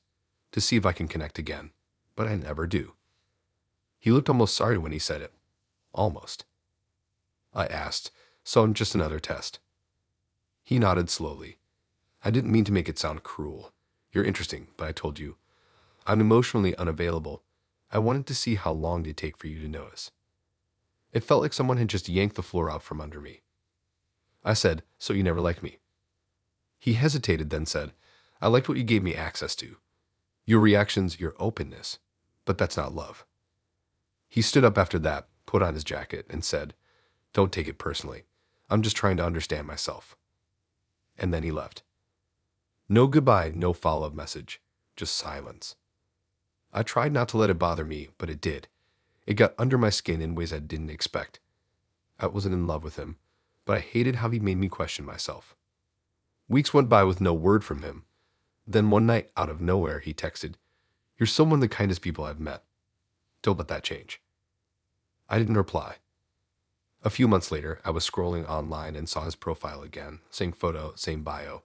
to see if I can connect again, but I never do." He looked almost sorry when he said it. Almost. I asked, "So I'm just another test?" He nodded slowly. "I didn't mean to make it sound cruel. You're interesting, but I told you, I'm emotionally unavailable. I wanted to see how long it'd take for you to notice." It felt like someone had just yanked the floor out from under me. I said, "So you never liked me?" He hesitated, then said, "I liked what you gave me access to. Your reactions, your openness. But that's not love." He stood up after that, put on his jacket, and said, "Don't take it personally. I'm just trying to understand myself." And then he left. No goodbye, no follow-up message, just silence. I tried not to let it bother me, but it did. It got under my skin in ways I didn't expect. I wasn't in love with him, but I hated how he made me question myself. Weeks went by with no word from him. Then one night, out of nowhere, he texted, "You're still one of the kindest people I've met. Don't let that change." I didn't reply. A few months later, I was scrolling online and saw his profile again, same photo, same bio.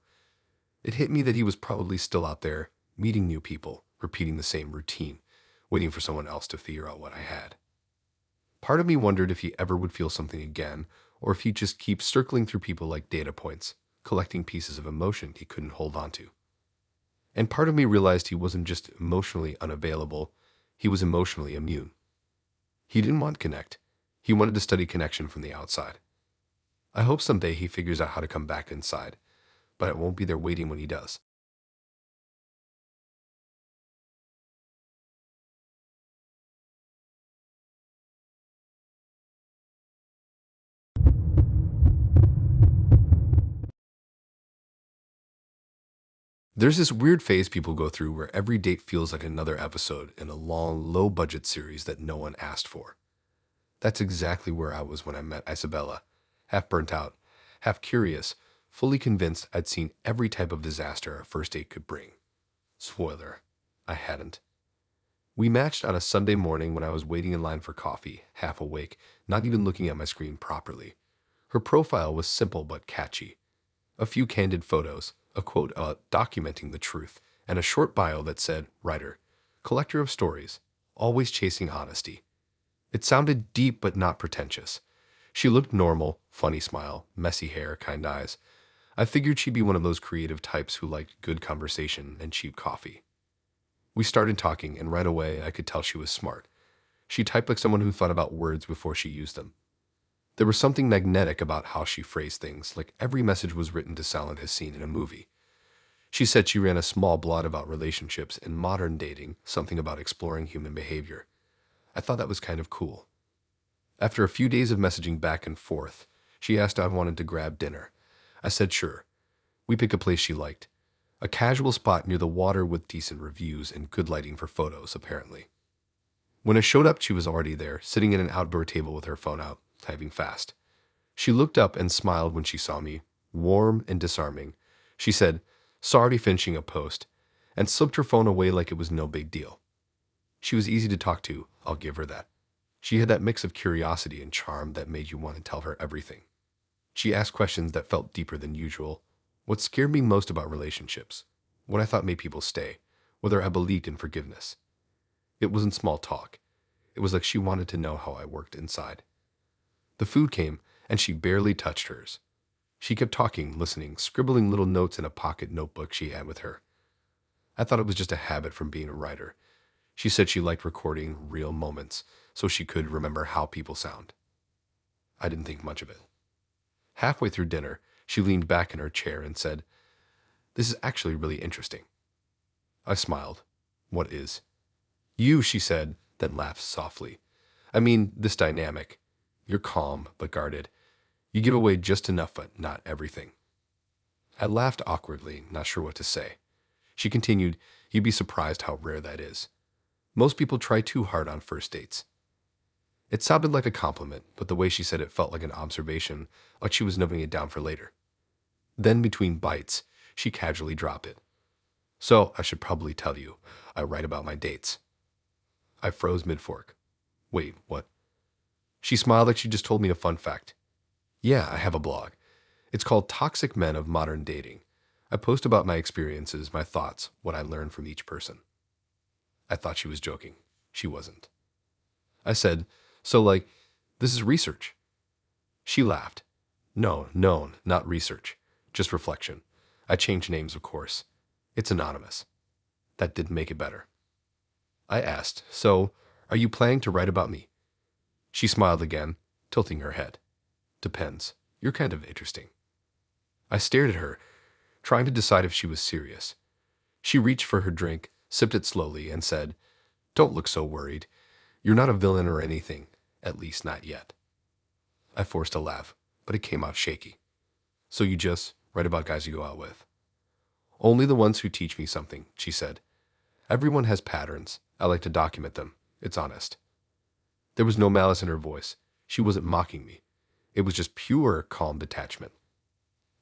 It hit me that he was probably still out there, meeting new people, repeating the same routine, waiting for someone else to figure out what I had. Part of me wondered if he ever would feel something again, or if he'd just keep circling through people like data points, collecting pieces of emotion he couldn't hold on to. And part of me realized he wasn't just emotionally unavailable, he was emotionally immune. He didn't want connect. He wanted to study connection from the outside. I hope someday he figures out how to come back inside, but I won't be there waiting when he does. There's this weird phase people go through where every date feels like another episode in a long, low-budget series that no one asked for. That's exactly where I was when I met Isabella, half burnt out, half curious, fully convinced I'd seen every type of disaster a first date could bring. Spoiler, I hadn't. We matched on a Sunday morning when I was waiting in line for coffee, half awake, not even looking at my screen properly. Her profile was simple but catchy. A few candid photos, a quote documenting the truth, and a short bio that said, writer, collector of stories, always chasing honesty. It sounded deep but not pretentious. She looked normal, funny smile, messy hair, kind eyes. I figured she'd be one of those creative types who liked good conversation and cheap coffee. We started talking, and right away I could tell she was smart. She typed like someone who thought about words before she used them. There was something magnetic about how she phrased things, like every message was written to sound like a scene in a movie. She said she ran a small blog about relationships and modern dating, something about exploring human behavior. I thought that was kind of cool. After a few days of messaging back and forth, she asked if I wanted to grab dinner. I said sure. We picked a place she liked. A casual spot near the water with decent reviews and good lighting for photos, apparently. When I showed up, she was already there, sitting at an outdoor table with her phone out, typing fast. She looked up and smiled when she saw me, warm and disarming. She said, "Sorry finishing a post," and slipped her phone away like it was no big deal. She was easy to talk to, I'll give her that. She had that mix of curiosity and charm that made you want to tell her everything. She asked questions that felt deeper than usual. What scared me most about relationships, what I thought made people stay, whether I believed in forgiveness. It wasn't small talk. It was like she wanted to know how I worked inside. The food came, and she barely touched hers. She kept talking, listening, scribbling little notes in a pocket notebook she had with her. I thought it was just a habit from being a writer. She said she liked recording real moments so she could remember how people sound. I didn't think much of it. Halfway through dinner, she leaned back in her chair and said, "This is actually really interesting." I smiled. "What is?" "You," she said, then laughed softly. "I mean, this dynamic. You're calm, but guarded. You give away just enough, but not everything." I laughed awkwardly, not sure what to say. She continued, "You'd be surprised how rare that is. Most people try too hard on first dates." It sounded like a compliment, but the way she said it felt like an observation, like she was noting it down for later. Then, between bites, she casually dropped it. "So, I should probably tell you, I write about my dates." I froze mid-fork. "Wait, what?" She smiled like she just told me a fun fact. "Yeah, I have a blog. It's called Toxic Men of Modern Dating. I post about my experiences, my thoughts, what I learned from each person." I thought she was joking. She wasn't. I said, "So, this is research?" She laughed. No, not research. Just reflection. I changed names, of course. It's anonymous." That didn't make it better. I asked, "So, are you planning to write about me?" She smiled again, tilting her head. "Depends. You're kind of interesting." I stared at her, trying to decide if she was serious. She reached for her drink, sipped it slowly, and said, "Don't look so worried. You're not a villain or anything, at least not yet." I forced a laugh, but it came out shaky. "So you just write about guys you go out with?" "Only the ones who teach me something," she said. "Everyone has patterns. I like to document them. It's honest." There was no malice in her voice. She wasn't mocking me. It was just pure, calm detachment.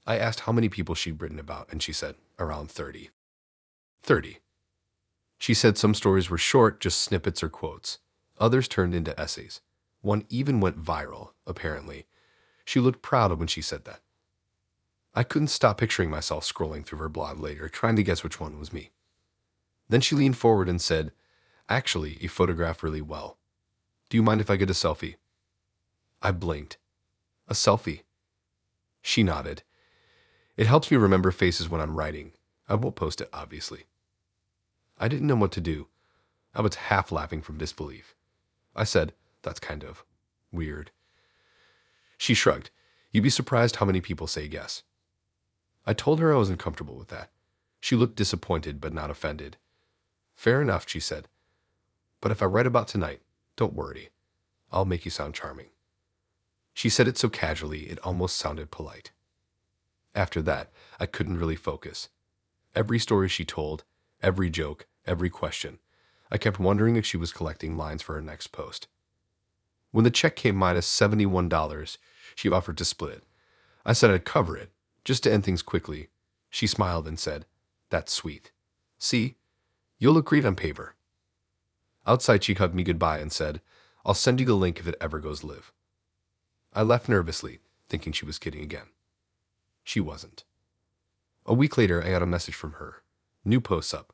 I asked how many people she'd written about, and she said, around 30. 30. She said some stories were short, just snippets or quotes. Others turned into essays. One even went viral, apparently. She looked proud when she said that. I couldn't stop picturing myself scrolling through her blog later, trying to guess which one was me. Then she leaned forward and said, "Actually, you photograph really well. Do you mind if I get a selfie?" I blinked. "A selfie?" She nodded. "It helps me remember faces when I'm writing. I won't post it, obviously." I didn't know what to do. I was half laughing from disbelief. I said, "That's kind of weird." She shrugged. "You'd be surprised how many people say yes." I told her I wasn't comfortable with that. She looked disappointed but not offended. "Fair enough," she said. "But if I write about tonight, don't worry. I'll make you sound charming." She said it so casually it almost sounded polite. After that, I couldn't really focus. Every story she told, every joke, every question, I kept wondering if she was collecting lines for her next post. When the check came minus $71, she offered to split it. I said I'd cover it, just to end things quickly. She smiled and said, "That's sweet. See, you'll look great on paper." Outside, she hugged me goodbye and said, "I'll send you the link if it ever goes live." I left nervously, thinking she was kidding again. She wasn't. A week later, I got a message from her. "New posts up.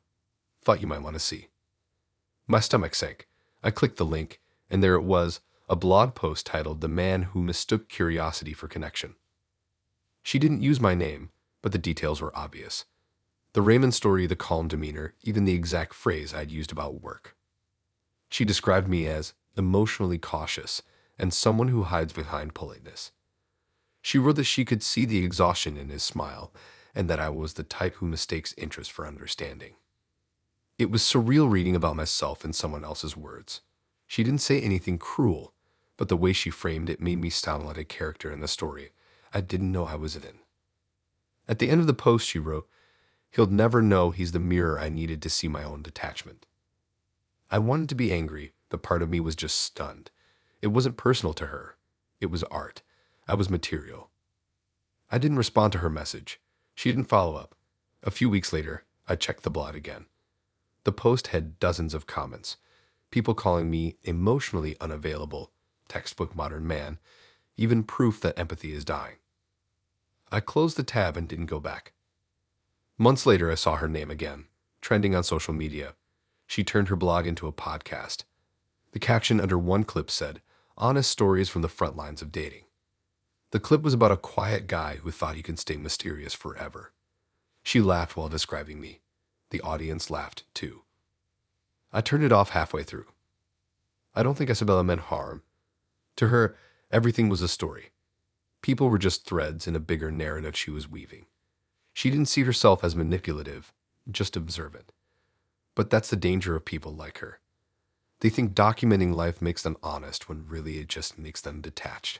Thought you might want to see." My stomach sank. I clicked the link, and there it was, a blog post titled "The Man Who Mistook Curiosity for Connection." She didn't use my name, but the details were obvious. The Raymond story, the calm demeanor, even the exact phrase I'd used about work. She described me as emotionally cautious and someone who hides behind politeness. She wrote that she could see the exhaustion in his smile and that I was the type who mistakes interest for understanding. It was surreal reading about myself in someone else's words. She didn't say anything cruel, but the way she framed it made me sound like a character in the story I didn't know I was in. At the end of the post, she wrote, "He'll never know he's the mirror I needed to see my own detachment." I wanted to be angry, but part of me was just stunned. It wasn't personal to her. It was art. I was material. I didn't respond to her message. She didn't follow up. A few weeks later, I checked the blog again. The post had dozens of comments, people calling me emotionally unavailable, textbook modern man, even proof that empathy is dying. I closed the tab and didn't go back. Months later, I saw her name again, trending on social media. She turned her blog into a podcast. The caption under one clip said, "Honest stories from the front lines of dating." The clip was about a quiet guy who thought he could stay mysterious forever. She laughed while describing me. The audience laughed too. I turned it off halfway through. I don't think Isabella meant harm. To her, everything was a story. People were just threads in a bigger narrative she was weaving. She didn't see herself as manipulative, just observant. But that's the danger of people like her. They think documenting life makes them honest when really it just makes them detached.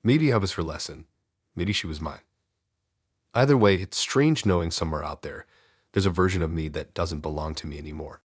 Maybe I was her lesson. Maybe she was mine. Either way, it's strange knowing somewhere out there's a version of me that doesn't belong to me anymore.